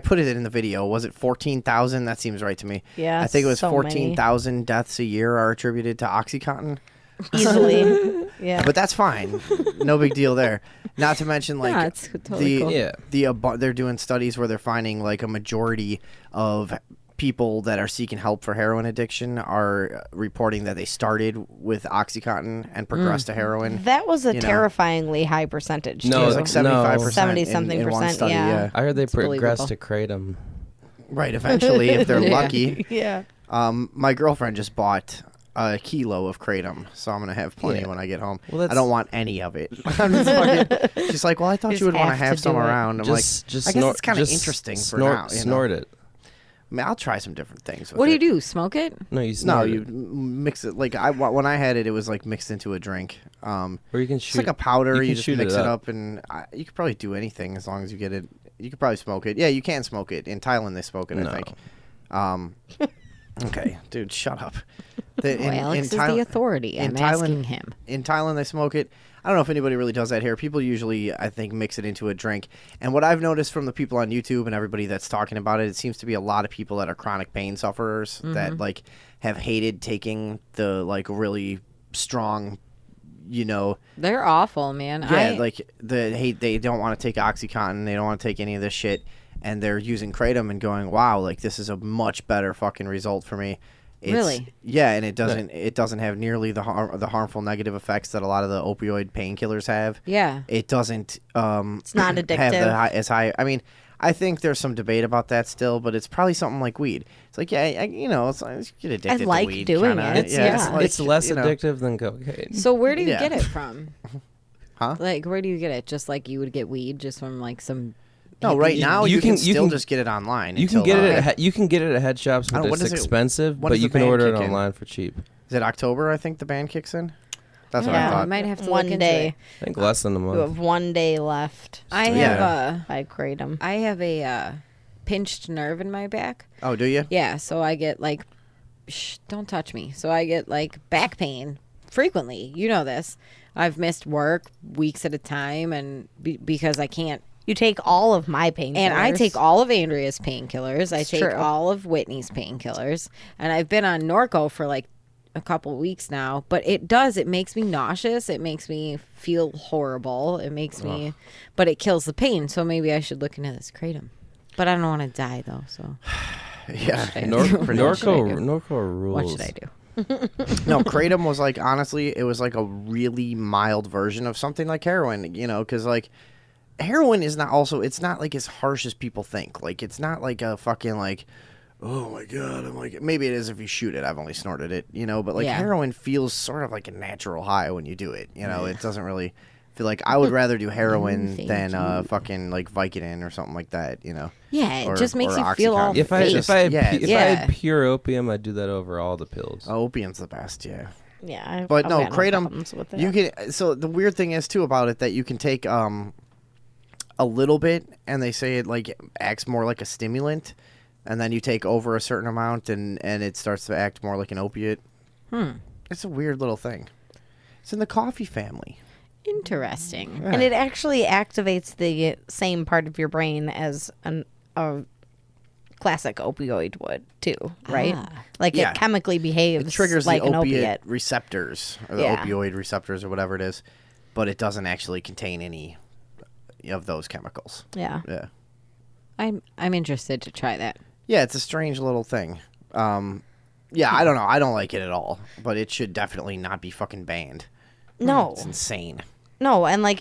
put it in the video. Was it 14,000? That seems right to me. Yeah, I think it was so 14,000 deaths a year are attributed to OxyContin. Easily. Yeah. But that's fine. No big deal there. Not to mention like Yeah, it's totally cool. they're doing studies where they're finding like a majority of people that are seeking help for heroin addiction are reporting that they started with OxyContin and progressed to heroin. That was a terrifyingly high percentage. No, It was too. like 75%. 70-something in one percent, study, yeah. I heard they progressed believable. to kratom. Right, eventually, if they're lucky. Yeah. My girlfriend just bought a kilo of kratom, so I'm gonna have plenty when I get home. Well, I don't want any of it. I'm just fucking, she's like, well, I thought Just you would want to have have to some do it. around. I'm Just like, I guess snort, it's kind of just interesting for snort, now. Snort it. I mean, I'll try some different things. With What do it. you do? Smoke it? No, you No, snort you it. mix it. Like when I had it, it was like mixed into a drink. Or you can It's shoot. like a powder. can You just shoot mix it it up, and you could probably do anything as long as you get it. You could probably smoke it. Yeah, you can smoke it. In Thailand, they smoke it. No. I think. Okay, dude, shut up. Alex is the authority. I'm asking him. In Thailand, they smoke it. I don't know if anybody really does that here. People usually, I think, mix it into a drink. And what I've noticed from the people on YouTube and everybody that's talking about it, it seems to be a lot of people that are chronic pain sufferers that like have hated taking the like really strong, They're awful, man. they don't want to take OxyContin, they don't want to take any of this shit, and they're using kratom and going, wow, like this is a much better fucking result for me. Really? Yeah, and it doesn't have nearly the harmful negative effects that a lot of the opioid painkillers have. Yeah. It doesn't It's not addictive. have as high. I mean, I think there's some debate about that still, but it's probably something like weed. It's like, it's get addicted like to weed. doing kinda. it, yeah. It's less addictive than cocaine. So where do you Yeah. get it from? Huh? Like, where do you get it? Just like you would get weed, just from like some. No, right now you can still can- just get it online. You can until, get it. You can get it at head shops, I don't- but when it's does it- expensive. when But does you the can ban order it kick in? online for cheap. Is it October? I think the ban kicks in. That's what I Yeah. I thought. might have to One look day. into it. I think less than a You month. have 1 day left I Yeah. have by kratom. I have a pinched nerve in my back. Oh, do you? Yeah, so I get like, don't touch me. So I get like back pain frequently. You know this. I've missed work weeks at a time, and because I can't You take all of my painkillers. And I take all of Andrea's painkillers. I take true. all of Whitney's painkillers. And I've been on Norco for like a couple weeks now. But it makes me nauseous. It makes me feel horrible. It makes me, but it kills the pain. So maybe I should look into this kratom. But I don't want to die though. So Yeah. Norco rules. what should I do? No, kratom was like, honestly, it was like a really mild version of something like heroin, you know, because like heroin is not also, it's not like as harsh as people think. Like, it's not like a fucking like, oh my God, I'm like, maybe it is if you shoot it. I've only snorted it, you know, but like heroin feels sort of like a natural high when you do it, you know, it doesn't really feel like, I would rather do heroin than fucking like Vicodin or something like that, you know. Yeah, it Or- just makes or you feel all Oxycontin. If I Yeah. had pure opium, I'd do that over all the pills. Opium's the best, yeah. Yeah, But I've no, got kratom, problems with that. you can. So the weird thing is too about it that you can take a little bit, and they say it like acts more like a stimulant, and then you take over a certain amount, and it starts to act more like an opiate. It's a weird little thing. It's in the coffee family. Interesting. And it actually activates the same part of your brain as a classic opioid would too, right? Like Yeah. it chemically behaves It triggers like the an opiate opiate. receptors, or the Yeah. opioid receptors, or whatever it is, but it doesn't actually contain any of those chemicals. Yeah. Yeah. I'm interested to try that. Yeah, it's a strange little thing. Yeah, I don't know. I don't like it at all, but it should definitely not be fucking banned. No. It's insane. No, and like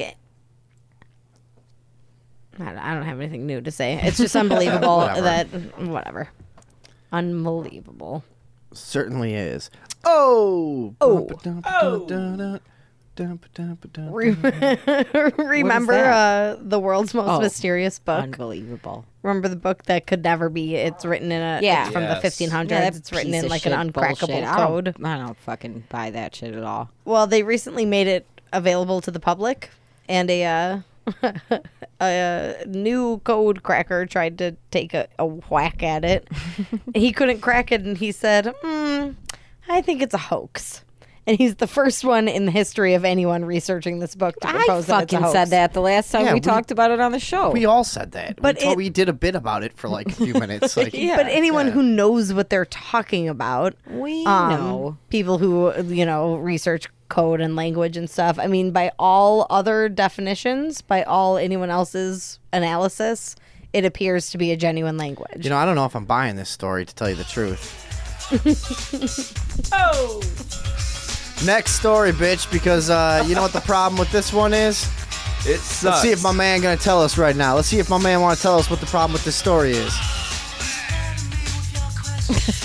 I don't have anything new to say. It's just unbelievable Whatever. that whatever. Unbelievable. Certainly is. Oh. Remember the world's most Oh, mysterious book? Unbelievable. Remember the book that could never be? It's written in a Yeah. it's from Yes. the 1500s. Yeah, that it's written piece in of like shit an bullshit. uncrackable I code. don't fucking buy that shit at all. Well, they recently made it available to the public, and a new code cracker tried to take a whack at it. He couldn't crack it, and he said, I think it's a hoax. And he's the first one in the history of anyone researching this book to I propose that it's a fucking hoax. said that the last time Yeah, we we- talked about it on the show. We all said that. But we did a bit about it for like a few minutes. Like, But anyone who knows what they're talking about, We know. people who research code and language and stuff. I mean, by all other definitions, by all anyone else's analysis, it appears to be a genuine language. I don't know if I'm buying this story, to tell you the truth. Next story, bitch, because you know what the problem with this one is? It sucks. Let's see if my man gonna tell us right now. Let's see if my man want to tell us what the problem with this story is.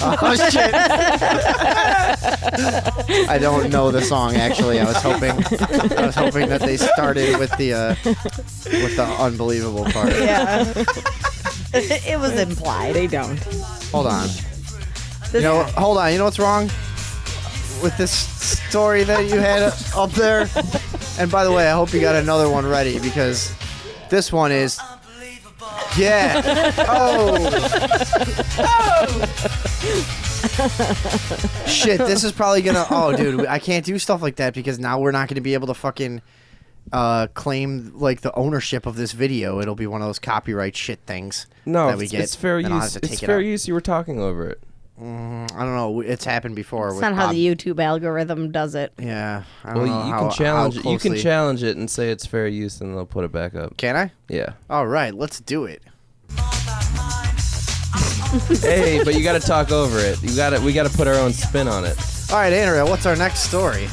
Oh shit! I don't know the song actually. I was hoping that they started with the unbelievable part. Yeah. It was implied. They don't. Hold on. Hold on. You know what's wrong with this story that you had up there? And by the way, I hope you got another one ready, because this one is. Yeah. Shit, this is probably gonna. Oh, dude, I can't do stuff like that because now we're not gonna be able to fucking claim like the ownership of this video. It'll be one of those copyright shit things. No, that we get. it's fair Then I'll use. have to It's take it fair out. use. You were talking over it. I don't know. It's happened before. It's with not how Bob. the YouTube algorithm does it. Yeah. I don't Well, know you how, can challenge how it. You can closely- challenge it and say it's fair use, and they'll put it back up. Can I? Yeah. All right, let's do it. Hey, but you got to talk over it. We got to put our own spin on it. All right, Andrea, what's our next story?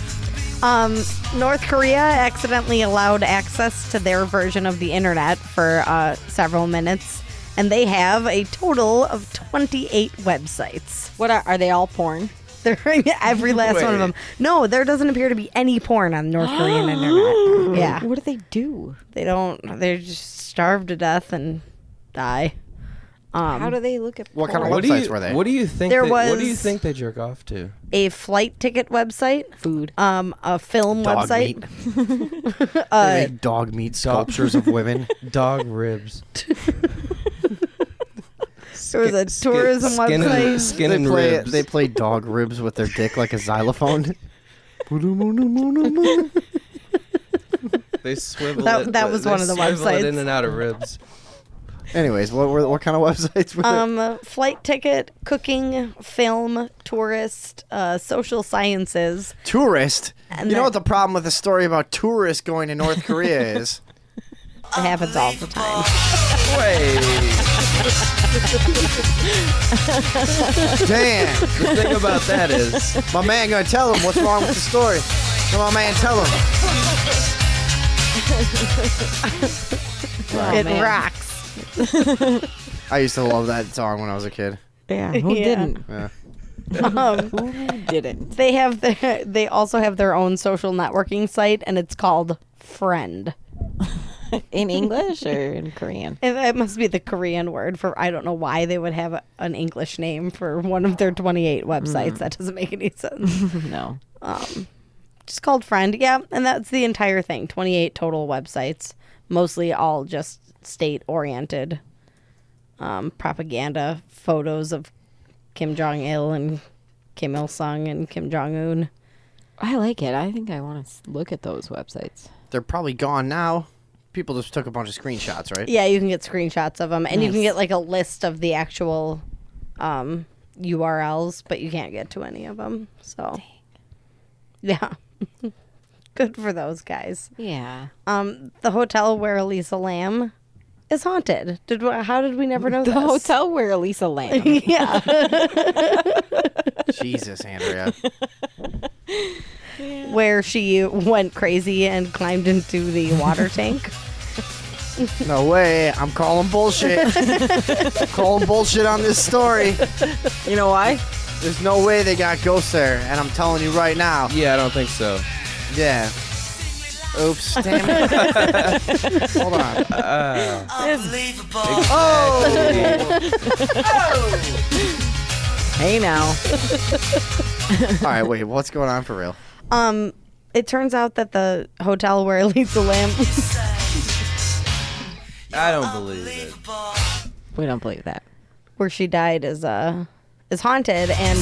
North Korea accidentally allowed access to their version of the internet for several minutes, and they have a total of 28 websites. What are they all porn? They're every last one of them. No, there doesn't appear to be any porn on North Korean internet. Yeah, What do they do? they don't. They're just starved to death and die. How do they look at What kind of porn? websites were they? What do you think? There What do you was- think they jerk off to? A flight ticket website, Food. a film Dog website. meat. They make dog meat sculptures of women. Dog ribs. There was a tourism website. Skin They and play ribs. they play dog ribs with their dick like a xylophone. They swivel That- it. that was they one of the swivel it websites. in and out of ribs. Anyways, what kind of websites were there? Flight ticket, cooking, film, tourist, social sciences. Tourist? And You know that- what the problem with the story about tourists going to North Korea is? It happens all the time. Wait. Damn. The thing about that is, My man gonna tell him what's wrong with the story. Come on, man, tell him. It man. rocks. I used to love that song when I was a kid. Yeah, who Yeah. didn't? Yeah. Who didn't? They also have their own social networking site, and it's called Friend. In English or in Korean? It must be the Korean word for, I don't know why they would have an English name for one of their 28 websites. That doesn't make any sense. No. Just called Friend. Yeah, and that's the entire thing. 28 total websites, mostly all just state-oriented propaganda, photos of Kim Jong-il and Kim Il-sung and Kim Jong-un. I like it. I think I want to look at those websites. They're probably gone now. People just took a bunch of screenshots, right? Yeah, you can get screenshots of them, and you can Nice. get like a list of the actual URLs, but you can't get to any of them. So, yeah, good for those guys. Yeah. The hotel where Elisa Lam is haunted. How did we never know The this? hotel where Elisa Lam. Yeah. Jesus, Andrea. Where she went crazy and climbed into the water tank. No way. I'm calling bullshit. Calling bullshit on this story. You know why? There's no way they got ghosts there, and I'm telling you right now. yeah, I don't think so. Yeah. Oops. Damn it. Hold on. Hey now. All right, wait. What's going on for real? It turns out that the hotel where Elisa Lam I don't believe it. We don't believe that. where she died is haunted, and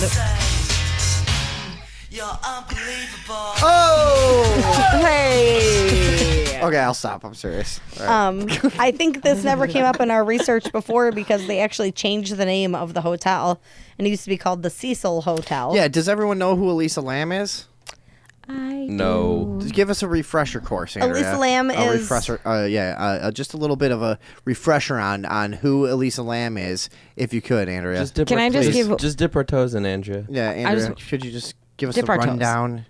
Oh! Hey. Okay, I'll stop. I'm serious. All right. I think this never came up in our research before because they actually changed the name of the hotel, and it used to be called the Cecil Hotel. Yeah, does everyone know who Elisa Lam is? No. Just give us a refresher course, Andrea. Elisa Lam a is- refresher. Just a little bit of a refresher on who Elisa Lam is, if you could, Andrea. Just dip Can our, I just please, give- just dip our toes in, Andrea. yeah, Andrea, just- could you just give us a Dip our toes. rundown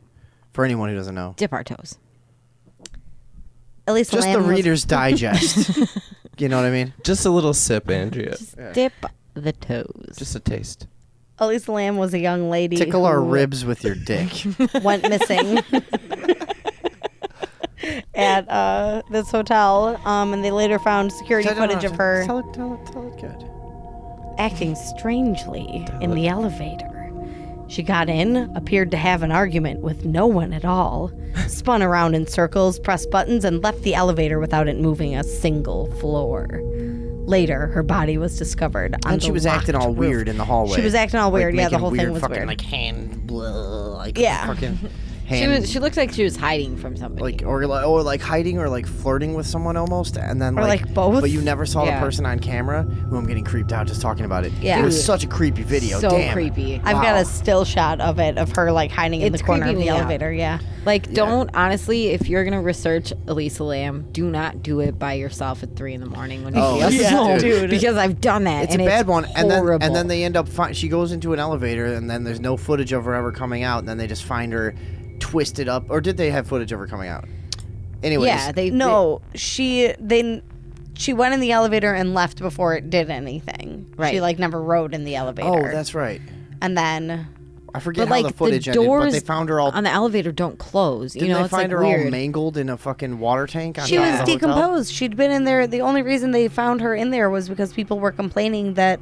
for anyone who doesn't know? Dip our toes. Elisa Just Lam the was- Reader's Digest. You know what I mean? Just a little sip, Andrea. Dip the toes. Just a taste. Elisa Lam was a young lady Tickle our who ribs with your dick. went missing at this hotel, and they later found security footage of her Tell it good. acting strangely in the elevator. She got in, appeared to have an argument with no one at all, spun around in circles, pressed buttons, and left the elevator without it moving a single floor. Later, her body was discovered on And the she was acting all locked roof. weird in the hallway. She was acting all weird. Yeah, the making whole thing weird was fucking, weird. like hand, blah, like Yeah. fucking She hand, was. She looked like she was hiding from somebody. like or like hiding or like flirting with someone almost, and then Or, like, both. But you never saw Yeah. the person on camera. Who I'm getting creeped out just talking about it. Yeah. It was Dude. such a creepy video. so Damn. creepy. I've got Wow. a still shot of it, of her like hiding in It's the corner of creeping the me out. elevator. Yeah. Like, don't honestly. If you're gonna research Elisa Lam, do not do it by yourself at 3 a.m. when Oh, nobody else is yeah, home. dude. Because I've done that. It's and a bad one, and horrible. then they end up. She goes into an elevator, and then there's no footage of her ever coming out, and then they just find her twisted up. Or did they have footage of her coming out? Anyways, Yeah, they No, she went in the elevator and left before it did anything. Right. She like never rode in the elevator. Oh, that's right. and then I forget But how like the footage the ended, doors but they found her all. on the elevator don't close. Didn't You know, they it's find like her weird. all mangled in a fucking water tank? On she top was of the hotel? decomposed. She'd been in there. The only reason they found her in there was because people were complaining that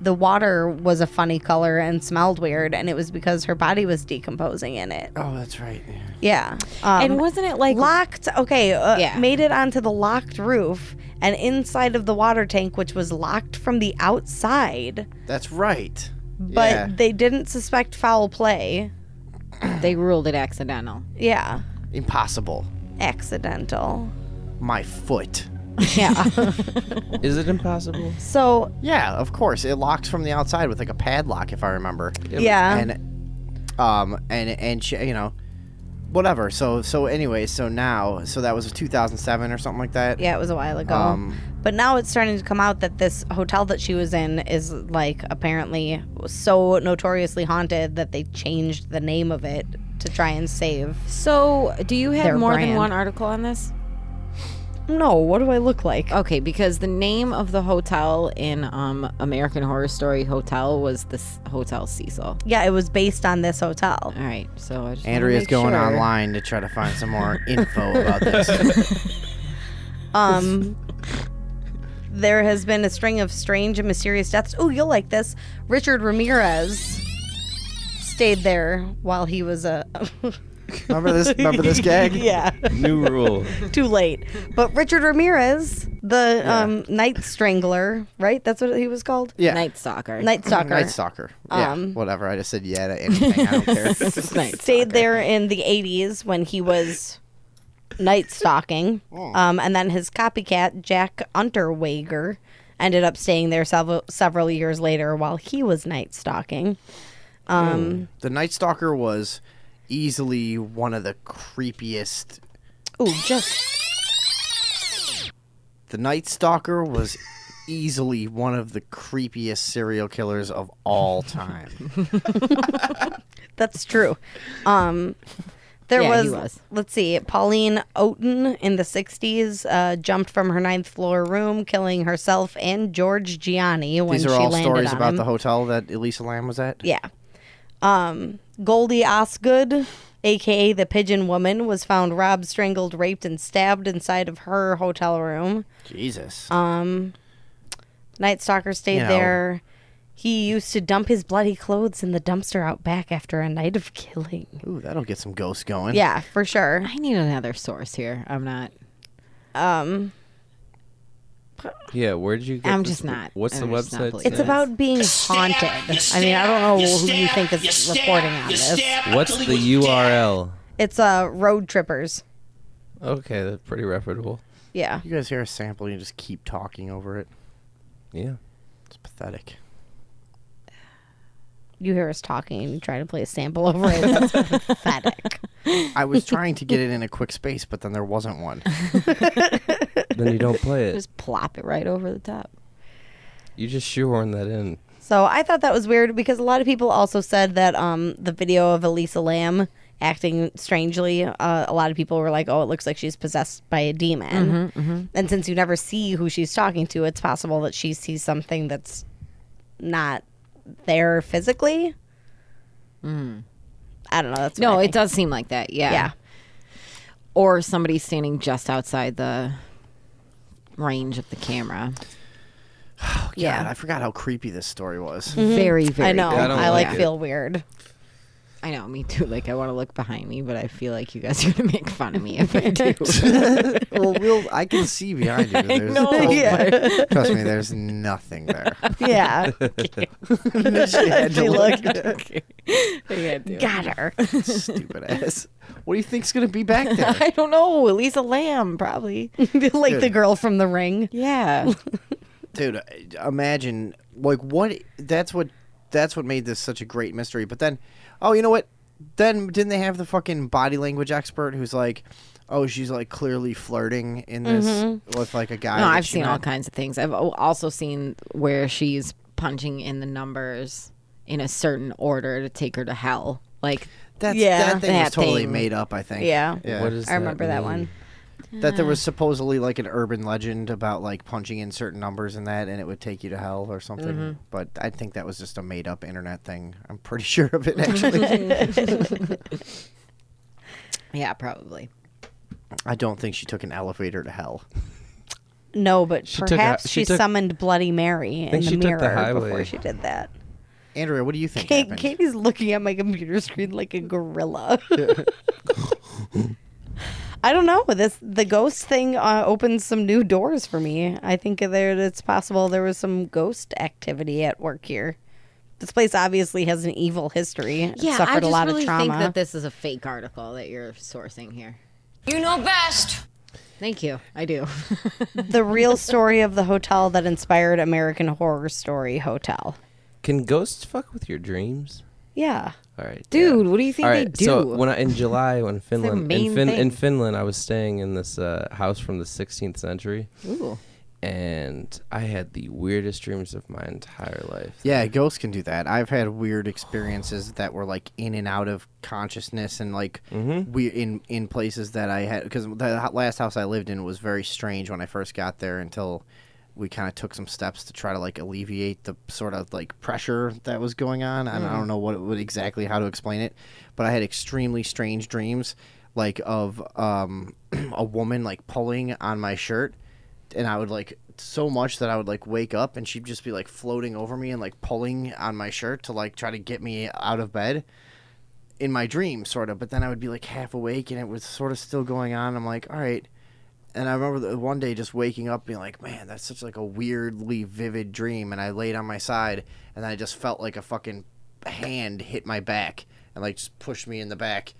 the water was a funny color and smelled weird, and it was because her body was decomposing in it. Oh, that's right. Yeah. And wasn't it like locked? Okay. Yeah. Made it onto the locked roof and inside of the water tank, which was locked from the outside. That's right. But Yeah. they didn't suspect foul play. they ruled it accidental? Yeah. Impossible. accidental. My foot. Yeah. Is it impossible? So Yeah, of course. It locks from the outside with like a padlock, if I remember. yeah. And she, whatever. So that was 2007 or something like that. Yeah, it was a while ago. But now it's starting to come out that this hotel that she was in is like apparently so notoriously haunted that they changed the name of it to try and save. So, do you have Their more than brand. one article on this? No, what do I look like? Okay, because the name of the hotel in American Horror Story Hotel was the Hotel Cecil. Yeah, it was based on this hotel. All right, so I just wanna Andrea's make going sure. online to try to find some more info about this. There has been a string of strange and mysterious deaths. Oh, you'll like this. Richard Ramirez stayed there while he was a... Remember this gag? Yeah. New rule. Too late. But Richard Ramirez, the Night Strangler, right? That's what he was called? Yeah. Night Stalker. Night Stalker. Night Stalker. Yeah, whatever. I just said yeah to anything. I don't care. Night Stayed there in the 80s when he was night stalking. And then his copycat, Jack Unterweger, ended up staying there several years later while he was night stalking. The Night Stalker was easily one of the creepiest. The Night Stalker was easily one of the creepiest serial killers of all time. That's true. There Yeah, he was, was. let's see, Pauline Oten in the 60s jumped from her 9th floor room, killing herself and George Gianni when These she are all landed stories on about him. the hotel that Elisa Lam was at. Yeah. Goldie Osgood, a.k.a. the Pigeon Woman, was found robbed, strangled, raped, and stabbed inside of her hotel room. Jesus. Night Stalker stayed You know. there. He used to dump his bloody clothes in the dumpster out back after a night of killing. Ooh, that'll get some ghosts going. Yeah, for sure. I need another source here. I'm not. Yeah, where did you get I'm this? just not. What's the I'm just not website? believing It's say? about being haunted. I mean, I don't know who you think is reporting on this. What's the URL? It's Road Trippers. Okay, that's pretty reputable. Yeah. You guys hear a sample and you just keep talking over it. Yeah. It's pathetic. You hear us talking and you try to play a sample over it. That's pathetic. I was trying to get it in a quick space, but then there wasn't one. Then you don't play it. Just plop it right over the top. You just shoehorn that in. So I thought that was weird because a lot of people also said that the video of Elisa Lam acting strangely, a lot of people were like, oh, it looks like she's possessed by a demon. And since you never see who she's talking to, it's possible that she sees something that's not there physically. I don't know. That's what No, I it think. does seem like that. Yeah. Yeah. Or somebody standing just outside the range of the camera. Oh, God, Yeah. I forgot how creepy this story was. Very, very. I know. I don't I like like it. feel weird. I know, me too. Like, I want to look behind me, but I feel like you guys are going to make fun of me if I do. Well, I can see behind you. There's, Yeah. Trust me, there's nothing there. Yeah. She had to She look. looked. Got her. Stupid ass. What do you think's gonna be back there? I don't know. Elisa Lam, probably. Like the girl from The Ring. Yeah. Dude, imagine like what? That's what made this such a great mystery. But then, oh, you know what? Then didn't they have the fucking body language expert who's like, oh, she's like clearly flirting in this with like a guy. No, that I've she seen all met? kinds of things. I've also seen where she's punching in the numbers in a certain order to take her to hell. Like, That thing was that totally thing. made up. I think. Yeah. What is I remember that mean? one. That there was supposedly like an urban legend about like punching in certain numbers and that, and it would take you to hell or something. But I think that was just a made up internet thing. I'm pretty sure of it actually. yeah, probably. I don't think she took an elevator to hell. No, but She took perhaps a- she she took- summoned Bloody Mary in think the she took the mirror highway. before she did that. Andrea, what do you think happened? Katie's looking at my computer screen like a gorilla. I don't know. The ghost thing opens some new doors for me. I think it's possible there was some ghost activity at work here. This place obviously has an evil history. It Yeah, suffered I just a lot really of trauma. think that this is a fake article that you're sourcing here. You know best. Thank you. I do. The real story of the hotel that inspired American Horror Story Hotel. Can ghosts fuck with your dreams? Yeah. All right, Dude, what do you think they do? So in July, when Finland, main in thing. Finland, I was staying in this house from the 16th century. Ooh. And I had the weirdest dreams of my entire life. Yeah, ghosts can do that. I've had weird experiences that were like in and out of consciousness, and like we in places that I had, because the last house I lived in was very strange when I first got there, until we kind of took some steps to try to like alleviate the sort of like pressure that was going on. And I don't know what exactly how to explain it, but I had extremely strange dreams, like of a woman like pulling on my shirt. And I would like so much that I would like wake up and she'd just be like floating over me and like pulling on my shirt to like try to get me out of bed in my dream, sort of. But then I would be like half awake and it was sort of still going on. I'm like, all right. And I remember one day just waking up being like, man, that's such like a weirdly vivid dream. And I laid on my side and I just felt like a fucking hand hit my back and like just pushed me in the back.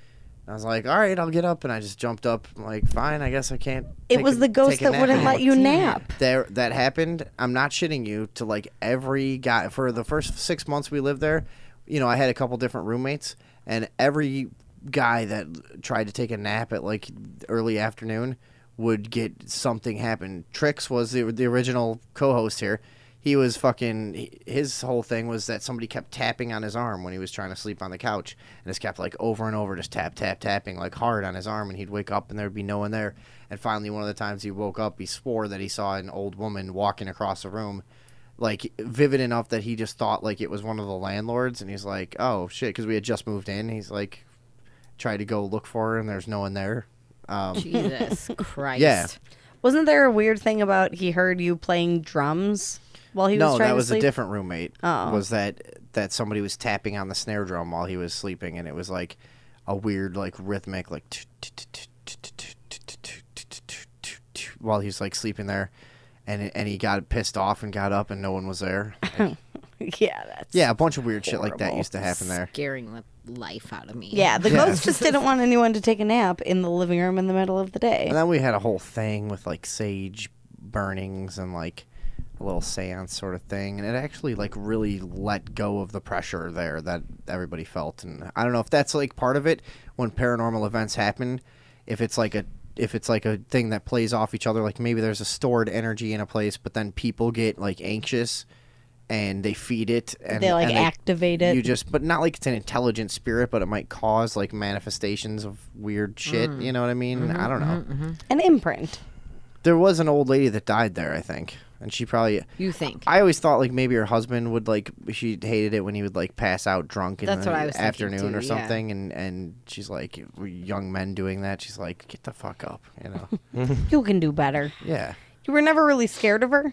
I was like, all right, I'll get up. And I just jumped up. I'm like, fine, I guess I can't. It was the ghost that wouldn't let you nap. That happened. I'm not shitting you. To like every guy, for the first 6 months we lived there, you know, I had a couple different roommates. And every guy that tried to take a nap at like early afternoon would get something happen. Trix was the original co-host here. He was his whole thing was that somebody kept tapping on his arm when he was trying to sleep on the couch. And just kept like over and over, just tapping like hard on his arm. And he'd wake up and there'd be no one there. And finally, one of the times he woke up, he swore that he saw an old woman walking across the room, like vivid enough that he just thought like it was one of the landlords. And he's like, oh shit, because we had just moved in. He's like, tried to go look for her and there's no one there. Jesus Christ. Yeah. Wasn't there a weird thing about he heard you playing drums while he was No, trying that to was sleep? a different roommate. Oh. Was that somebody was tapping on the snare drum while he was sleeping, and it was like a weird like rhythmic like while he's like sleeping there, and he got pissed off and got up and no one was there. Yeah, a bunch of weird shit like that horrible. used to happen there. Scaring the life out of me. Yeah, the ghost just didn't want anyone to take a nap in the living room in the middle of the day. And then we had a whole thing with like sage burnings and like a little seance sort of thing, and it actually like really let go of the pressure there that everybody felt. And I don't know if that's like part of it when paranormal events happen, if it's like a thing that plays off each other, like maybe there's a stored energy in a place, but then people get like anxious and they feed it and they activate it. You just, but not like it's an intelligent spirit, but it might cause like manifestations of weird shit. You know what I mean? I don't know. An imprint. There was an old lady that died there, I think. And she probably... You think? I always thought, like, maybe her husband would, like... She hated it when he would, like, pass out drunk in That's the what I was thinking afternoon too, or yeah. something. And she's like, young men doing that. She's like, get the fuck up, you know? You can do better. Yeah. You were never really scared of her?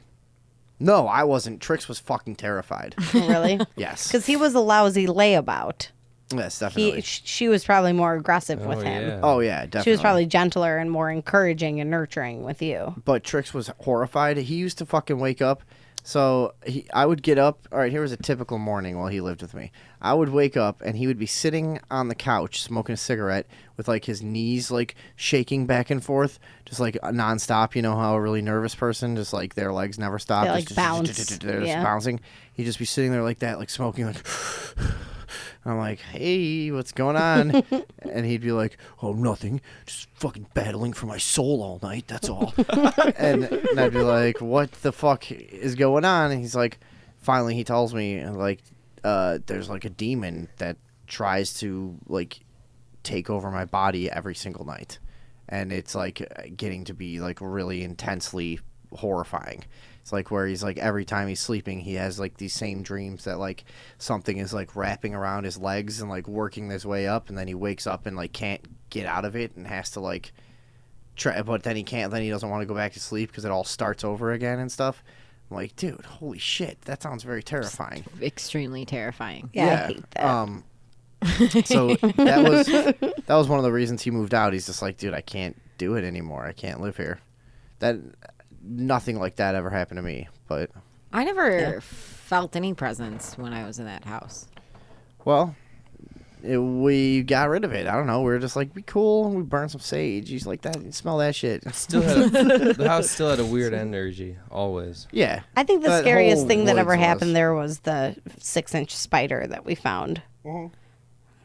No, I wasn't. Trix was fucking terrified. Really? Yes. Because he was a lousy layabout. Yes, definitely. She was probably more aggressive with him. Yeah. Oh, yeah, definitely. She was probably gentler and more encouraging and nurturing with you. But Trix was horrified. He used to fucking wake up. So I would get up. All right, here was a typical morning while he lived with me. I would wake up and he would be sitting on the couch smoking a cigarette with like his knees like shaking back and forth, just like nonstop. You know how a really nervous person, just like their legs never stop. They, like, just, bounce. They're just Yeah. bouncing. He'd just be sitting there like that, like smoking, like. I'm like, hey, what's going on? And he'd be like, oh, nothing. Just fucking battling for my soul all night. That's all. and I'd be like, what the fuck is going on? And he's like, finally he tells me, like, there's like a demon that tries to, like, take over my body every single night. And it's, like, getting to be, like, really intensely horrifying. It's like where he's like every time he's sleeping he has like these same dreams that like something is like wrapping around his legs and like working his way up, and then he wakes up and like can't get out of it and has to like try, but then he can't, then he doesn't want to go back to sleep because it all starts over again and stuff. I'm like, dude, holy shit, that sounds very terrifying. Extremely terrifying. Yeah, I hate that. So that was one of the reasons he moved out. He's just like, dude, I can't do it anymore. I can't live here. That nothing like that ever happened to me, but I never felt any presence when I was in that house. well, we got rid of it. I don't know. We were just like, be cool. We burned some sage. He's like, that. Smell that shit. The house still had a weird energy, always. Yeah. I think the That scariest whole thing that ever woods was- happened there was the 6-inch spider that we found.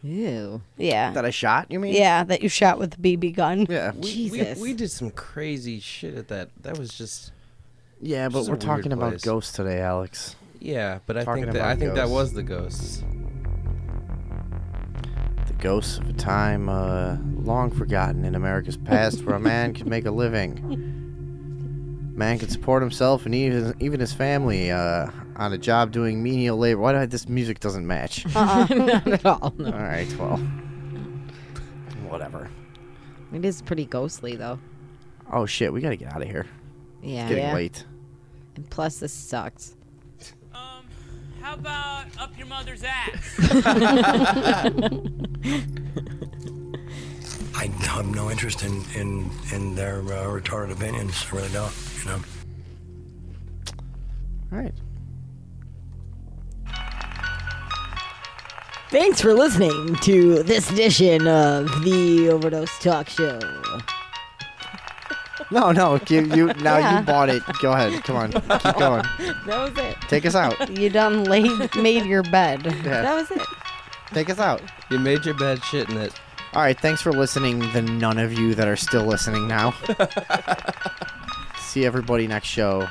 Ew. Yeah. That I shot, you mean? Yeah, that you shot with the BB gun. Yeah. Jesus. We did some crazy shit at that. That was just... Yeah, but Just a we're weird talking about place. ghosts today, Alex. Yeah, but I Talking think that about that ghosts. was the ghosts. The ghosts of a time long forgotten in America's past where a man could make a living. Man could support himself and even his family on a job doing menial labor. Why this music doesn't match? Not at all. No. All right, well, whatever. It is pretty ghostly, though. Oh shit, we gotta get out of here. Yeah. It's getting late. And plus, this sucks. How about up your mother's ass? I have no interest in their retarded opinions. I really don't, you know. All right. Thanks for listening to this edition of the Overdose Talk Show. No, you Yeah. bought it. Go ahead. Come on. Keep going. That was it. Take us out. You done made your bed. Yeah. That was it. Take us out. You made your bed shit in it. All right, thanks for listening, the none of you that are still listening now. See everybody next show.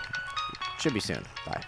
Should be soon. Bye.